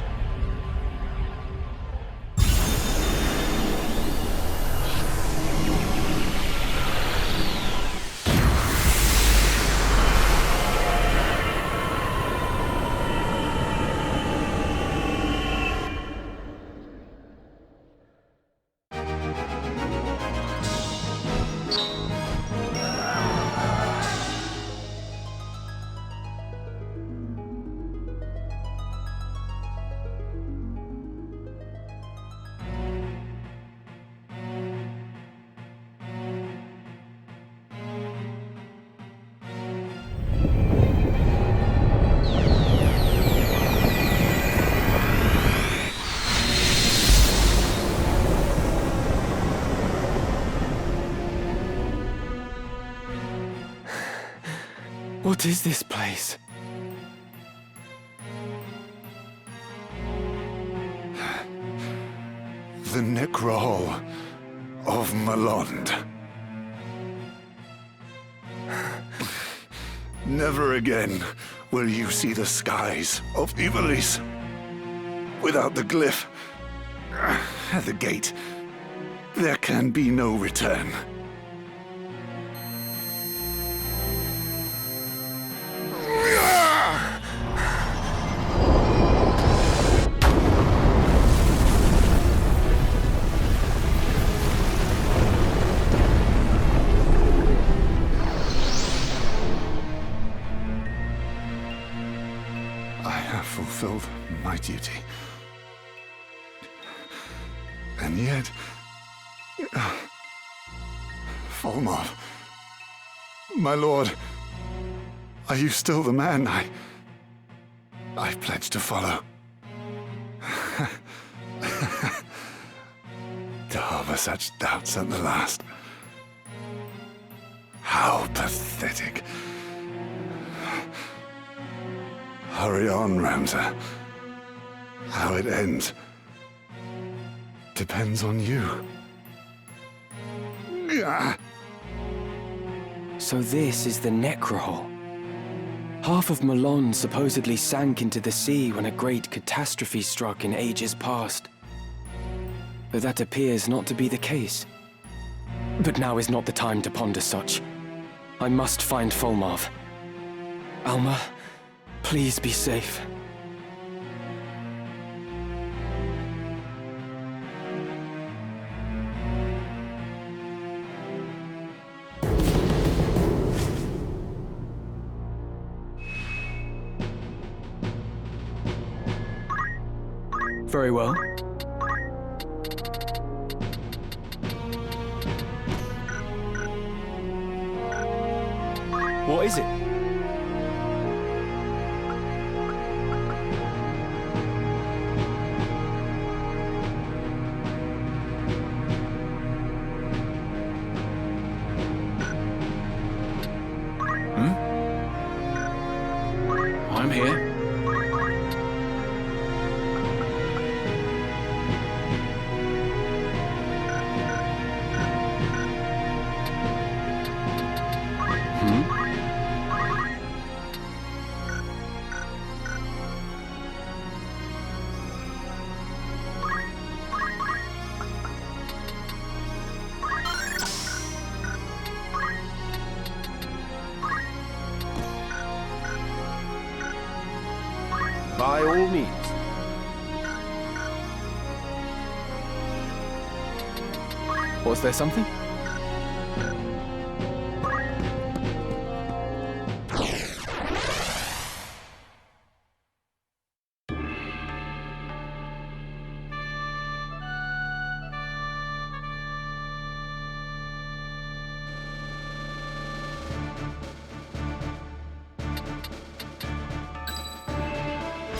What is this place? The Necrohol of Malond. Never again will you see the skies of Ivalice without the glyph at the gate. There can be no return. Fulfilled my duty. And yet... Volmar, my lord, are you still the man I pledged to follow? To harbor such doubts at the last. How pathetic. Hurry on, Ramsar. How it ends depends on you. So this is the Necrohol. Half of Malon supposedly sank into the sea when a great catastrophe struck in ages past. But that appears not to be the case. But now is not the time to ponder such. I must find Volmar. Alma, please be safe. Very well. What is it? I'm here. By all means. Was there something?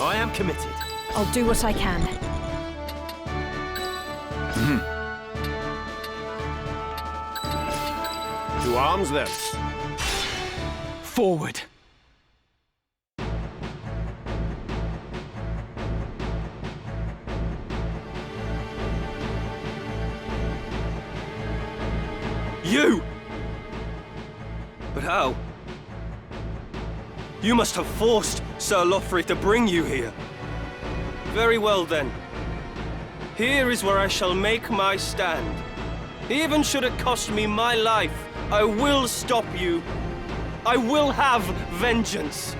I am committed. I'll do what I can. To arms then. Forward. You! But how? You must have forced Sir Lothry to bring you here. Very well then. Here is where I shall make my stand. Even should it cost me my life, I will stop you. I will have vengeance.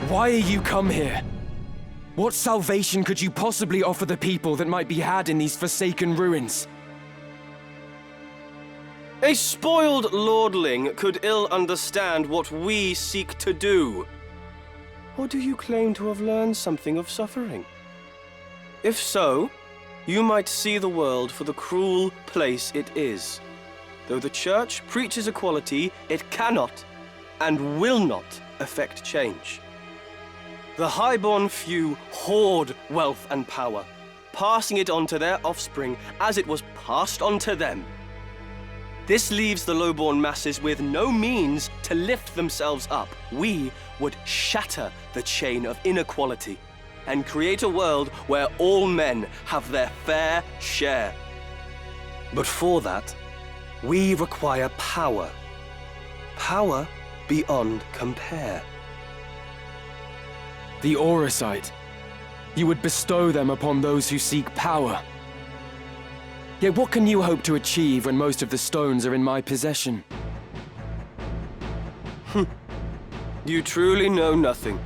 Why are you come here? What salvation could you possibly offer the people that might be had in these forsaken ruins? A spoiled lordling could ill understand what we seek to do. Or do you claim to have learned something of suffering? If so, you might see the world for the cruel place it is. Though the Church preaches equality, it cannot and will not effect change. The highborn few hoard wealth and power, passing it on to their offspring as it was passed on to them. This leaves the lowborn masses with no means to lift themselves up. We would shatter the chain of inequality and create a world where all men have their fair share. But for that, we require power. Power beyond compare. The Auracite. You would bestow them upon those who seek power. Yet what can you hope to achieve when most of the stones are in my possession? You truly know nothing.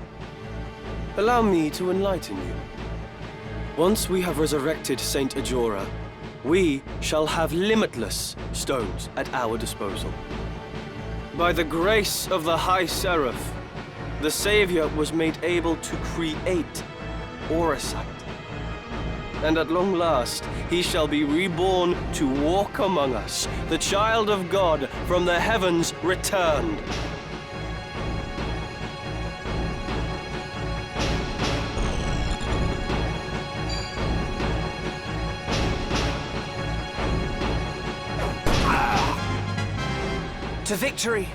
Allow me to enlighten you. Once we have resurrected Saint Ajora, we shall have limitless stones at our disposal. By the grace of the High Seraph, the Savior was made able to create Auracite. And at long last, he shall be reborn to walk among us, the child of God from the heavens returned. To victory!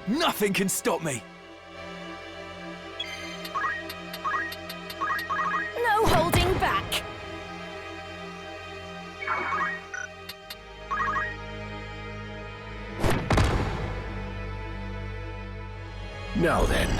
Nothing can stop me! No holding back! Now then.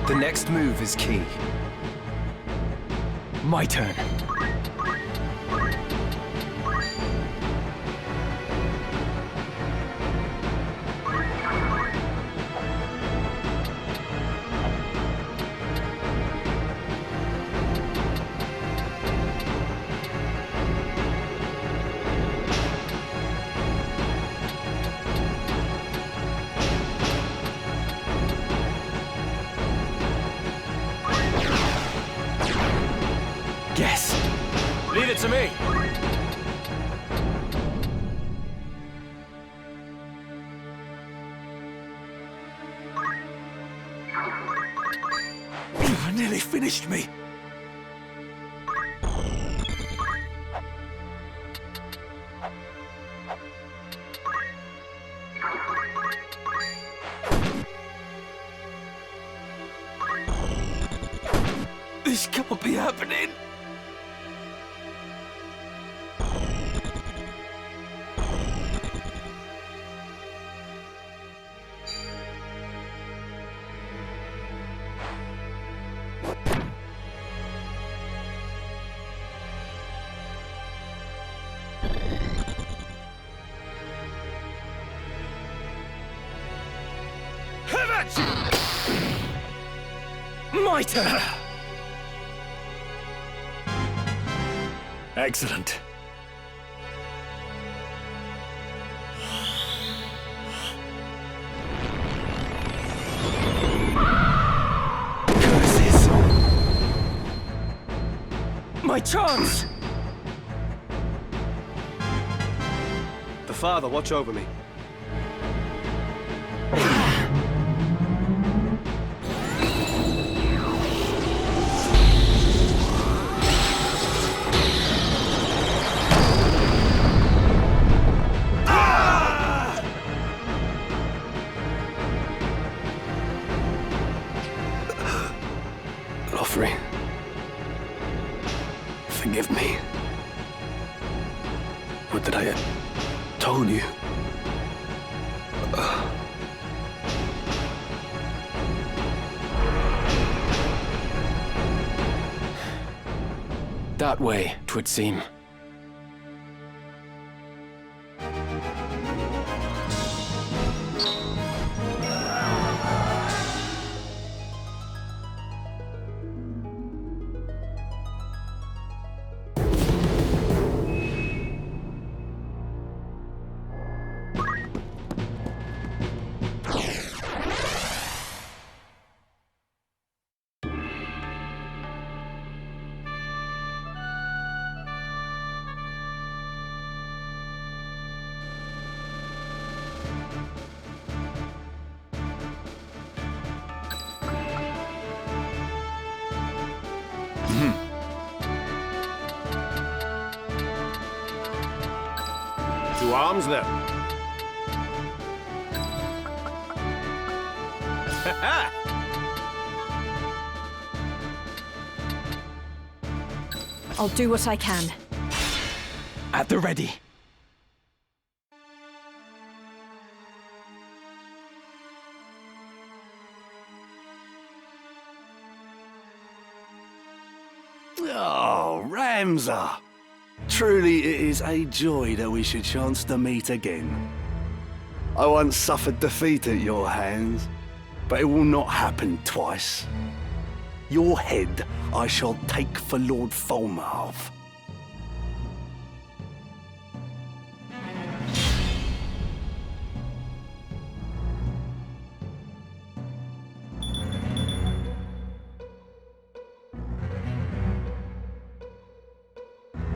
The next move is key. My turn. Yes. Leave it to me! You nearly finished me. This can't be happening. My turn! Excellent. Curses! My chance! The Father, watch over me. forgive me. Would that I had told you. That way, 'twould seem. To arms, then. I'll do what I can. At the ready. Oh, Ramza! Truly it is a joy that we should chance to meet again. I once suffered defeat at your hands, but it will not happen twice. Your head I shall take for Lord Folmarv.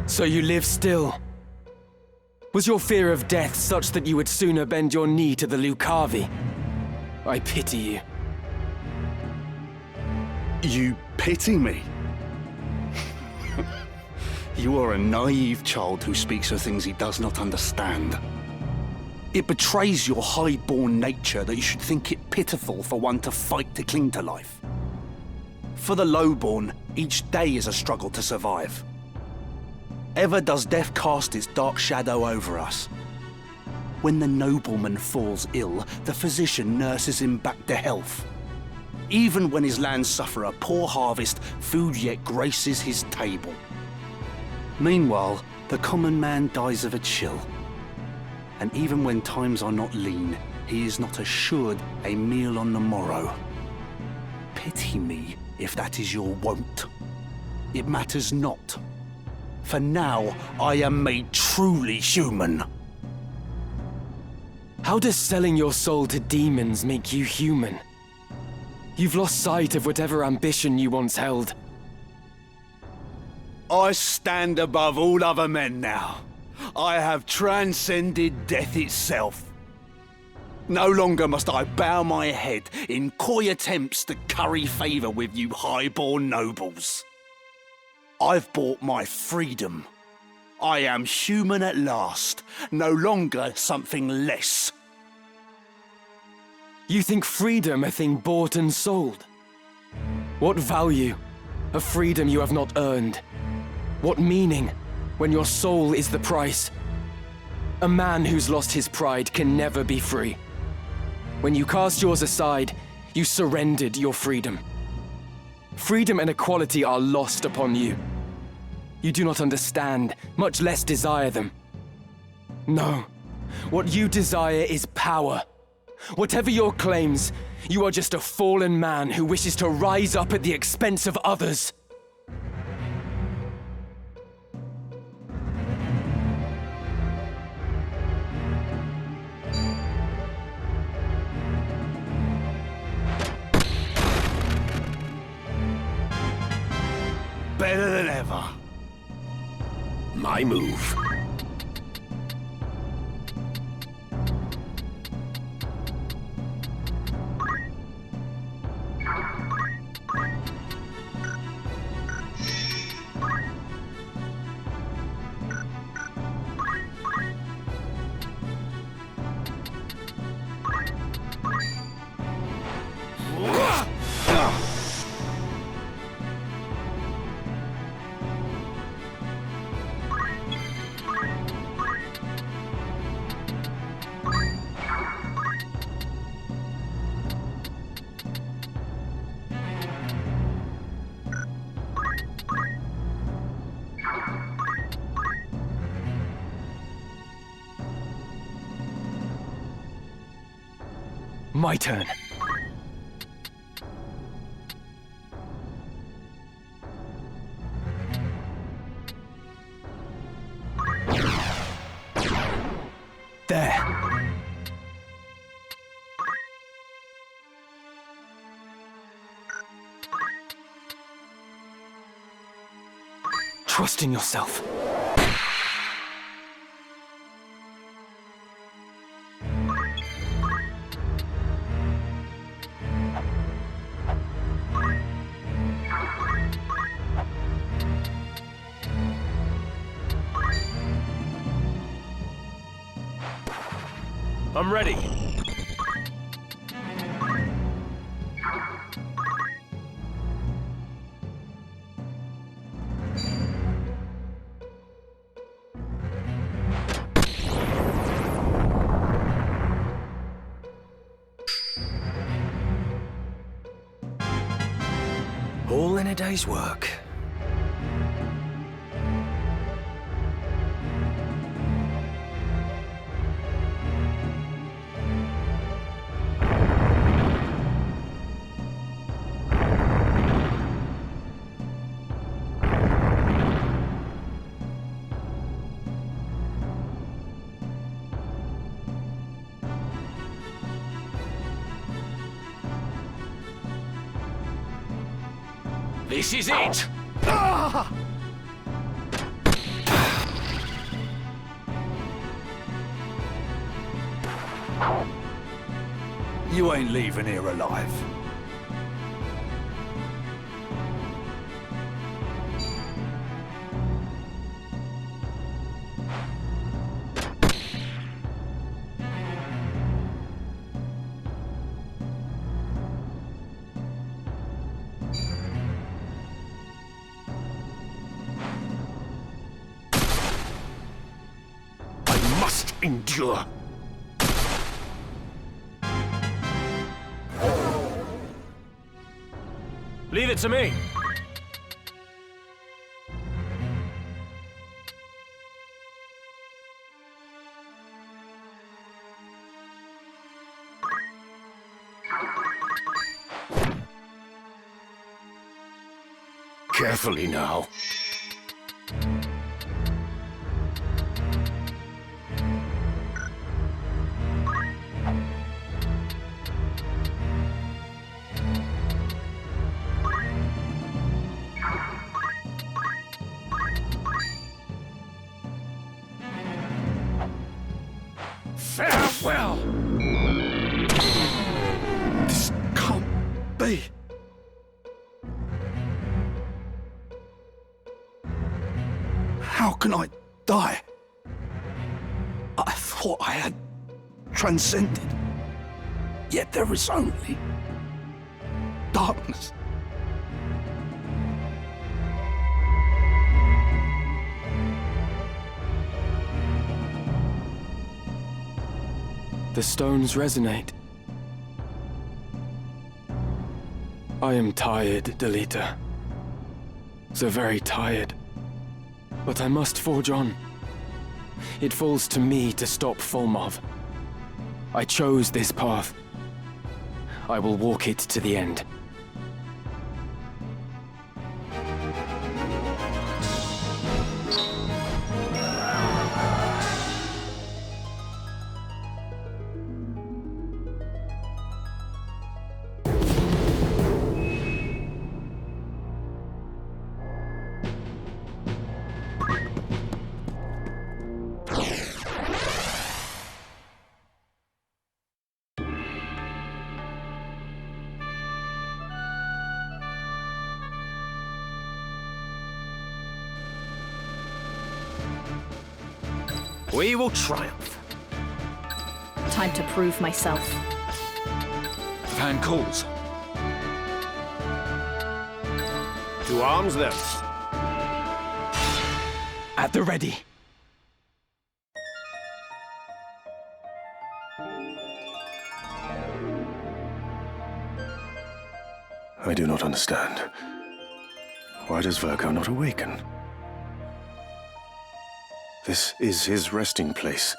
So you live still? Was your fear of death such that you would sooner bend your knee to the Lucavi? I pity you. You pity me? You are a naive child who speaks of things he does not understand. It betrays your high-born nature that you should think it pitiful for one to fight to cling to life. For the low-born, each day is a struggle to survive. Ever does death cast its dark shadow over us. When the nobleman falls ill, the physician nurses him back to health. Even when his lands suffer a poor harvest, food yet graces his table. Meanwhile, the common man dies of a chill. And even when times are not lean, he is not assured a meal on the morrow. Pity me if that is your wont. It matters not. For now, I am made truly human. How does selling your soul to demons make you human? You've lost sight of whatever ambition you once held. I stand above all other men now. I have transcended death itself. No longer must I bow my head in coy attempts to curry favor with you high-born nobles. I've bought my freedom. I am human at last, no longer something less. You think freedom a thing bought and sold? What value? A freedom you have not earned. What meaning when your soul is the price? A man who's lost his pride can never be free. When you cast yours aside, you surrendered your freedom. Freedom and equality are lost upon you. You do not understand, much less desire them. No, what you desire is power. Whatever your claims, you are just a fallen man who wishes to rise up at the expense of others. Better than ever. My move. My turn. There. Trust in yourself. I'm ready. All in a day's work. This is it! You ain't leaving here alive. I must endure. Leave it to me. Carefully now. Farewell! This can't be. How can I die? I thought I had transcended. Yet there is only darkness. The stones resonate. I am tired, Delita. So very tired. But I must forge on. It falls to me to stop Fulmov. I chose this path. I will walk it to the end. We will triumph. Time to prove myself. Van calls. To arms, then. At the ready. I do not understand. Why does Virgo not awaken? This is his resting place.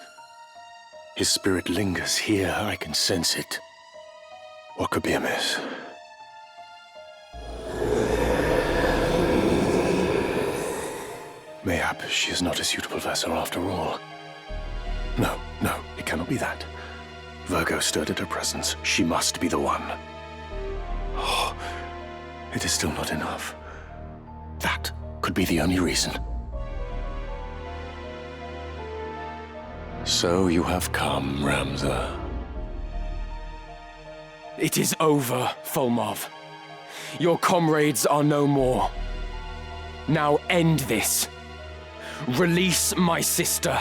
His spirit lingers here, I can sense it. What could be amiss? Mayhap she is not a suitable vessel after all. No, it cannot be that. Virgo stirred at her presence. She must be the one. Oh, it is still not enough. That could be the only reason. So you have come, Ramza. It is over, Fulmov. Your comrades are no more. Now end this. Release my sister.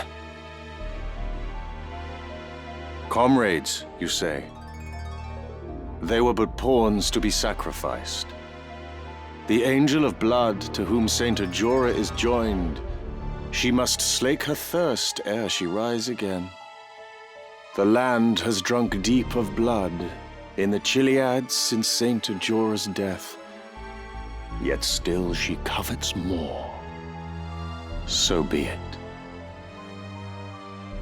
Comrades, you say? They were but pawns to be sacrificed. The Angel of Blood, to whom Saint Ajora is joined, she must slake her thirst ere she rise again. The land has drunk deep of blood in the Chiliads since Saint Ajora's death. Yet still she covets more. So be it.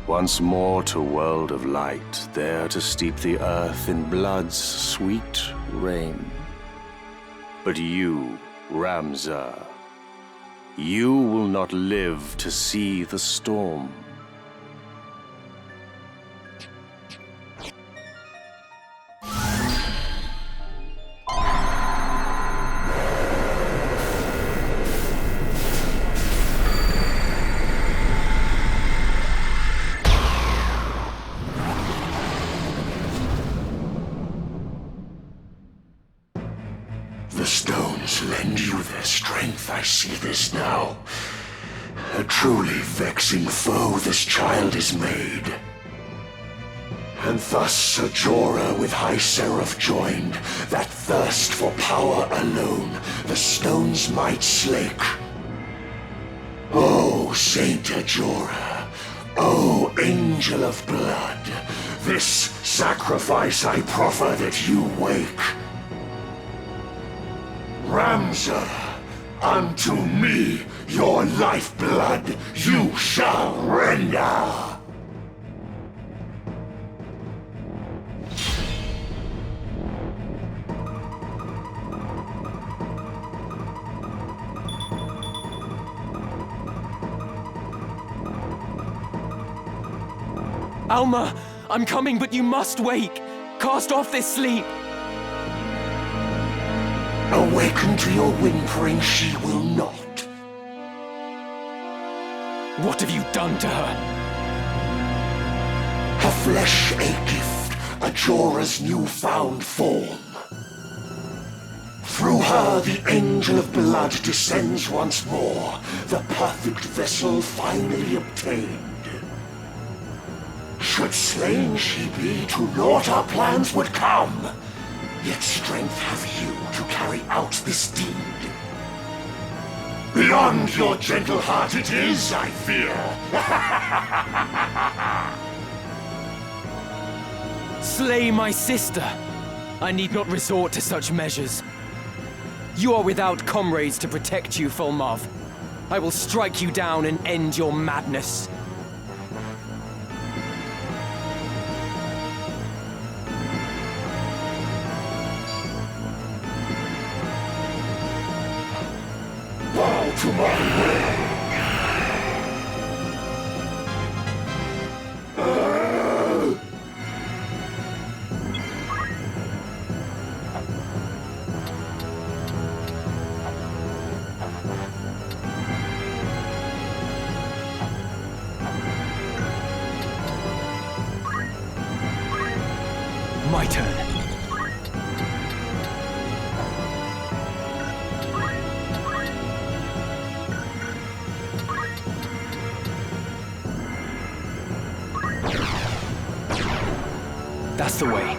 Once more to world of light, there to steep the earth in blood's sweet rain. But you, Ramza, you will not live to see the storm. The stones lend you their strength, I see this now. A truly vexing foe this child is made. And thus Ajora with High Seraph joined, that thirst for power alone the stones might slake. O Saint Ajora, O Angel of Blood, this sacrifice I proffer that you wake. Ramza, unto me your lifeblood you shall render. Alma, I'm coming, but you must wake. Cast off this sleep. Awaken to your whimpering she will not. What have you done to her? Her flesh a gift, Ajora's newfound form. Through her the Angel of Blood descends once more, the perfect vessel finally obtained. Should slain she be, to naught our plans would come. Yet strength have you to carry out this deed. Beyond your gentle heart it is, I fear. Slay my sister. I need not resort to such measures. You are without comrades to protect you, Fulmov. I will strike you down and end your madness. To my will. My turn. That's the way.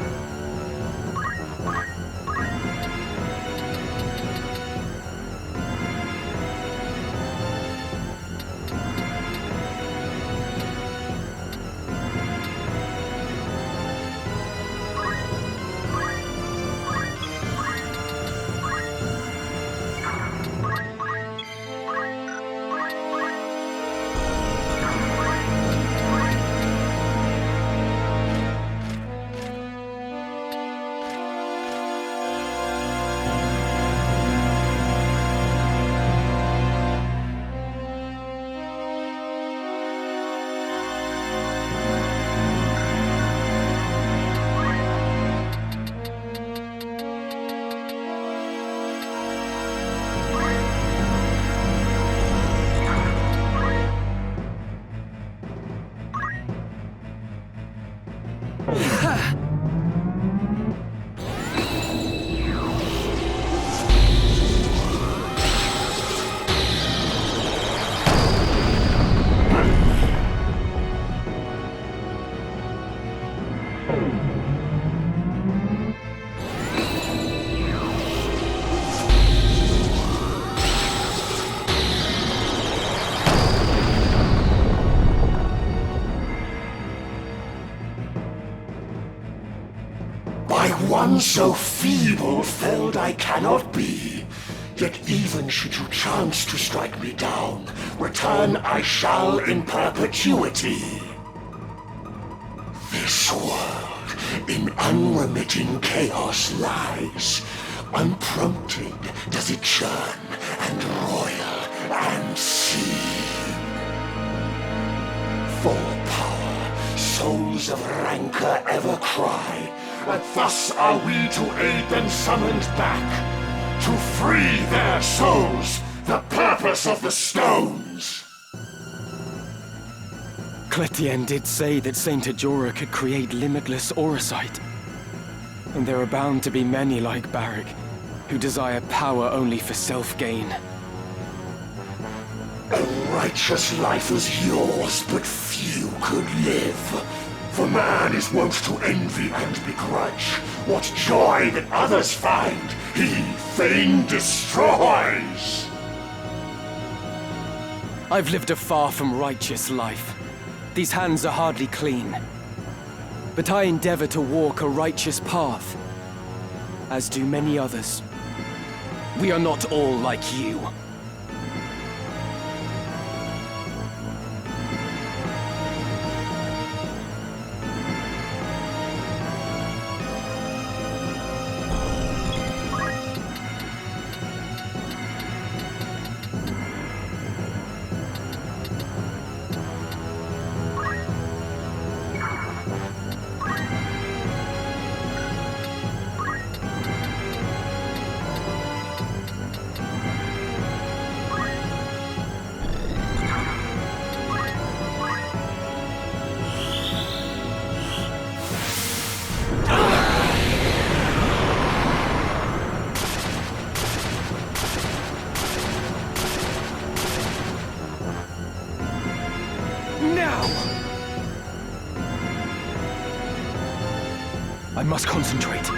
one so feeble-felled I cannot be. Yet even should you chance to strike me down, return I shall in perpetuity. This world in unremitting chaos lies. Unprompted does it churn and roil and seethe. For power, souls of rancor ever cry, and thus are we to aid them summoned back. To free their souls, the purpose of the stones! Cletien did say that Saint Ajora could create limitless auracite. And there are bound to be many like Barrick, who desire power only for self-gain. A righteous life was yours, but few could live. For man is wont to envy and begrudge. What joy that others find, he fain destroys! I've lived a far from righteous life. These hands are hardly clean. But I endeavor to walk a righteous path, as do many others. We are not all like you. I must concentrate.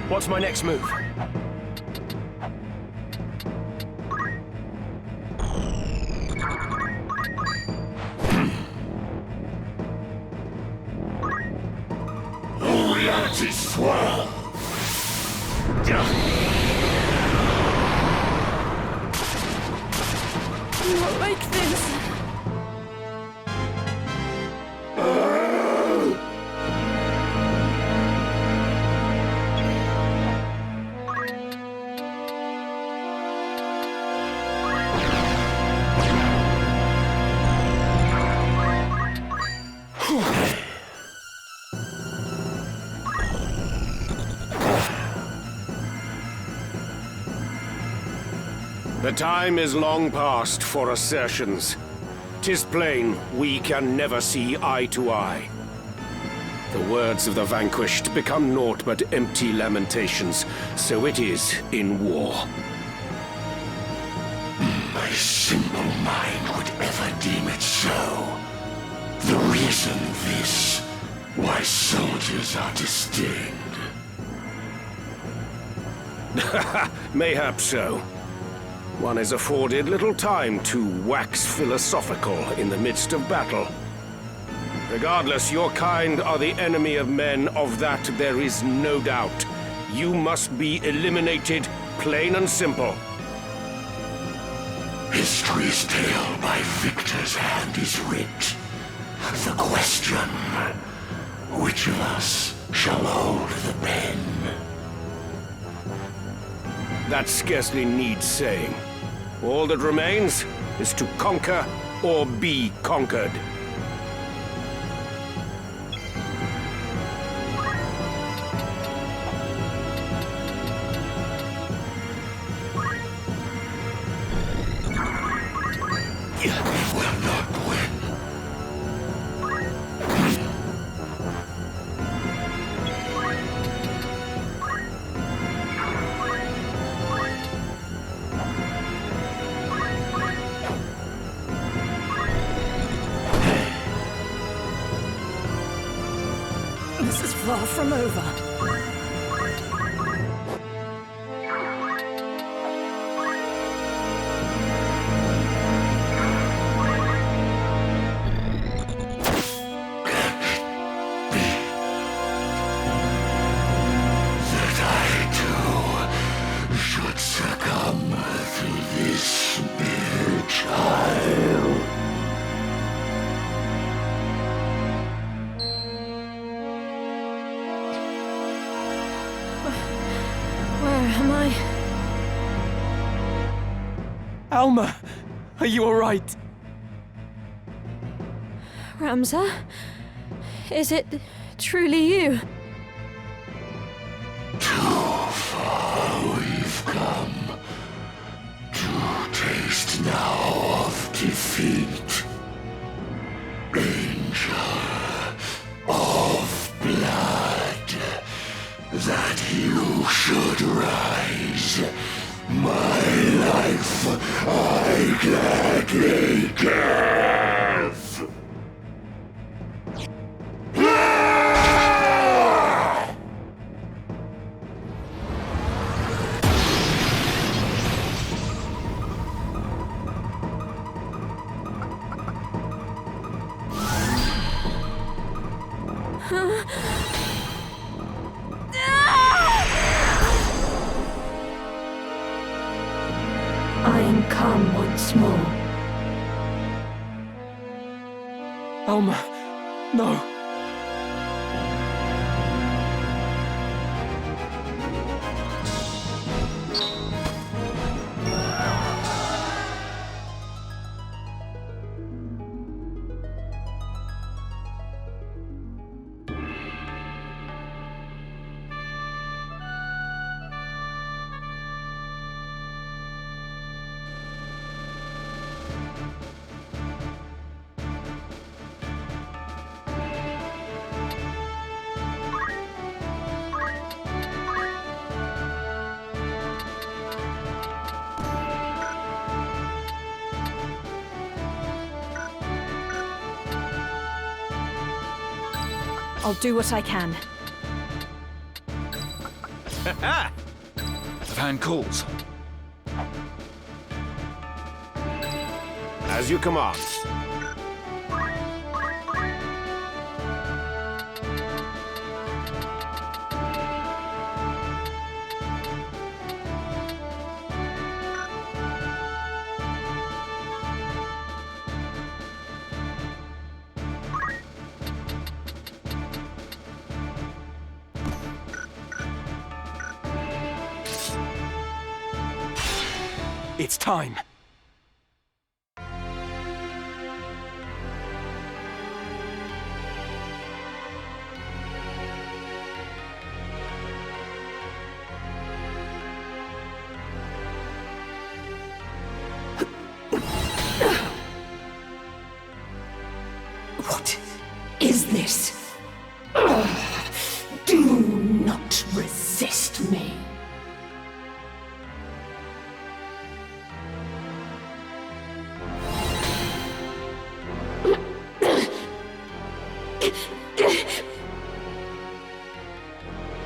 What's my next move? All reality swirl! Not like this. The time is long past for assertions. 'Tis plain we can never see eye to eye. The words of the vanquished become naught but empty lamentations, so it is in war. My simple mind would ever deem it so. The reason this, why soldiers are disdained. Mayhap so. One is afforded little time to wax philosophical in the midst of battle. Regardless, your kind are the enemy of men, of that there is no doubt. You must be eliminated, plain and simple. History's tale by victor's hand is writ. The question, which of us shall hold the pen? That scarcely needs saying. All that remains is to conquer or be conquered. This is far from over. Alma! Are you alright? Ramza? Is it truly you? Too far we've come to taste now of defeat. Angel of blood, that you should rise. My life I gladly give. I am come once more. Alma, no. I'll do what I can. The van calls. As you command. It's time. What is this? Do not resist me.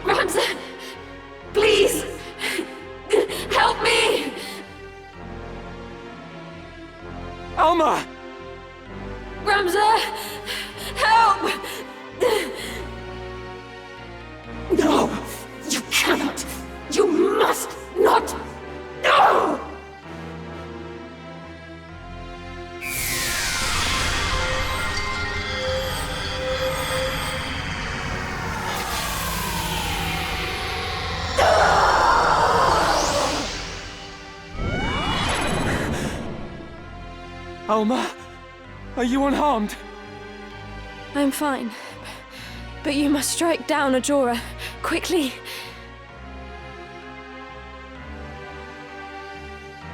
Ramza! Please! Help me! Alma! Ramza! Help! No! You cannot! You must not! No! Alma, are you unharmed? I'm fine. But you must strike down Ajora. Quickly.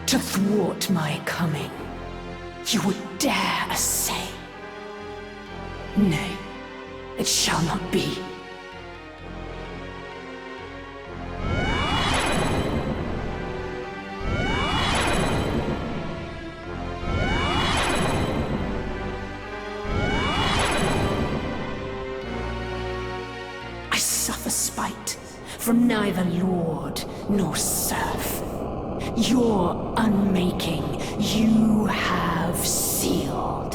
To thwart my coming, you would dare essay. Nay, it shall not be. I suffer spite from neither lord nor serf. Your unmaking you have sealed.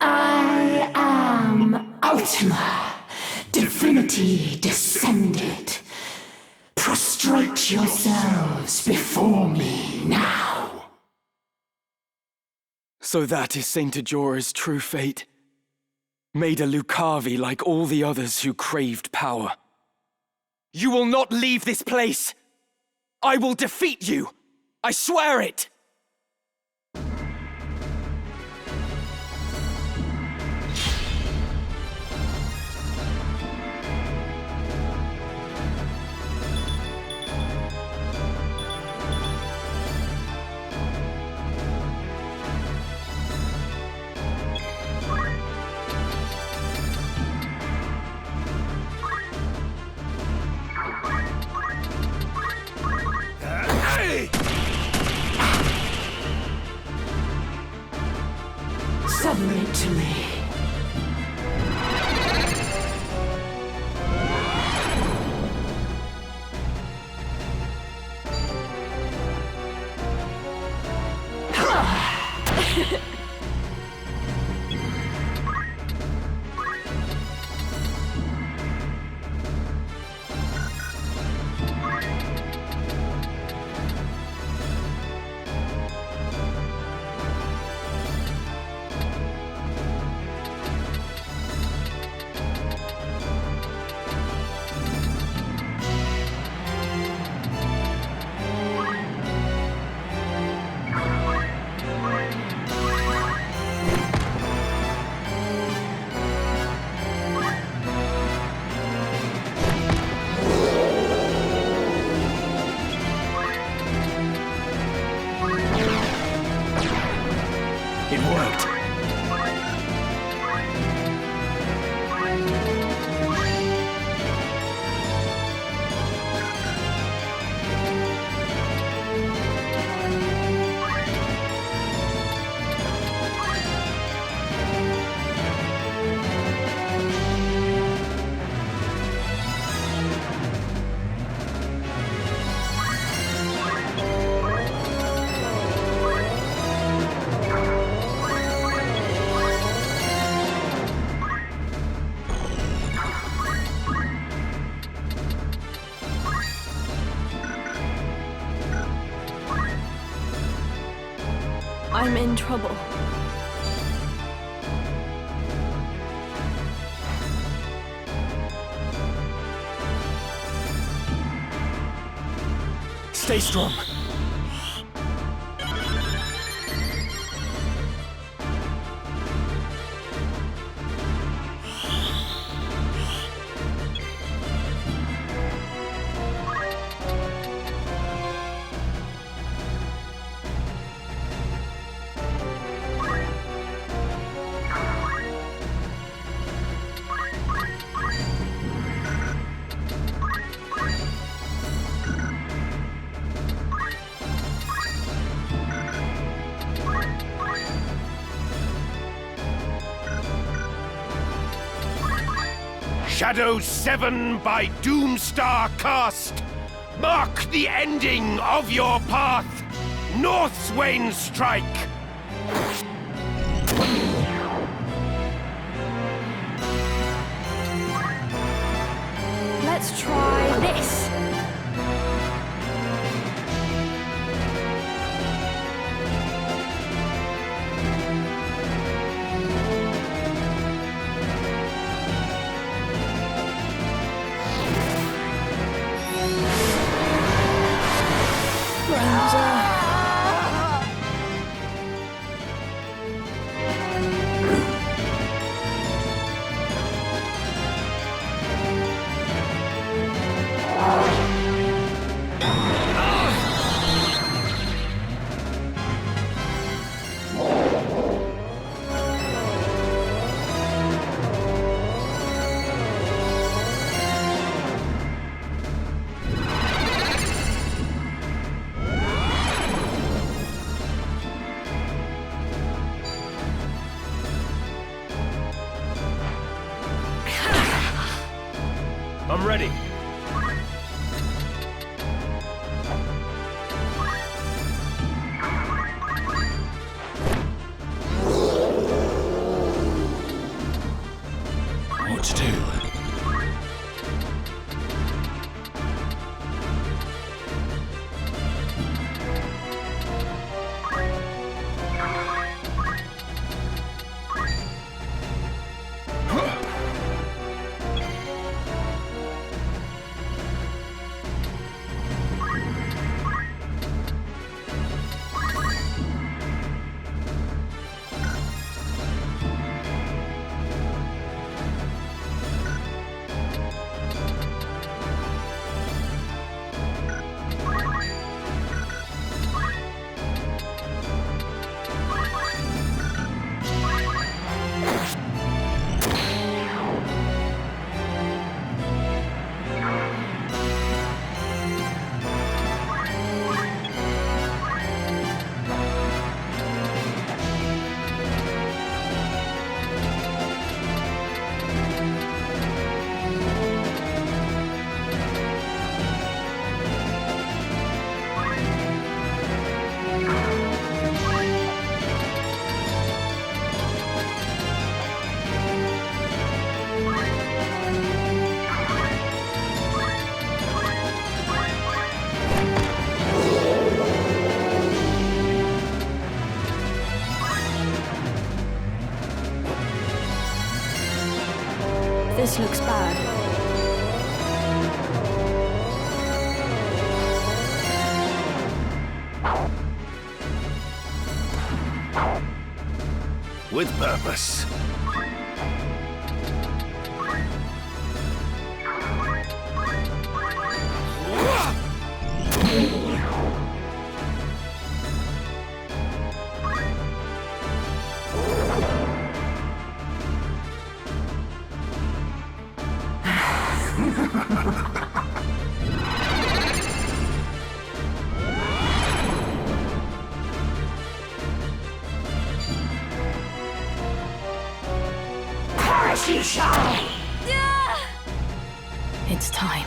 I am Ultima, divinity descended. Prostrate yourselves before me now. So that is Saint Ajora's true fate. Made a Lucavi like all the others who craved power. You will not leave this place! I will defeat you! I swear it! Submit to me. It worked. I'm in trouble. Stay strong. Shadow 7 by Doomstar cast. Mark the ending of your path. Northswain strike. Let's try this. I'm ready. What to do? This looks bad. With purpose. Perish you shall! It's time.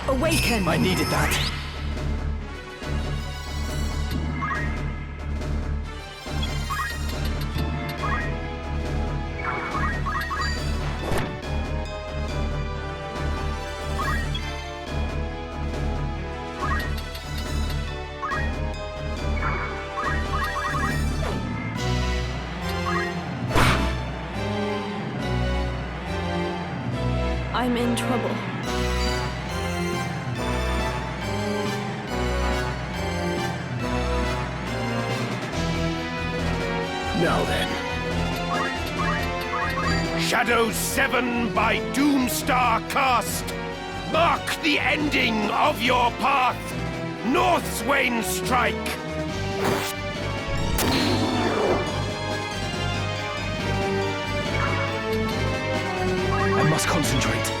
Awaken! I needed that. I'm in trouble. Now then. Shadow 7 by Doomstar cast. Mark the ending of your path. Northswain strike. I must concentrate.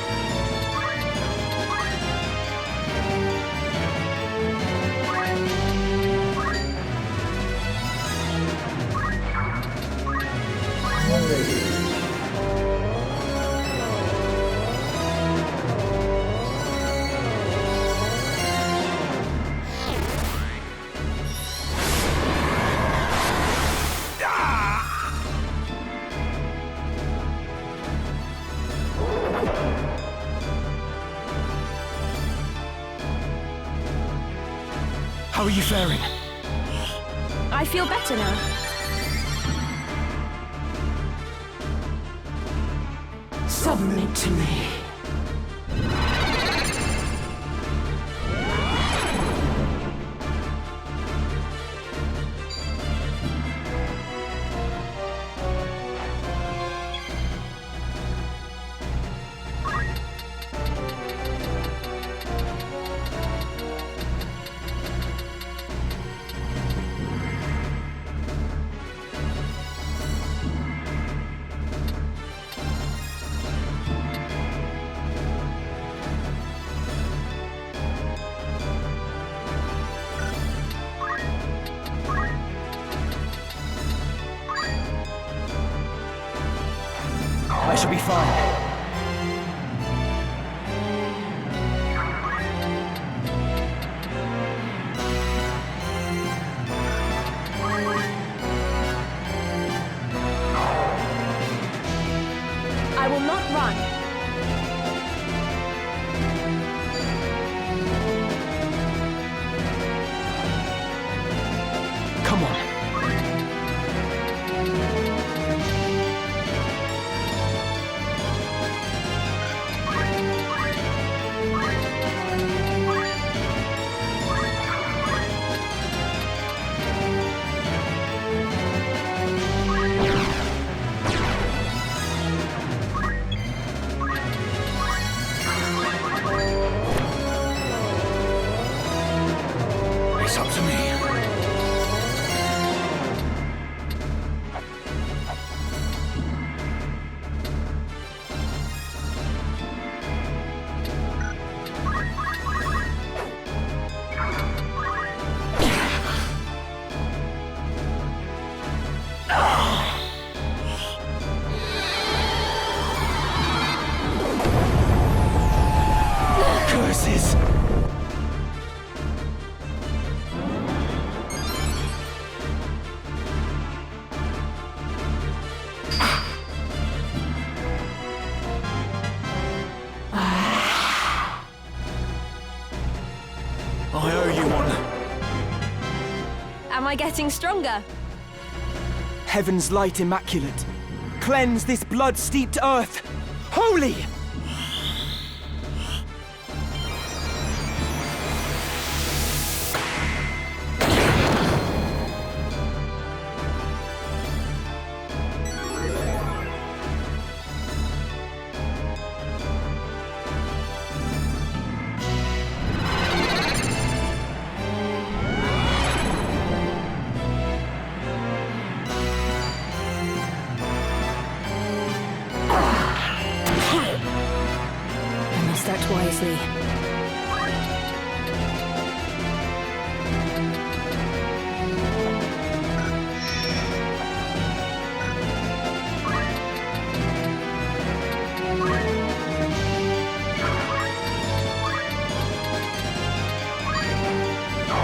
How are you faring? I feel better now. Submit to me. I shall be fine. I will not run. Come on. It's up to me. Curses! I owe you one. Am I getting stronger? Heaven's light immaculate. Cleanse this blood-steeped earth. Holy! I must act wisely.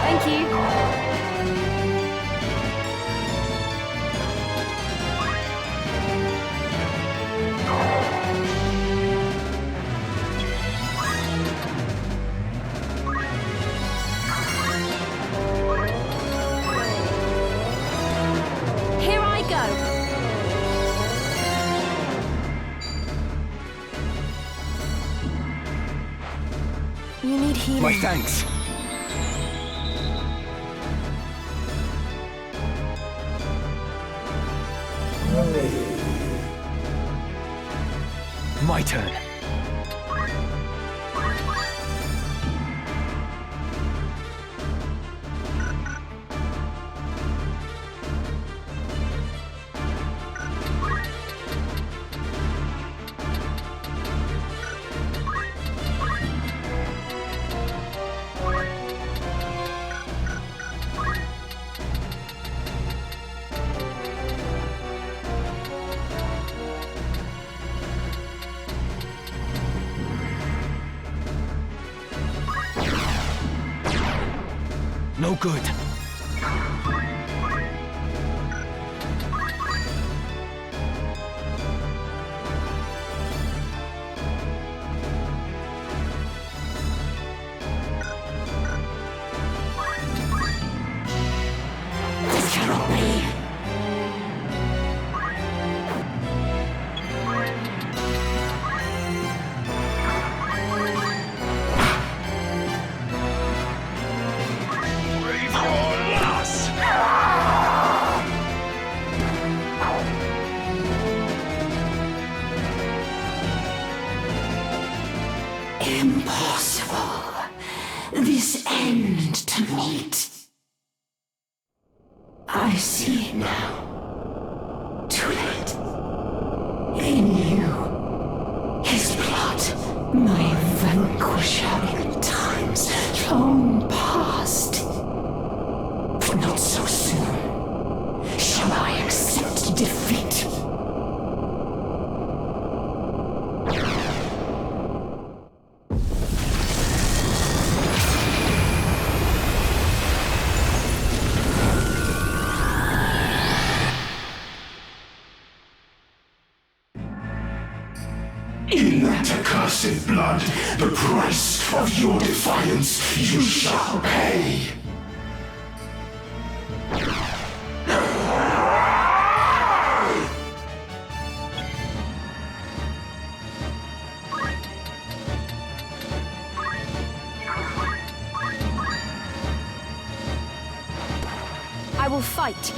Thank you. Here I go. You need healing. My thanks. My turn. No good. Impossible. This end to meet. I see it now. Too late. In you. His blood. My vanquisher in times long past. But not so soon. Shall I accept defeat? In that accursed blood, the price of your defiance you shall pay. I will fight.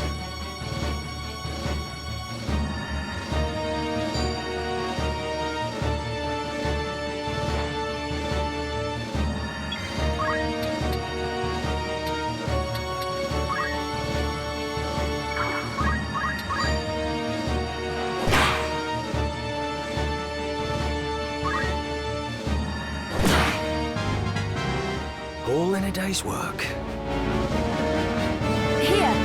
All in a day's work. Here!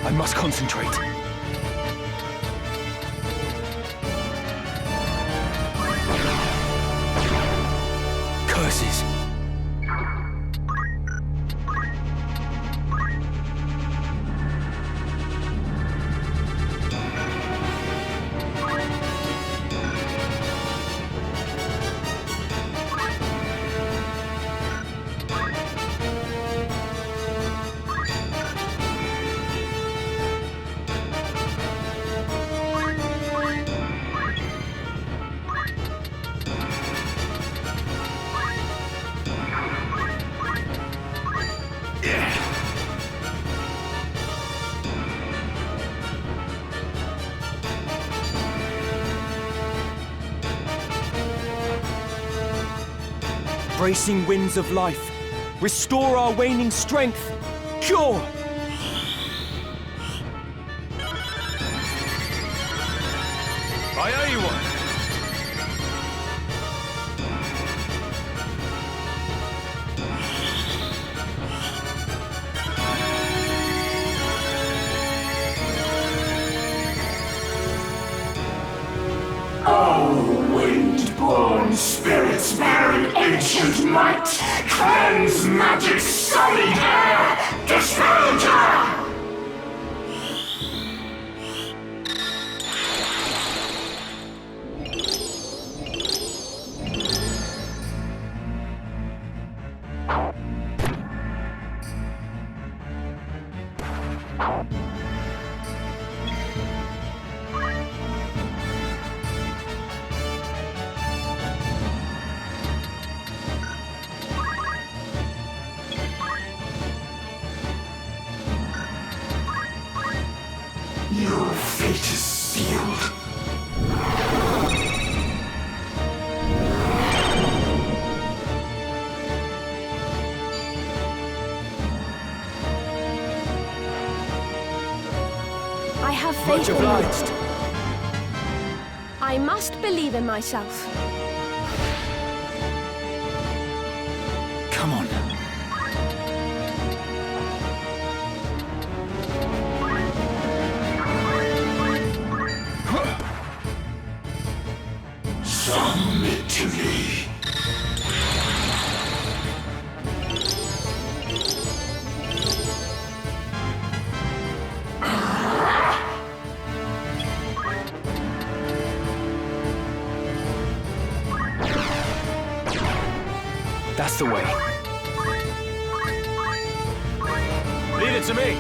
I must concentrate. Curses. Bracing winds of life, restore our waning strength. Cure! I owe you one. Oh, wind-born spirits bearing ancient might, cleanse magic's sullied air, disdanger! Your fate is sealed. I have faith Much in you. obliged. I must believe in myself. Come on. Submit to me. That's the way. Leave it to me.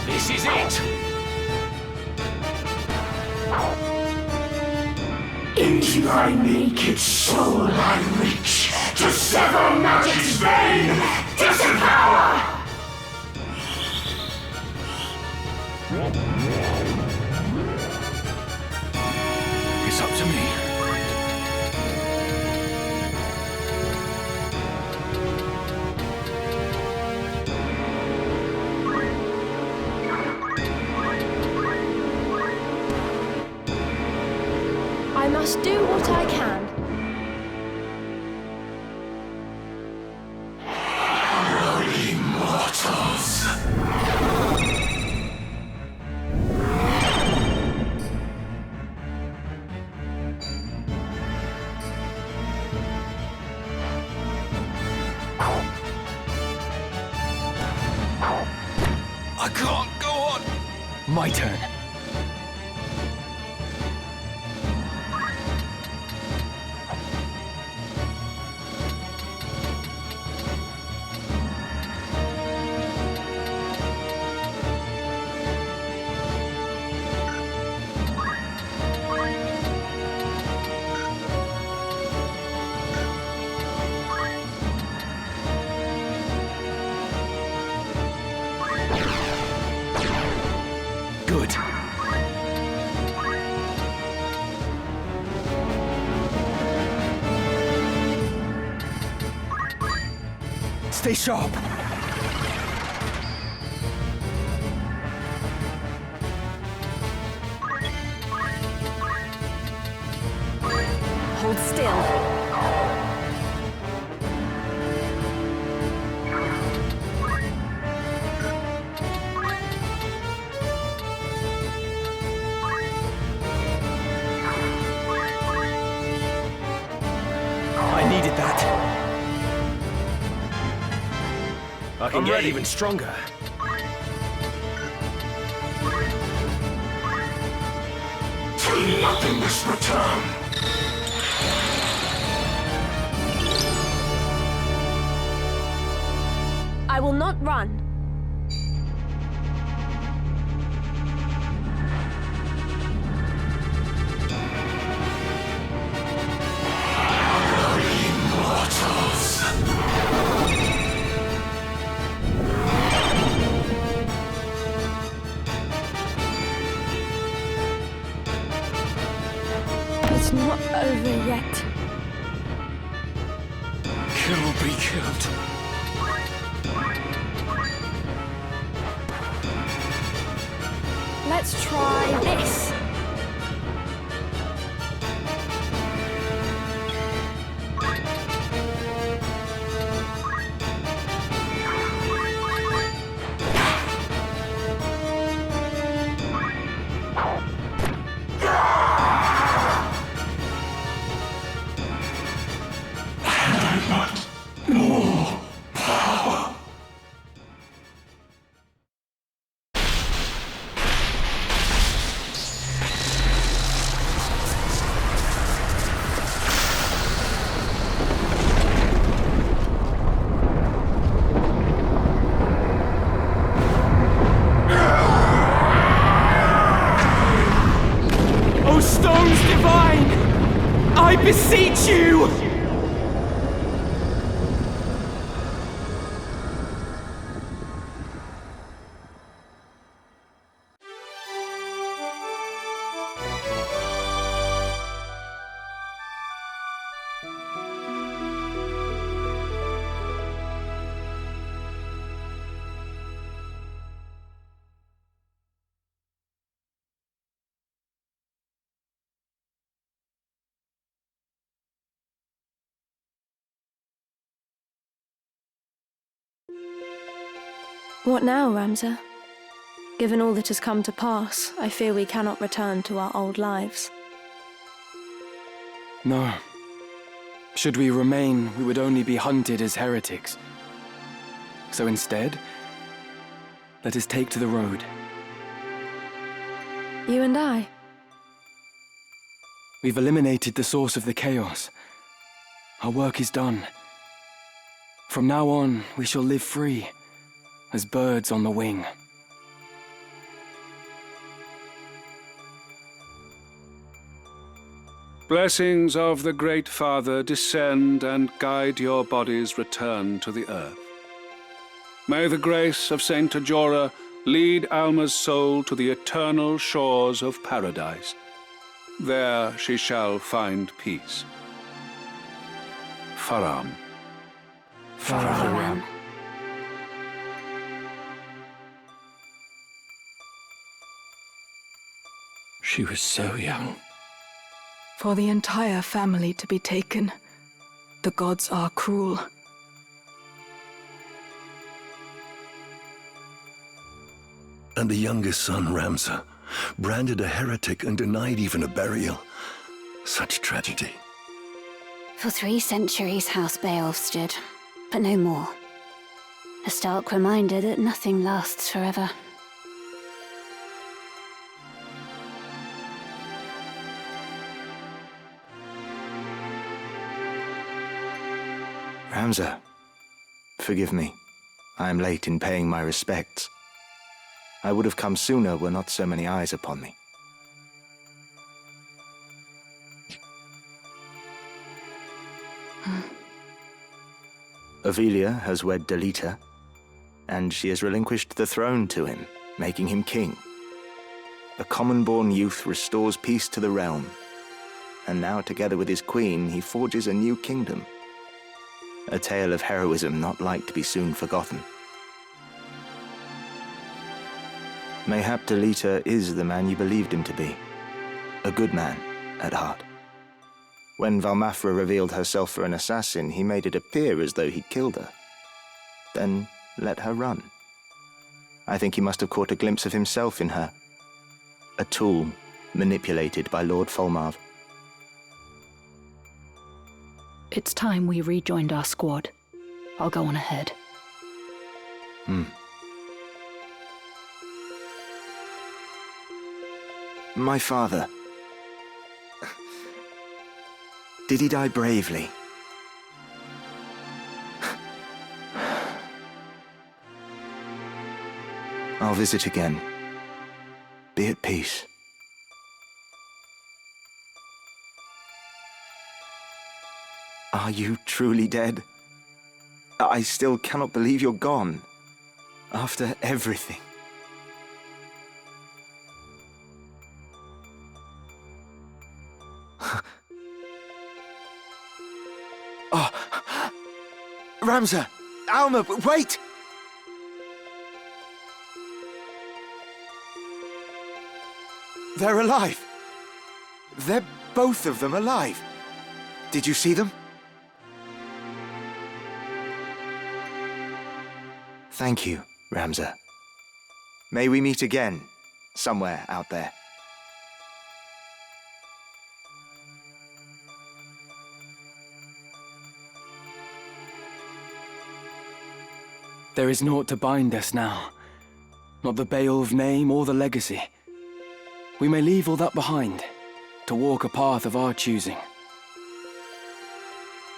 This is it! Into thy naked soul I reach, to sever magic's vein, disempower! It's up to me. I must do what I can. Holy mortals! I can't go on! My turn. Good. Stay sharp. Hold still. I needed that. I can get even stronger. To nothingness return! I will not run. It's not over yet. Kill, be killed. Let's try this. More power! Oh, stop! What now, Ramza? Given all that has come to pass, I fear we cannot return to our old lives. No. Should we remain, we would only be hunted as heretics. So instead, let us take to the road. You and I? We've eliminated the source of the chaos. Our work is done. From now on, we shall live free, as birds on the wing. Blessings of the Great Father descend and guide your body's return to the earth. May the grace of Saint Ajora lead Alma's soul to the eternal shores of paradise. There she shall find peace. Faram. Faram. She was so young. For the entire family to be taken, the gods are cruel. And the youngest son, Ramza, branded a heretic and denied even a burial. Such tragedy. For 3 centuries, House Beowulf stood, but no more. A stark reminder that nothing lasts forever. Ramza, forgive me. I am late in paying my respects. I would have come sooner were not so many eyes upon me. Avelia has wed Delita, and she has relinquished the throne to him, making him king. A common-born youth restores peace to the realm, and now together with his queen, he forges a new kingdom. A tale of heroism not like to be soon forgotten. Mayhap Delita is the man you believed him to be. A good man, at heart. When Valmafra revealed herself for an assassin, he made it appear as though he'd killed her. Then let her run. I think he must have caught a glimpse of himself in her. A tool manipulated by Lord Folmarv. It's time we rejoined our squad. I'll go on ahead. My father. Did he die bravely? I'll visit again. Be at peace. Are you truly dead? I still cannot believe you're gone. After everything. Oh, Ramza! Alma, wait! They're alive! They're both of them alive! Did you see them? Thank you, Ramza. May we meet again, somewhere out there. There is naught to bind us now. Not the Beowulf name or the legacy. We may leave all that behind, to walk a path of our choosing.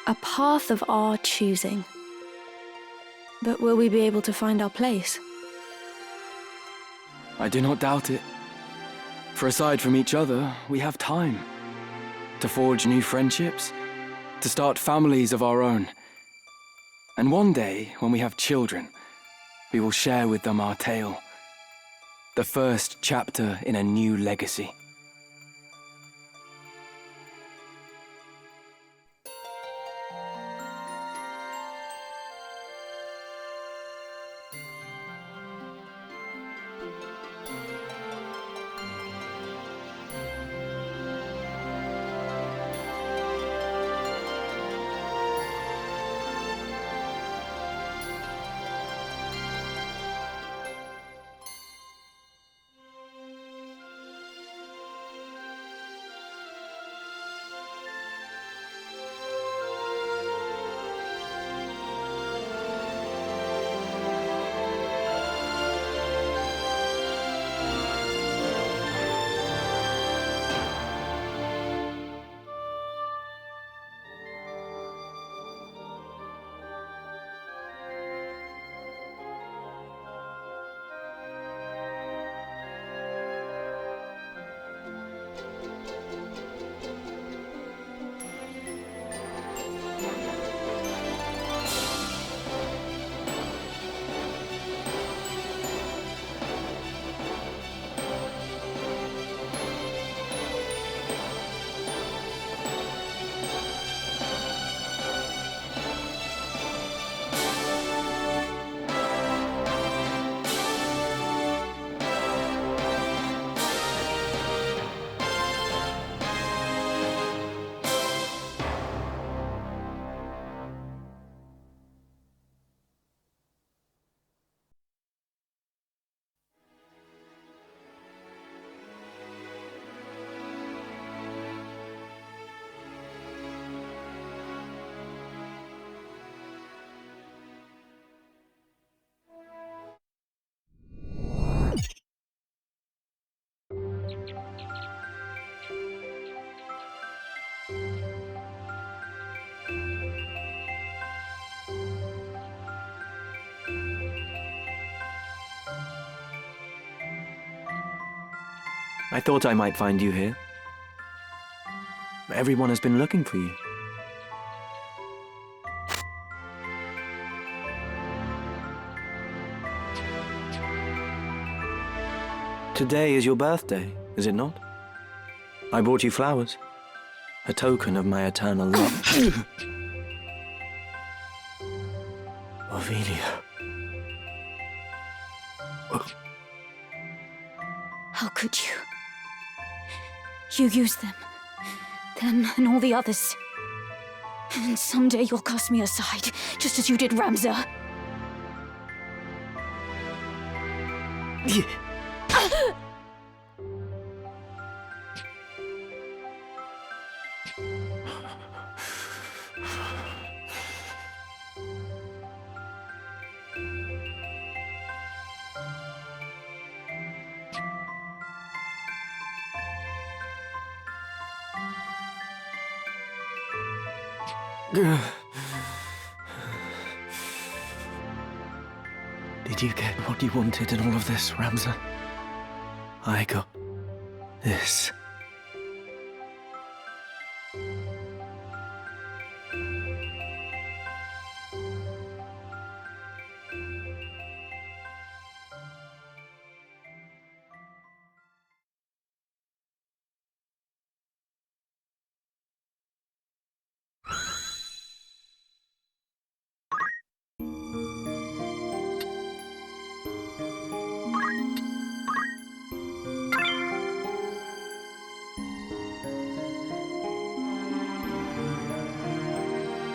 A path of our choosing. But will we be able to find our place? I do not doubt it. For aside from each other, we have time. To forge new friendships, to start families of our own. And one day, when we have children, we will share with them our tale. The first chapter in a new legacy. I thought I might find you here. Everyone has been looking for you. Today is your birthday, is it not? I brought you flowers. A token of my eternal love. Ophelia. How could you? You use them. Them and all the others. And someday you'll cast me aside, just as you did Ramza. Did you get what you wanted in all of this, Ramza? I got this.